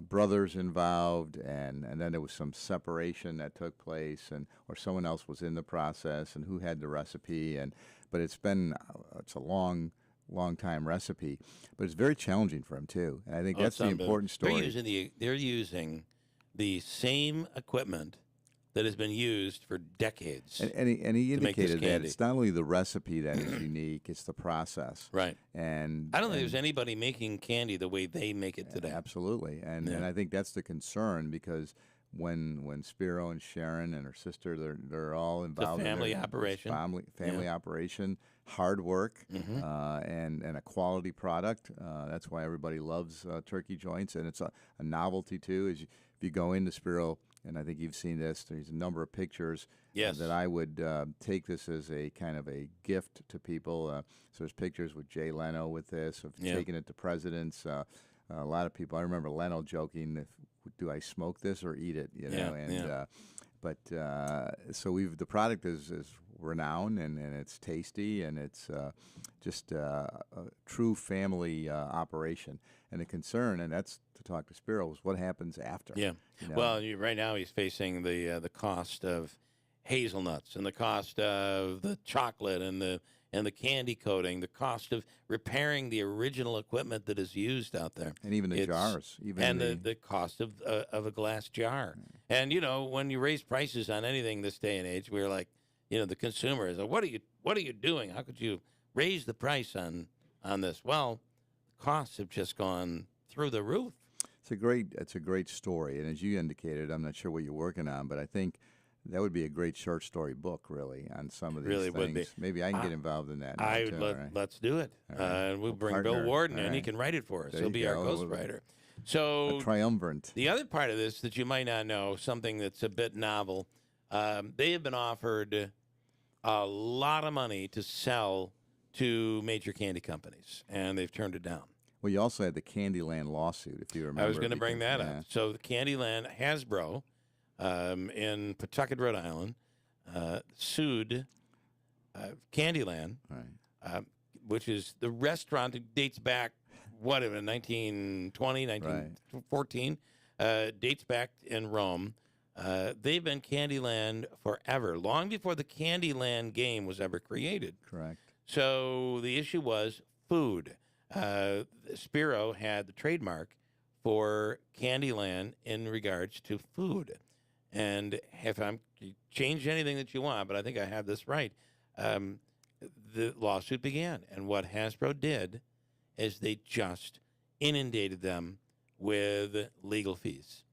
brothers involved, and then there was some separation that took place, or someone else was in the process, and who had the recipe, but it's a long time recipe, but it's very challenging for him too, and I think that's the important story.
They're using the same equipment that has been used for decades.
And he indicated that it's not only the recipe that is unique, it's the process.
Right.
And
I don't think there's anybody making candy the way they make it today.
Absolutely. And I think that's the concern, because when Spiro and Sharon and her sister, they're all involved.
It's a family operation.
Family operation, hard work, and a quality product. That's why everybody loves turkey joints, and it's a novelty too. If you go into Spiro, and I think you've seen this, there's a number of pictures that I would take this as a kind of a gift to people. So there's pictures with Jay Leno with this, of taking it to presidents. A lot of people, I remember Leno joking, do I smoke this or eat it? You know, so the product is renowned, and it's tasty, and it's just a true family operation. And the concern, and that's to talk to Spiro, is what happens after.
Yeah.
You know?
Well, right now he's facing the cost of hazelnuts, and the cost of the chocolate, and the candy coating, the cost of repairing the original equipment that is used out there,
and even the jars,
the cost of a glass jar. And when you raise prices on anything this day and age, we're like, the consumer is like, what are you doing? How could you raise the price on this? Well, the costs have just gone through the roof.
It's a great story, and as you indicated, I'm not sure what you're working on, but I think that would be a great short story book, really, on some of these things.
Would be.
Maybe I can get involved in that.
Let's do it.
Right.
We'll bring Bill Warden in. He can write it for us. He'll be our ghostwriter. So
a triumvirate.
The other part of this that you might not know, something that's a bit novel, they have been offered a lot of money to sell to major candy companies, and they've turned it down.
Well, you also had the Candyland lawsuit, if you remember.
I was going to bring that up. So the Candyland, Hasbro, in Pawtucket, Rhode Island, sued Candyland, which is the restaurant that dates back, 1920, 1914, dates back in Rome. They've been Candyland forever, long before the Candyland game was ever created.
Correct.
So the issue was food. Spiro had the trademark for Candyland in regards to food. And if I'm change anything that you want, but I think I have this right, the lawsuit began. And what Hasbro did is they just inundated them with legal fees.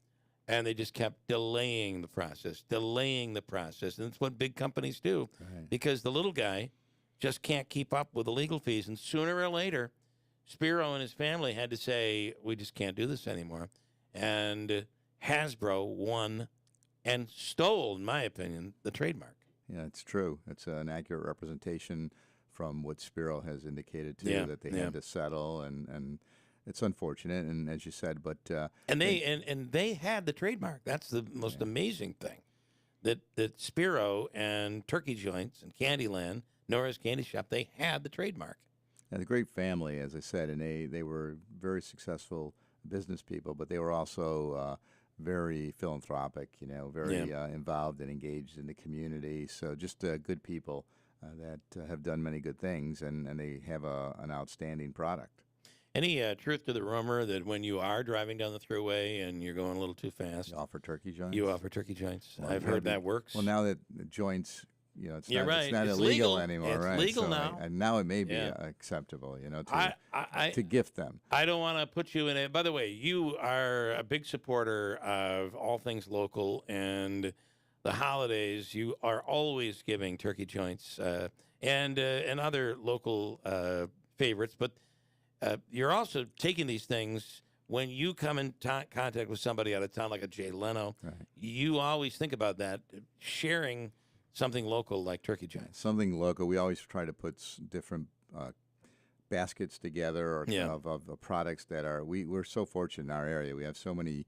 And they just kept delaying the process. And that's what big companies do.
Right.
Because the little guy just can't keep up with the legal fees. And sooner or later, Spiro and his family had to say, we just can't do this anymore. And Hasbro won and stole, in my opinion, the trademark.
Yeah, it's true. It's an accurate representation from what Spiro has indicated, too, that they had to settle, and it's unfortunate, and as you said, but...
and they had the trademark. That's the most amazing thing, that Spiro and Turkey Joints and Candyland, Nora's Candy Shop, they had the trademark.
And a great family, as I said, and they were very successful business people, but they were also very philanthropic, very involved and engaged in the community. So just good people that have done many good things, and they have an outstanding product.
Any truth to the rumor that when you are driving down the thruway and you're going a little too fast,
you offer turkey joints?
You offer turkey joints.
Well,
I've heard that works.
Well, now that the joints... it's
You're
not,
right.
It's not
it's
illegal
legal
anymore,
it's
right?
Legal
so
now.
And now it may be acceptable, to gift them.
I don't want to put you in it. By the way, you are a big supporter of all things local, and the holidays. You are always giving turkey joints and other local favorites, but you're also taking these things when you come in contact with somebody out of town like a Jay Leno, you always think about that, sharing something local like Turkey Giant.
Something local. We always try to put different baskets together of products that are, we're so fortunate in our area. We have so many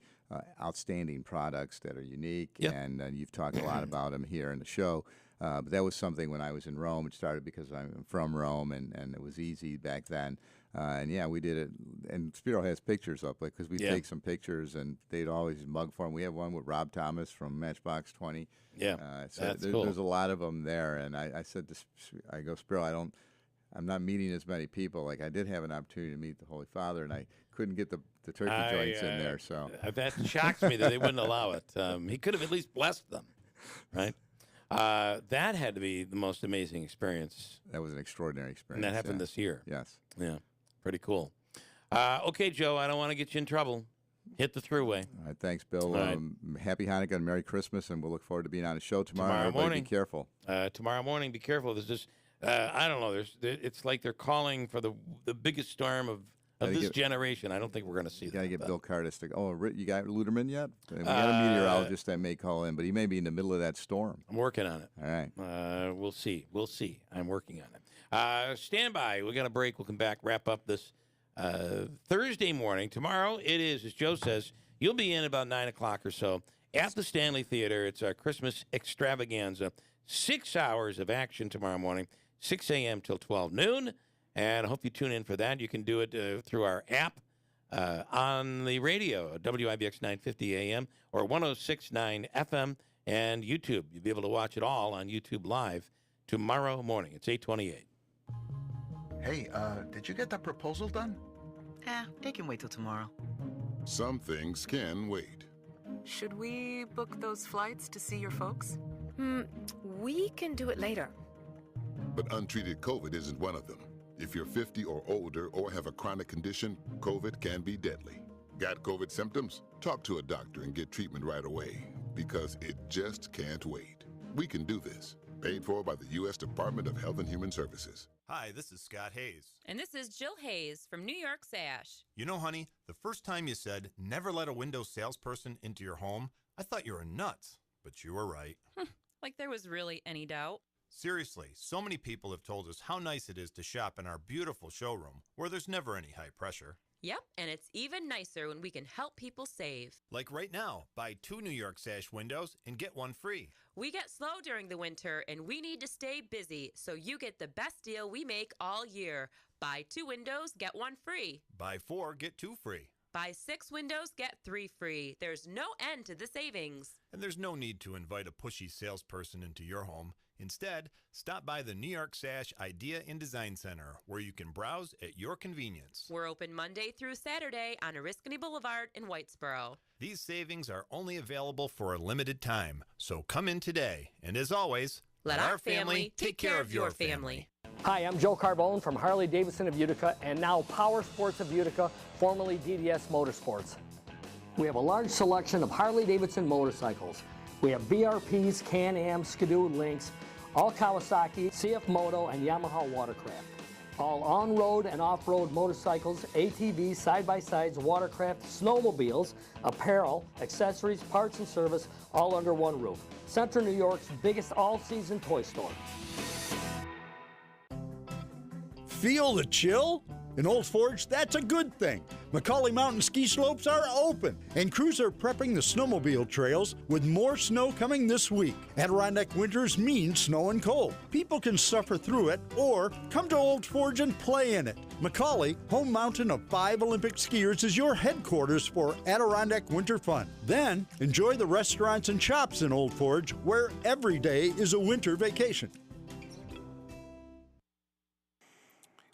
outstanding products that are unique, and you've talked a lot about them here in the show. But that was something when I was in Rome. It started because I'm from Rome, and it was easy back then. And yeah, we did it. And Spiro has pictures up, because we take some pictures, and they'd always mug for him. We have one with Rob Thomas from Matchbox 20.
Yeah,
so
cool.
There's a lot of them there. And I said to I go, Spiro, I'm not meeting as many people. Like, I did have an opportunity to meet the Holy Father, and I couldn't get the turkey joints in there. So
that shocks me that they wouldn't allow it. He could have at least blessed them, right? That had to be the most amazing experience.
That was an extraordinary experience.
And that happened this year.
Yes.
Yeah. Pretty cool. Okay, Joe, I don't want to get you in trouble. Hit the throughway.
All right, thanks, Bill.
Right.
Happy Hanukkah and Merry Christmas, and we'll look forward to being on the show tomorrow. Everybody
morning.
Be careful.
Tomorrow morning, be careful. There's just, I don't know. It's like they're calling for the biggest storm of this generation. I don't think we're going to see that.
You got to get Bill Cardis to. Oh, you got Luderman yet? We got a meteorologist that may call in, but he may be in the middle of that storm.
I'm working on it.
All right.
We'll see. We'll see. I'm working on it. Stand by. We're going to break. We'll come back, wrap up this Thursday morning. Tomorrow, it is, as Joe says, you'll be in about 9 o'clock or so at the Stanley Theater. It's our Christmas extravaganza. 6 hours of action tomorrow morning, 6 a.m. till 12 noon. And I hope you tune in for that. You can do it through our app on the radio, WIBX 950 AM or 106.9 FM, and YouTube. You'll be able to watch it all on YouTube Live tomorrow morning. It's 8:28.
Hey, did you get that proposal done?
It can wait till tomorrow.
Some things can wait.
Should we book those flights to see your folks?
We can do it later.
But untreated COVID isn't one of them. If you're 50 or older or have a chronic condition, COVID can be deadly. Got COVID symptoms? Talk to a doctor and get treatment right away, because it just can't wait. We can do this. Paid for by the U.S. Department of Health and Human Services.
Hi, this is Scott Hayes.
And this is Jill Hayes from New York Sash.
You know, honey, the first time you said, never let a Windows salesperson into your home, I thought you were nuts, but you were right.
Like there was really any doubt.
Seriously, so many people have told us how nice it is to shop in our beautiful showroom, where there's never any high pressure.
Yep, and it's even nicer when we can help people save.
Like right now, buy 2 New York Sash windows and get 1 free.
We get slow during the winter, and we need to stay busy, so you get the best deal we make all year. Buy 2 windows, get 1 free.
Buy 4, get 2 free.
Buy 6 windows, get 3 free. There's no end to the savings.
And there's no need to invite a pushy salesperson into your home. Instead, stop by the New York Sash Idea and Design Center, where you can browse at your convenience.
We're open Monday through Saturday on Oriskany Boulevard in Whitesboro.
These savings are only available for a limited time, so come in today. And as always,
let our family take care of your family.
Hi, I'm Joe Carbone from Harley-Davidson of Utica and now Power Sports of Utica, formerly DDS Motorsports. We have a large selection of Harley-Davidson motorcycles. We have BRPs, Can-Am, Skidoo, Lynx, all Kawasaki, CF Moto, and Yamaha watercraft. All on-road and off-road motorcycles, ATVs, side-by-sides, watercraft, snowmobiles, apparel, accessories, parts and service, all under one roof. Central New York's biggest all-season toy store.
Feel the chill? In Old Forge, that's a good thing. Macaulay Mountain ski slopes are open, and crews are prepping the snowmobile trails with more snow coming this week. Adirondack winters mean snow and cold. People can suffer through it or come to Old Forge and play in it. Macaulay, home mountain of 5 Olympic skiers, is your headquarters for Adirondack winter fun. Then, enjoy the restaurants and shops in Old Forge, where every day is a winter vacation.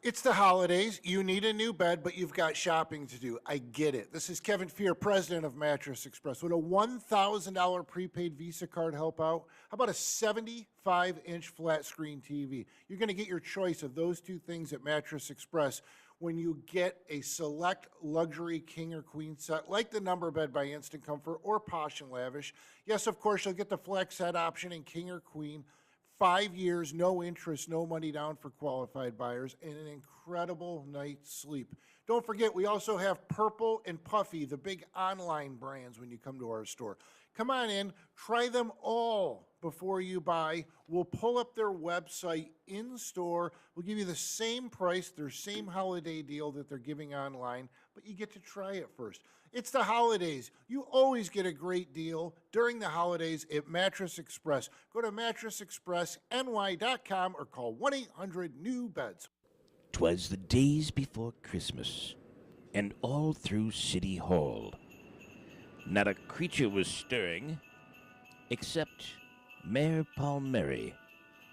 It's the holidays. You need a new bed, but you've got shopping to do. I get it. This is Kevin Fear, president of Mattress Express. Would a $1,000 prepaid Visa card help out? How about a 75-inch flat screen TV? You're going to get your choice of those 2 things at Mattress Express when you get a select luxury king or queen set, like the number bed by Instant Comfort or Posh and Lavish. Yes, of course, you'll get the flex set option in king or queen. 5 years, no interest, no money down for qualified buyers, and an incredible night's sleep. Don't forget, we also have Purple and Puffy, the big online brands when you come to our store. Come on in, try them all before you buy. We'll pull up their website in store. We'll give you the same price, their same holiday deal that they're giving online, but you get to try it first. It's the holidays. You always get a great deal during the holidays at Mattress Express. Go to mattressexpressny.com or call 1-800-NEW-BEDS.
'Twas the days before Christmas, and all through City Hall not a creature was stirring, except Mayor Palmieri,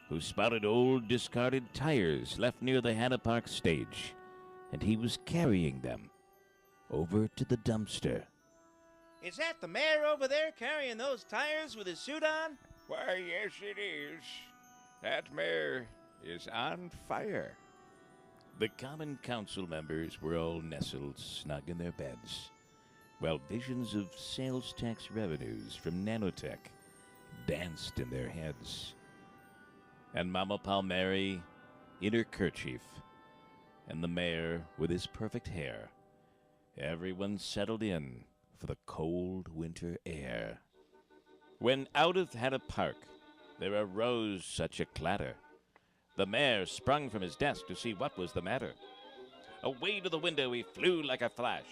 who spotted old discarded tires left near the Hanna Park stage, and he was carrying them over to the dumpster.
Is that the mayor over there carrying those tires with his suit on?
Why, yes, it is. That mayor is on fire.
The common council members were all nestled snug in their beds, while visions of sales tax revenues from nanotech danced in their heads. And Mama Palmieri in her kerchief, and the mayor with his perfect hair. Everyone settled in for the cold winter air. When out of Hanna Park there arose such a clatter, the mayor sprung from his desk to see what was the matter. Away to the window he flew like a flash.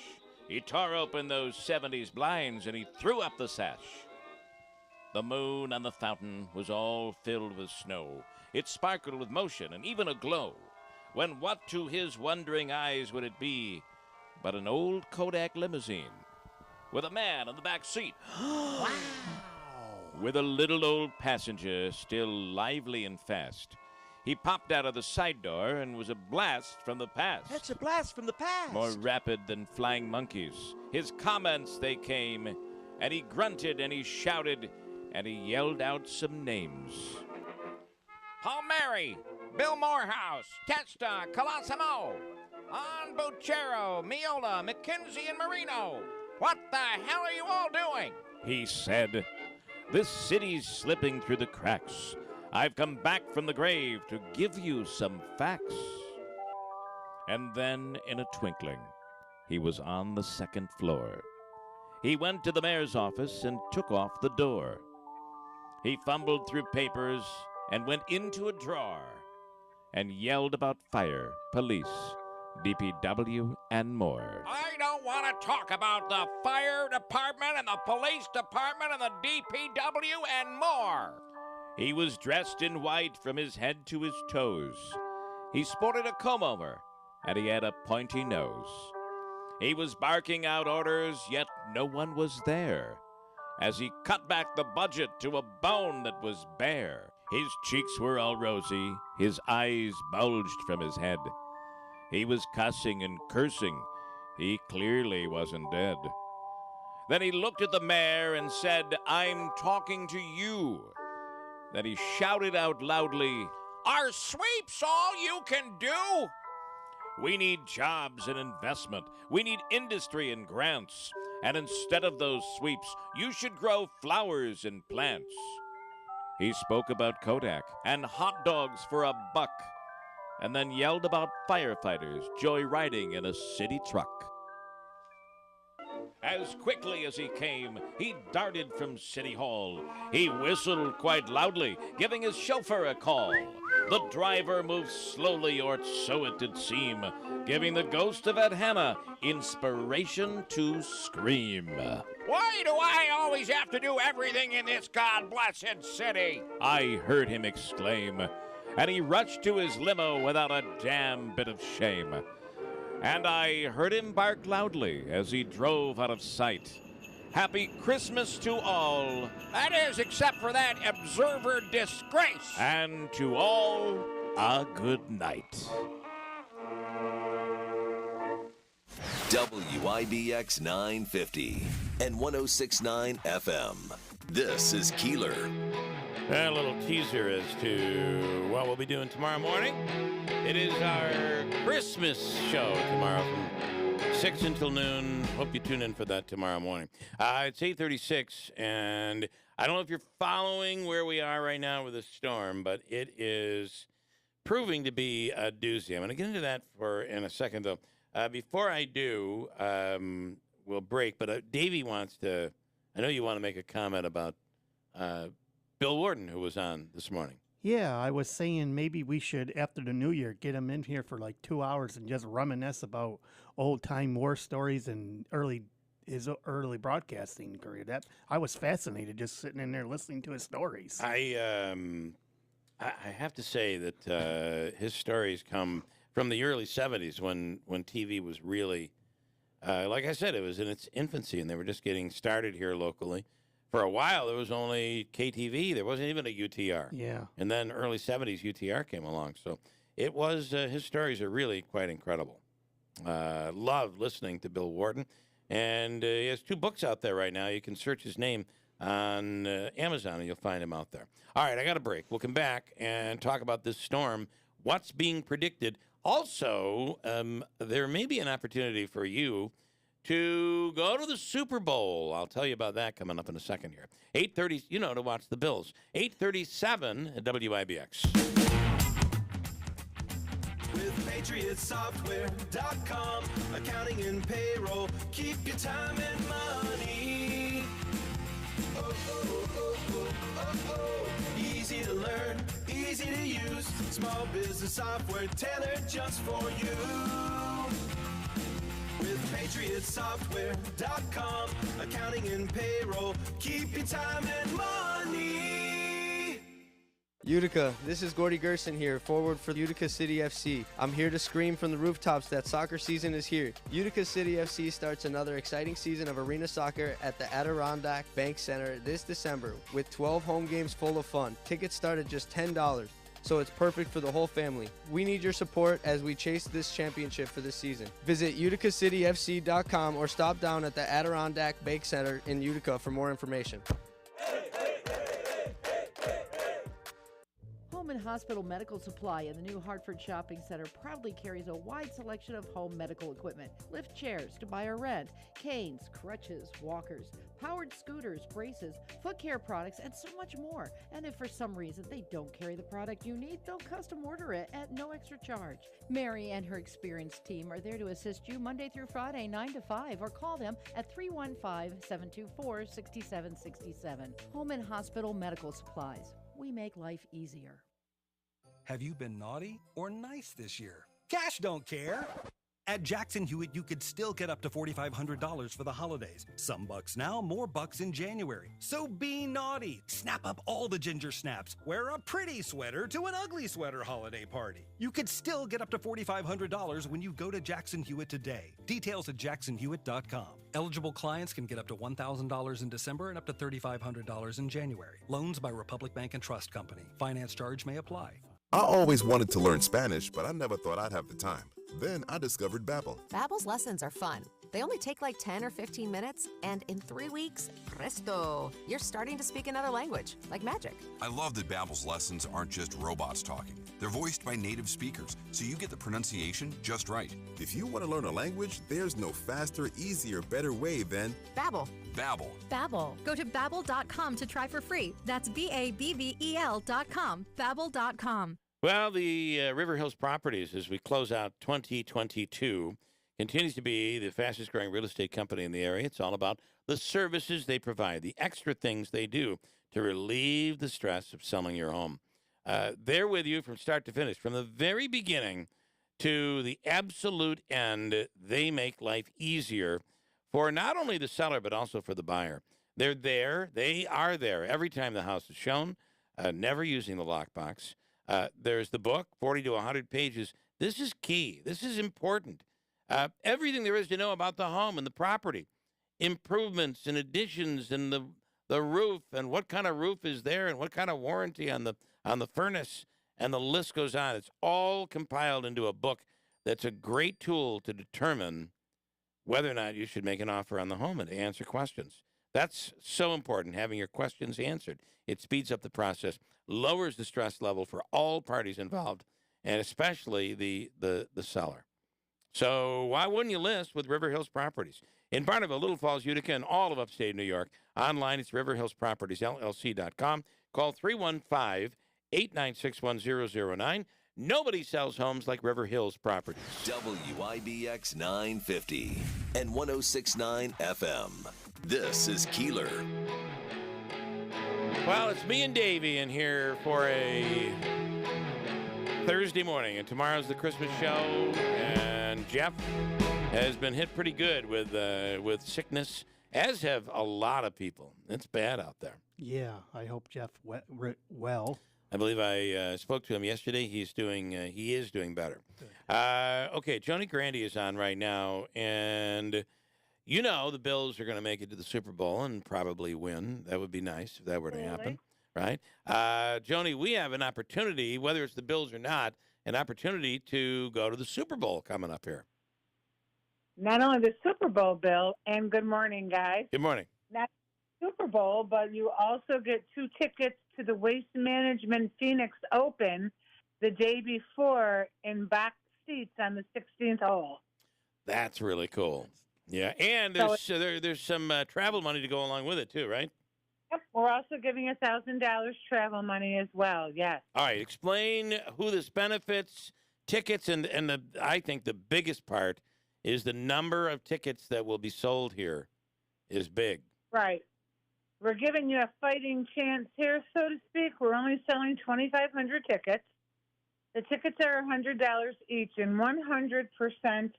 He tore open those 70s blinds and he threw up the sash. The moon on the fountain was all filled with snow. It sparkled with motion and even a glow, when what to his wondering eyes would it be but an old Kodak limousine with a man in the back seat. Wow! With a little old passenger still lively and fast. He popped out of the side door and was a blast from the past.
That's a blast from the past.
More rapid than flying monkeys. His comments they came, and he grunted and he shouted, and he yelled out some names.
Palmieri, Bill Morehouse, Testa, Colosimo, On Buchero, Miola, McKenzie, and Marino. What the hell are you all doing?
He said, this city's slipping through the cracks. I've come back from the grave to give you some facts. And then, in a twinkling, he was on the second floor. He went to the mayor's office and took off the door. He fumbled through papers and went into a drawer and yelled about fire, police, DPW, and more.
I don't want to talk about the fire department and the police department and the DPW and more.
He was dressed in white from his head to his toes. He sported a comb-over, and he had a pointy nose. He was barking out orders, yet no one was there, as he cut back the budget to a bone that was bare. His cheeks were all rosy, his eyes bulged from his head. He was cussing and cursing. He clearly wasn't dead. Then he looked at the mayor and said, I'm talking to you. Then he shouted out loudly,
Are sweeps all you can do?
We need jobs and investment. We need industry and grants. And instead of those sweeps, you should grow flowers and plants. He spoke about Kodak and hot dogs for $1, and then yelled about firefighters joyriding in a city truck. As quickly as he came, he darted from City Hall. He whistled quite loudly, giving his chauffeur a call. The driver moved slowly, or so it did seem, giving the ghost of Ed Hanna inspiration to scream.
Why do I always have to do everything in this God-blessed city?
I heard him exclaim, and he rushed to his limo without a damn bit of shame. And I heard him bark loudly as he drove out of sight. Happy Christmas to all.
That is, except for that observer disgrace.
And to all, a good night.
WIBX 950 and 106.9 FM. This is Keeler.
A little teaser as to what we'll be doing tomorrow morning. It is our Christmas show tomorrow from 6 until noon. Hope you tune in for that tomorrow morning. It's 8:36, and I don't know if you're following where we are right now with the storm, but it is proving to be a doozy. I'm going to get into that in a second, though. Before I do, we'll break. But Davey wants to. I know you want to make a comment about Bill Warden, who was on this morning.
Yeah, I was saying maybe we should, after the new year, get him in here for like 2 hours and just reminisce about old-time war stories and his early broadcasting career. That I was fascinated just sitting in there listening to his stories.
I have to say that his stories come from the early 70s when TV was really, like I said, it was in its infancy, and they were just getting started here locally. For a while, there was only KTV. There wasn't even a UTR.
Yeah.
And then early 70s, UTR came along. So it was, his stories are really quite incredible. Loved listening to Bill Warden. And he has 2 books out there right now. You can search his name on Amazon, and you'll find him out there. All right, I got a break. We'll come back and talk about this storm, what's being predicted. Also, there may be an opportunity for you to go to the Super Bowl. I'll tell you about that coming up in a second here. 8:30, to watch the Bills. 8:37 at WIBX.
With PatriotSoftware.com, accounting and payroll, keep your time and money. Easy to learn, easy to use, small business software tailored just for you. With PatriotSoftware.com, accounting and payroll, keep your time and money.
Utica, this is Gordy Gerson here, forward for Utica City FC. I'm here to scream from the rooftops that soccer season is here. Utica City FC starts another exciting season of arena soccer at the Adirondack Bank Center this December with 12 home games full of fun. Tickets start at just $10. So it's perfect for the whole family. We need your support as we chase this championship for this season. Visit uticacityfc.com or stop down at the Adirondack Bank Center in Utica for more information.
Home and Hospital Medical Supply in the new Hartford Shopping Center proudly carries a wide selection of home medical equipment. Lift chairs to buy or rent, canes, crutches, walkers, powered scooters, braces, foot care products, and so much more. And if for some reason they don't carry the product you need, they'll custom order it at no extra charge. Mary and her experienced team are there to assist you Monday through Friday, 9 to 5, or call them at 315-724-6767. Home and Hospital Medical Supplies. We make life easier.
Have you been naughty or nice this year? Cash don't care. At Jackson Hewitt, you could still get up to $4,500 for the holidays. Some bucks now, more bucks in January. So be naughty. Snap up all the ginger snaps. Wear a pretty sweater to an ugly sweater holiday party. You could still get up to $4,500 when you go to Jackson Hewitt today. Details at jacksonhewitt.com. Eligible clients can get up to $1,000 in December and up to $3,500 in January. Loans by Republic Bank and Trust Company. Finance charge may apply.
I always wanted to learn Spanish, but I never thought I'd have the time. Then I discovered Babbel.
Babbel's lessons are fun. They only take like 10 or 15 minutes, and in 3 weeks, presto, you're starting to speak another language, like magic.
I love that Babbel's lessons aren't just robots talking. They're voiced by native speakers, so you get the pronunciation just right.
If you want to learn a language, there's no faster, easier, better way than
Babbel.
Babbel.
Babbel. Go to Babbel.com to try for free. That's BABBEL.com. Babbel.com.
Well, the River Hills Properties, as we close out 2022, continues to be the fastest growing real estate company in the area. It's all about the services they provide, the extra things they do to relieve the stress of selling your home. They're with you from start to finish, from the very beginning to the absolute end. They make life easier for not only the seller, but also for the buyer. They're there. They are there every time the house is shown, never using the lockbox. There's the book, 40 to 100 pages. This is key. This is important. Everything there is to know about the home and the property, improvements and additions and the roof and what kind of roof is there and what kind of warranty on the furnace, and the list goes on. It's all compiled into a book that's a great tool to determine whether or not you should make an offer on the home and to answer questions. That's so important, having your questions answered. It speeds up the process, lowers the stress level for all parties involved, and especially the seller. So why wouldn't you list with River Hills Properties? In Barneville, Little Falls, Utica, and all of upstate New York. Online, it's riverhillspropertiesllc.com. Call 315-896-1009. Nobody sells homes like River Hills Properties.
WIBX 950 and 106.9 FM. This is Keeler.
Well, it's me and Davey in here for a Thursday morning, and tomorrow's the Christmas show, and Jeff has been hit pretty good with sickness, as have a lot of people. It's bad out there.
Yeah, I hope Jeff well.
I believe I spoke to him yesterday. He is doing better. Okay, Joni Grandi is on right now, and you know the Bills are going to make it to the Super Bowl and probably win. That would be nice if that were to happen, right? Joni, we have an opportunity, whether it's the Bills or not, an opportunity to go to the Super Bowl coming up here.
Not only the Super Bowl, Bill, and good morning, guys.
Good morning.
Not Super Bowl, but you also get 2 tickets to the Waste Management Phoenix Open the day before in back seats on the 16th hole.
That's really cool. Yeah, and there's some travel money to go along with it too, right?
Yep, we're also giving $1,000 travel money as well. Yes.
All right, explain who this benefits, tickets, and I think the biggest part is the number of tickets that will be sold here is big.
Right. We're giving you a fighting chance here, so to speak. We're only selling 2,500 tickets. The tickets are $100 each, and 100%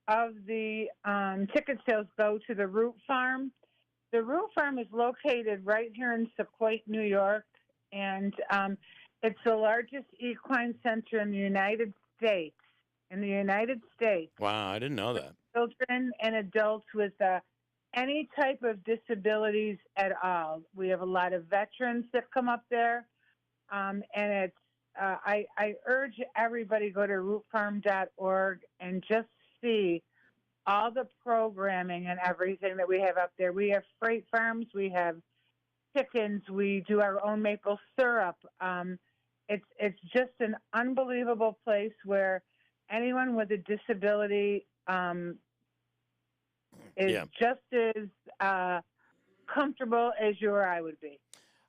of the ticket sales go to the Root Farm. The Root Farm is located right here in Sequoia, New York, and it's the largest equine center in the United States.
Wow, I didn't know that.
Children and adults with any type of disabilities at all. We have a lot of veterans that come up there, and it's. I urge everybody to go to rootfarm.org and just see all the programming and everything that we have up there. We have freight farms, we have chickens, we do our own maple syrup. It's just an unbelievable place where anyone with a disability is just as comfortable as you or I would be.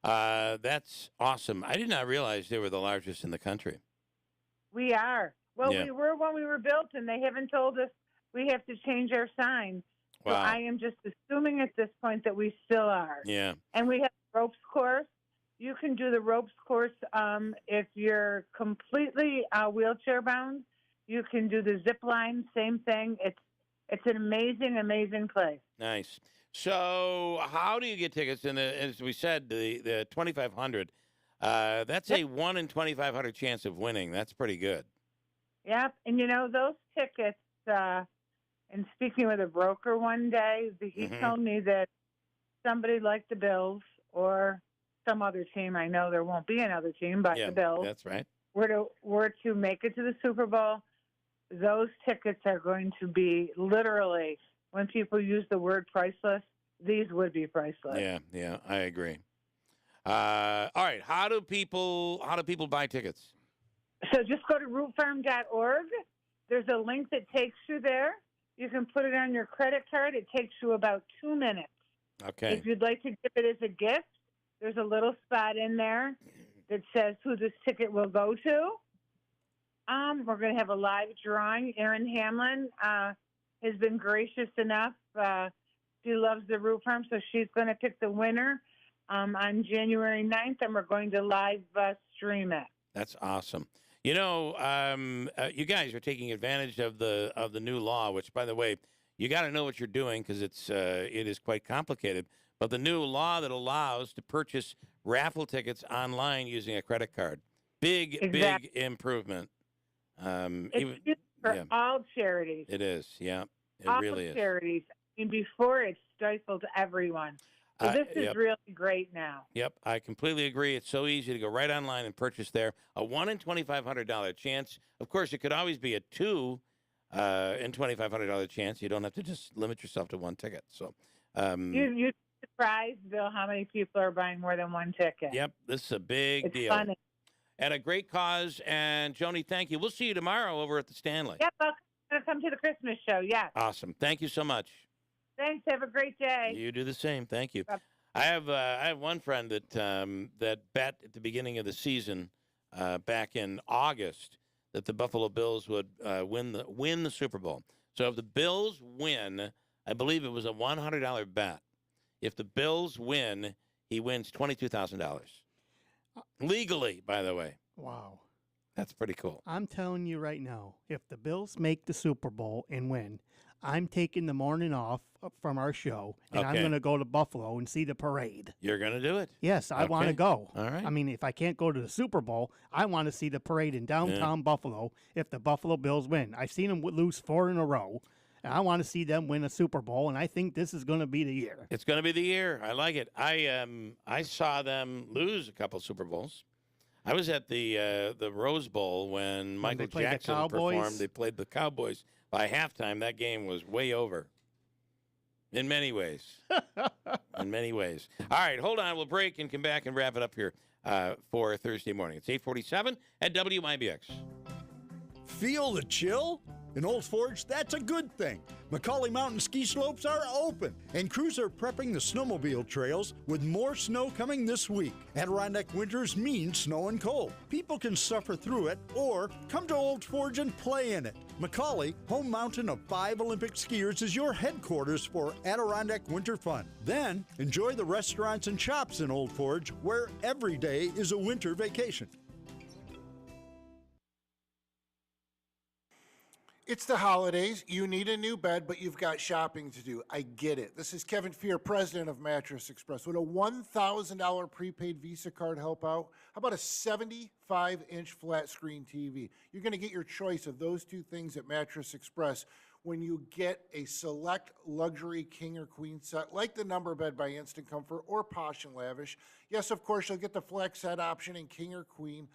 That's awesome. I did not realize they were the largest in the country.
We are. Well, we were when we were built, and they haven't told us we have to change our sign.
Wow.
So I am just assuming at this point that we still are.
Yeah.
And we have a ropes course. You can do the ropes course if you're completely wheelchair bound. You can do the zip line, same thing. It's an amazing, amazing place.
Nice. So how do you get tickets? And as we said, the 2,500, that's a 1 in 2,500 chance of winning. That's pretty good.
Yep. And, you know, those tickets, and speaking with a broker one day, he told me that somebody like the Bills or some other team, I know there won't be another team, but the Bills.
That's right.
Were to make it to the Super Bowl, those tickets are going to be literally, when people use the word priceless, these would be priceless.
Yeah, I agree. All right, how do people buy tickets?
So just go to rootfarm.org. There's a link that takes you there. You can put it on your credit card. It takes you about 2 minutes.
Okay.
If you'd like to give it as a gift, there's a little spot in there that says who this ticket will go to. We're going to have a live drawing. Erin Hamlin has been gracious enough. She loves the Root Farm, so she's going to pick the winner on January 9th, and we're going to live stream it.
That's awesome. You know, you guys are taking advantage of the new law, which, by the way, you got to know what you're doing because it is quite complicated. But the new law that allows to purchase raffle tickets online using a credit card, big improvement.
It's used for all charities.
It is, yeah. It
all
really is.
Charities. I mean, before it stifled everyone. So this is really great now.
Yep, I completely agree. It's so easy to go right online and purchase there. A 1 in $2,500 chance. Of course, it could always be a 2 in $2,500 chance. You don't have to just limit yourself to one ticket. So,
you'd be surprised, Bill, how many people are buying more than one ticket.
Yep, this is a big deal.
It's funny.
And a great cause. And, Joni, thank you. We'll see you tomorrow over at the Stanley.
Yep, I'm going to come to the Christmas show, yes.
Awesome. Thank you so much.
Thanks. Have a great day.
You do the same. Thank you. I have one friend that bet at the beginning of the season back in August that the Buffalo Bills would win the Super Bowl. So if the Bills win, I believe it was a $100 bet. If the Bills win, he wins $22,000. Legally, by the way.
Wow.
That's pretty cool.
I'm telling you right now, if the Bills make the Super Bowl and win, I'm taking the morning off from our show, and I'm
Okay.
going to go to Buffalo and see the parade.
You're going to do it?
Yes, I want to
Okay.
go.
All right.
I mean, if I can't go to the Super Bowl, I want to see the parade in downtown Buffalo if the Buffalo Bills win. I've seen them lose 4 in a row, and I want to see them win a Super Bowl, and I think this is going to be the year.
It's going to be the year. I like it. I saw them lose a couple Super Bowls. I was at the Rose Bowl when Michael
they played the
Jackson
Cowboys?
performed. They played the Cowboys. By halftime, that game was way over. In many ways. In many ways. All right, hold on. We'll break and come back and wrap it up here for Thursday morning. It's 8:47 at WIBX.
Feel the chill? In Old Forge, that's a good thing. Macaulay Mountain ski slopes are open, and crews are prepping the snowmobile trails with more snow coming this week. Adirondack winters mean snow and cold. People can suffer through it or come to Old Forge and play in it. Macaulay, home mountain of 5 Olympic skiers, is your headquarters for Adirondack winter fun. Then, enjoy the restaurants and shops in Old Forge, where every day is a winter vacation.
It's the holidays. You need a new bed, but you've got shopping to do. I get it. This is Kevin Fear, president of Mattress Express. Would a $1,000 prepaid Visa card help out? How about a 75-inch flat screen TV? You're going to get your choice of those two things at Mattress Express when you get a select luxury king or queen set, like the number bed by Instant Comfort or Posh and Lavish. Yes, of course, you'll get the flex set option in king or queen.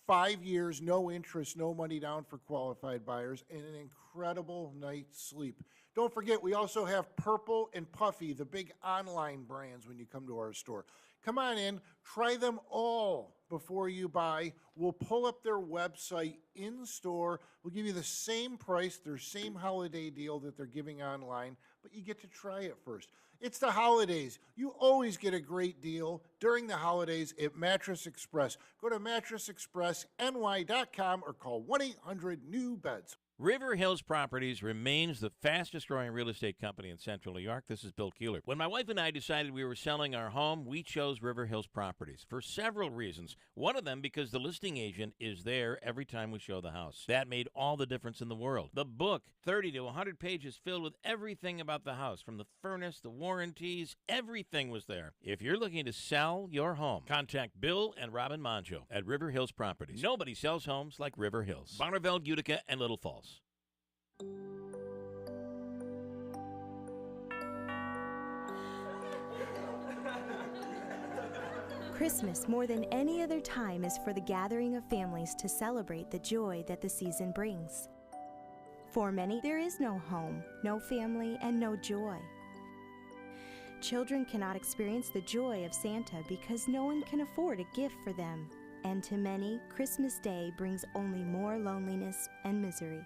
5 years, no interest, no money down for qualified buyers, and an incredible night's sleep. Don't forget, we also have Purple and Puffy, the big online brands when you come to our store. Come on in, try them all before you buy. We'll pull up their website in store. We'll give you the same price, their same holiday deal that they're giving online, but you get to try it first. It's the holidays. You always get a great deal during the holidays at Mattress Express. Go to mattressexpressny.com or call 1-800-NEW-BEDS.
River Hills Properties remains the fastest growing real estate company in Central New York. This is Bill Keeler. When my wife and I decided we were selling our home, we chose River Hills Properties for several reasons. One of them because the listing agent is there every time we show the house. That made all the difference in the world. The book, 30 to 100 pages filled with everything about the house, from the furnace, the warranties, everything was there. If you're looking to sell your home, contact Bill and Robin Monjo at River Hills Properties. Nobody sells homes like River Hills. Bonneville, Utica, and Little Falls.
Christmas, more than any other time, is for the gathering of families to celebrate the joy that the season brings. For many, there is no home, no family, and no joy. Children cannot experience the joy of Santa because no one can afford a gift for them. And to many, Christmas Day brings only more loneliness and misery.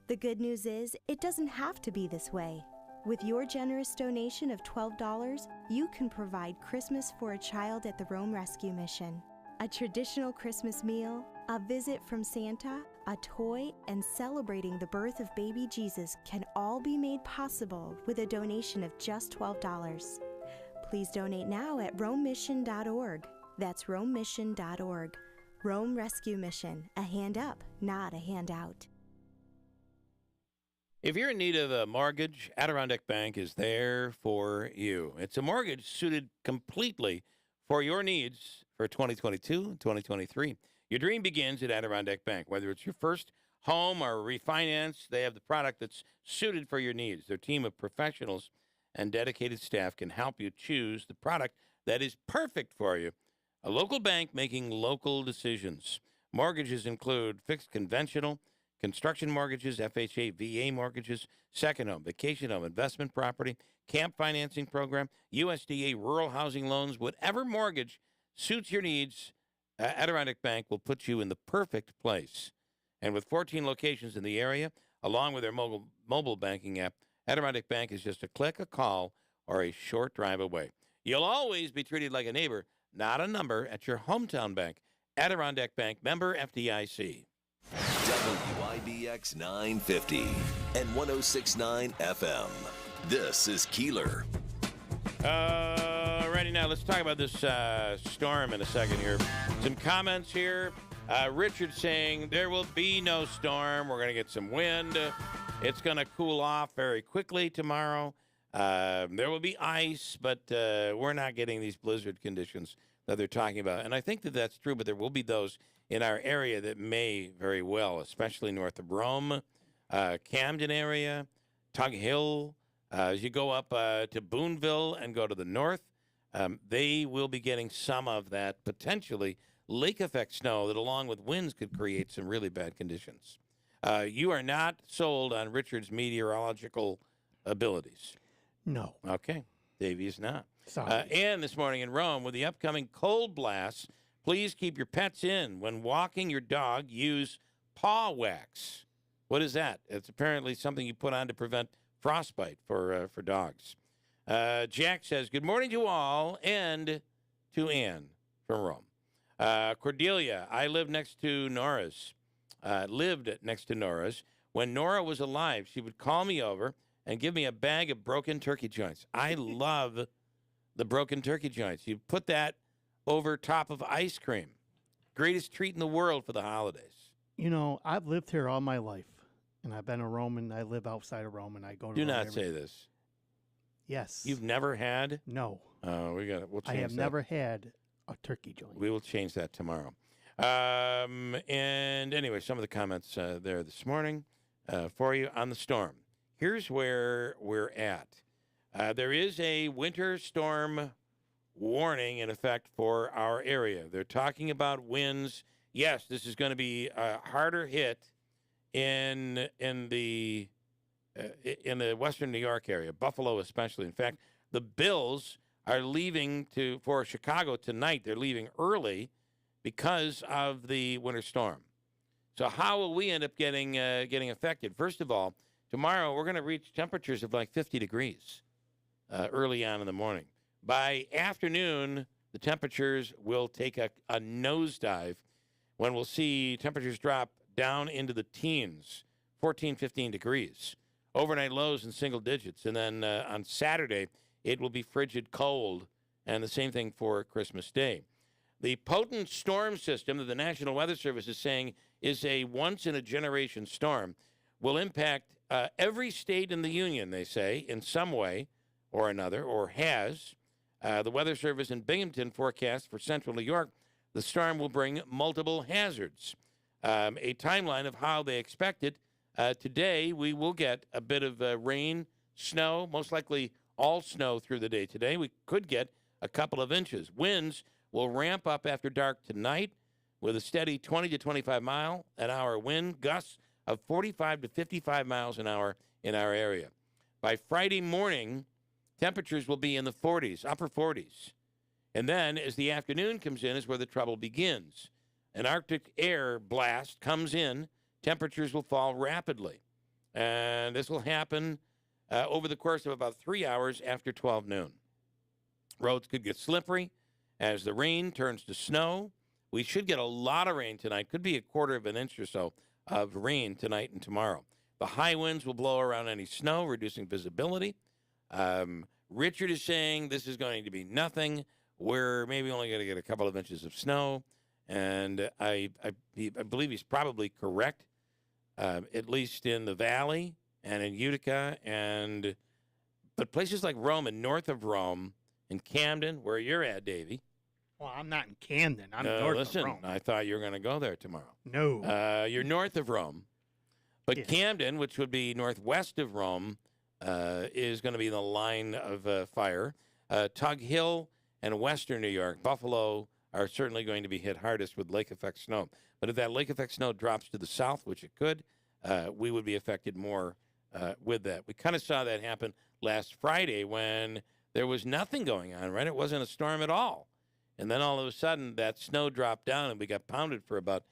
The good news is, it doesn't have to be this way. With your generous donation of $12, you can provide Christmas for a child at the Rome Rescue Mission. A traditional Christmas meal, a visit from Santa, a toy, and celebrating the birth of baby Jesus can all be made possible with a donation of just $12. Please donate now at romemission.org. That's romemission.org. Rome Rescue Mission, a hand up, not a handout.
If you're in need of a mortgage, Adirondack Bank is there for you. It's a mortgage suited completely for your needs for 2022 and 2023. Your dream begins at Adirondack Bank. Whether it's your first home or refinance, they have the product that's suited for your needs. Their team of professionals and dedicated staff can help you choose the product that is perfect for you. A local bank making local decisions. Mortgages include fixed conventional, construction mortgages, FHA, VA mortgages, second home, vacation home, investment property, camp financing program, USDA rural housing loans, whatever mortgage suits your needs, Adirondack Bank will put you in the perfect place. And with 14 locations in the area, along with their mobile banking app, Adirondack Bank is just a click, a call, or a short drive away. You'll always be treated like a neighbor, not a number, at your hometown bank. Adirondack Bank, member FDIC.
WIBX 950 and 106.9 FM. This is Keeler.
Righty now, let's talk about this storm in a second here. Some comments here. Richard saying there will be no storm. We're going to get some wind. It's going to cool off very quickly tomorrow. There will be ice, but we're not getting these blizzard conditions that they're talking about. And I think that that's true, but there will be those in our area that may very well, especially north of Rome, Camden area, Tug Hill. As you go up to Boonville and go to the north, they will be getting some of that potentially lake effect snow that, along with winds, could create some really bad conditions. You are not sold on Richard's meteorological abilities.
No.
Okay. Davey is not.
Sorry.
And this morning in Rome, with the upcoming cold blasts, please keep your pets in. When walking your dog, use paw wax. What is that? It's apparently something you put on to prevent frostbite for dogs. Jack says, good morning to all and to Ann from Rome. Cordelia, I lived next to Nora's. When Nora was alive, she would call me over and give me a bag of broken turkey joints. I love the broken turkey joints. You put that over top of ice cream. Greatest treat in the world for the holidays.
You know, I've lived here all my life, and I've been a Roman. I live outside of Rome, and I go to
Do
Rome
not
every-
say this.
Yes.
You've never had?
No.
Oh, we'll change
I have
that.
never had a turkey joint.
We will change that tomorrow. And anyway, some of the comments there this morning for you on the storm. Here's where we're at. There is a winter storm warning in effect for our area. They're talking about winds. Yes, this is going to be a harder hit in the western New York area, Buffalo especially. In fact, the Bills are leaving for Chicago tonight. They're leaving early because of the winter storm. So how will we end up getting affected? First of all, tomorrow we're going to reach temperatures of like 50 degrees early on in the morning. By afternoon, the temperatures will take a nosedive when we'll see temperatures drop down into the teens, 14, 15 degrees. Overnight lows in single digits. And then on Saturday, it will be frigid cold, and the same thing for Christmas Day. The potent storm system that the National Weather Service is saying is a once-in-a-generation storm will impact every state in the union, they say, in some way or another, or has. The Weather Service in Binghamton forecasts for central New York the storm will bring multiple hazards. A timeline of how they expect it. Today, we will get a bit of rain, snow, most likely all snow through the day today. We could get a couple of inches. Winds will ramp up after dark tonight with a steady 20 to 25 mile an hour wind, gusts of 45 to 55 miles an hour in our area. By Friday morning, temperatures will be in the 40s, upper 40s. And then as the afternoon comes in is where the trouble begins. An Arctic air blast comes in, temperatures will fall rapidly. And this will happen over the course of about 3 hours after 12 noon. Roads could get slippery as the rain turns to snow. We should get a lot of rain tonight. Could be a quarter of an inch or so of rain tonight and tomorrow. The high winds will blow around any snow, reducing visibility. Richard is saying this is going to be nothing. We're maybe only going to get a couple of inches of snow. And I believe he's probably correct, at least in the valley and in Utica. But places like Rome and north of Rome, in Camden, where you're at, Davey.
Well, I'm not in Camden. I'm north
listen,
of Rome.
I thought you were going to go there tomorrow.
No.
You're north of Rome. But yeah. Camden, which would be northwest of Rome, is going to be in the line of fire. Tug Hill and western New York, Buffalo, are certainly going to be hit hardest with lake effect snow. But if that lake effect snow drops to the south, which it could, we would be affected more with that. We kind of saw that happen last Friday when there was nothing going on, right? It wasn't a storm at all. And then all of a sudden, that snow dropped down, and we got pounded for about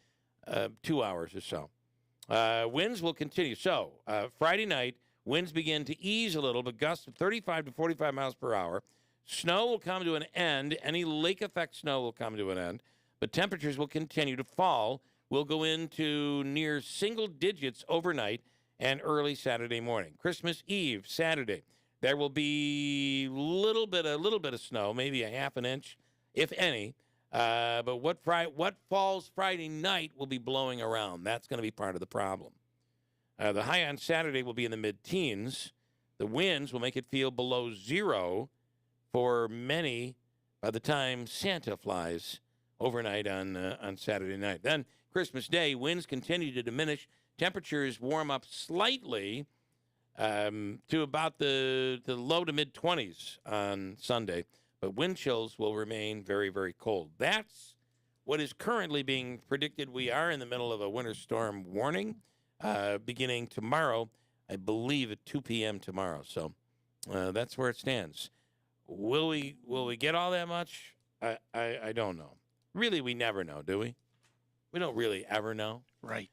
2 hours or so. Winds will continue. So Friday night, winds begin to ease a little, but gusts of 35 to 45 miles per hour. Snow will come to an end. Any lake effect snow will come to an end. but temperatures will continue to fall. We'll go into near single digits overnight and early Saturday morning. Christmas Eve, Saturday, there will be a little bit of snow, maybe a half an inch, if any. But what falls Friday night will be blowing around. That's going to be part of the problem. The high on Saturday will be in the mid-teens. The winds will make it feel below zero for many by the time Santa flies overnight on Saturday night. Then Christmas Day, winds continue to diminish. Temperatures warm up slightly to about the low to mid-20s on Sunday. But wind chills will remain very, very cold. That's what is currently being predicted. We are in the middle of a winter storm warning beginning tomorrow, I believe at 2 p.m. tomorrow. So that's where it stands. Will we get all that much? I don't know. Really, we never know, do we? We don't really ever know.
Right.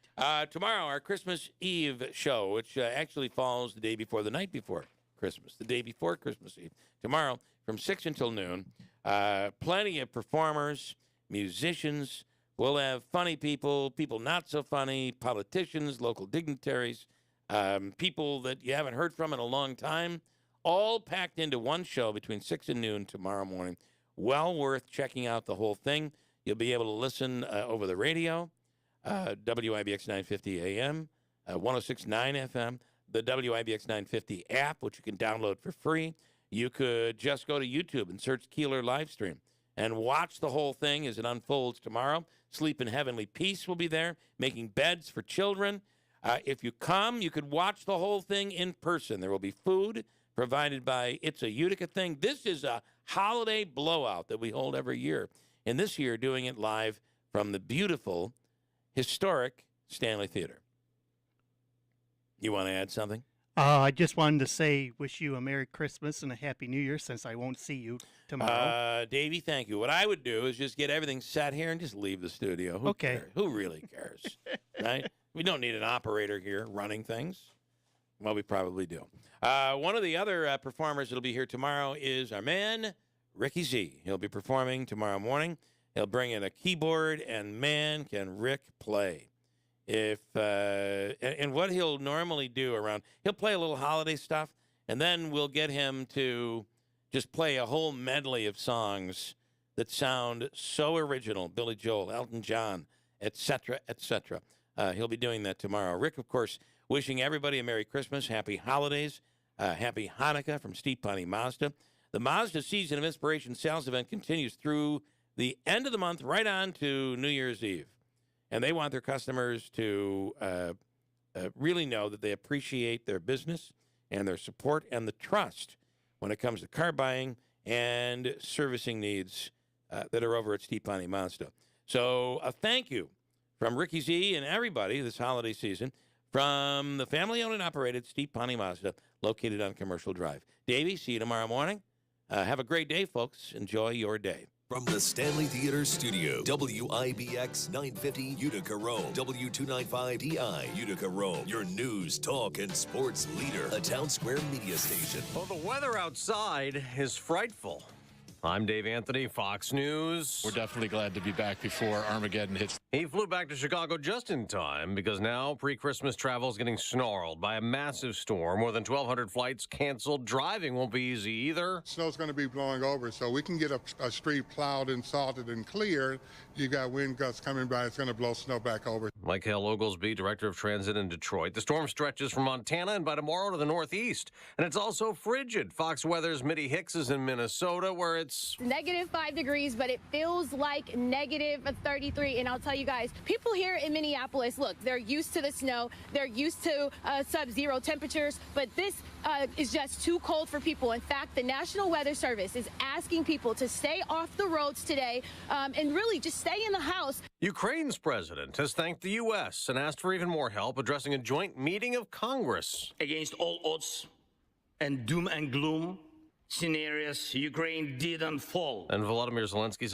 Tomorrow, our Christmas Eve show, which actually falls the day before the night before Christmas, the day before Christmas Eve. Tomorrow, from 6 until noon, plenty of performers, musicians. We'll have funny people, people not so funny, politicians, local dignitaries, people that you haven't heard from in a long time, all packed into one show between 6 and noon tomorrow morning. Well worth checking out the whole thing. You'll be able to listen over the radio, WIBX 950 AM, 106.9 FM, the WIBX 950 app, which you can download for free. You could just go to YouTube and search Keeler Livestream and watch the whole thing as it unfolds tomorrow. Sleep in Heavenly Peace will be there, making beds for children. If you come, you could watch the whole thing in person. There will be food provided by It's a Utica Thing. This is a holiday blowout that we hold every year. And this year, doing it live from the beautiful, historic Stanley Theater. You want to add something?
I just wanted to say, wish you a Merry Christmas and a Happy New Year, since I won't see you tomorrow.
Davey, thank you. What I would do is just get everything set here and just leave the studio. Who cares? Who really cares? Right? We don't need an operator here running things. Well, we probably do. One of the other performers that will be here tomorrow is our man, Ricky Z. He'll be performing tomorrow morning. He'll bring in a keyboard, and man, can Rick play. And what he'll normally do he'll play a little holiday stuff, and then we'll get him to just play a whole medley of songs that sound so original. Billy Joel, Elton John, etc., etc. He'll be doing that tomorrow. Rick, of course, wishing everybody a Merry Christmas, Happy Holidays, Happy Hanukkah from Steve Pawnee Mazda. The Mazda Season of Inspiration sales event continues through the end of the month, right on to New Year's Eve. And they want their customers to really know that they appreciate their business and their support and the trust when it comes to car buying and servicing needs that are over at Steve Pawnee Mazda. So a thank you from Ricky Z and everybody this holiday season from the family-owned and operated Steve Pawnee Mazda, located on Commercial Drive. Davey, see you tomorrow morning. Have a great day, folks. Enjoy your day.
From the Stanley Theater Studio, WIBX 950 Utica Rome, W295DI Utica Rome, your news, talk, and sports leader, a Town Square media station.
Well, the weather outside is frightful. I'm Dave Anthony, Fox News.
We're definitely glad to be back before Armageddon hits.
He flew back to Chicago just in time because now pre-Christmas travel is getting snarled by a massive storm. More than 1,200 flights canceled. Driving won't be easy either.
Snow's going to be blowing over, so we can get a street plowed and salted and cleared. You got wind gusts coming by. It's going to blow snow back over.
Like Hale Oglesby, Director of Transit in Detroit. The storm stretches from Montana and by tomorrow to the northeast. And it's also frigid. Fox Weather's Mitty Hicks is in Minnesota, where it's
-5 degrees, but it feels like -33. And I'll tell you guys, people here in Minneapolis, look, they're used to the snow. They're used to sub-zero temperatures, but this is just too cold for people. In fact, the National Weather Service is asking people to stay off the roads today and really just stay in the house.
Ukraine's president has thanked the U.S. and asked for even more help addressing a joint meeting of Congress.
Against all odds and doom and gloom scenarios, Ukraine didn't fall.
And Volodymyr Zelensky said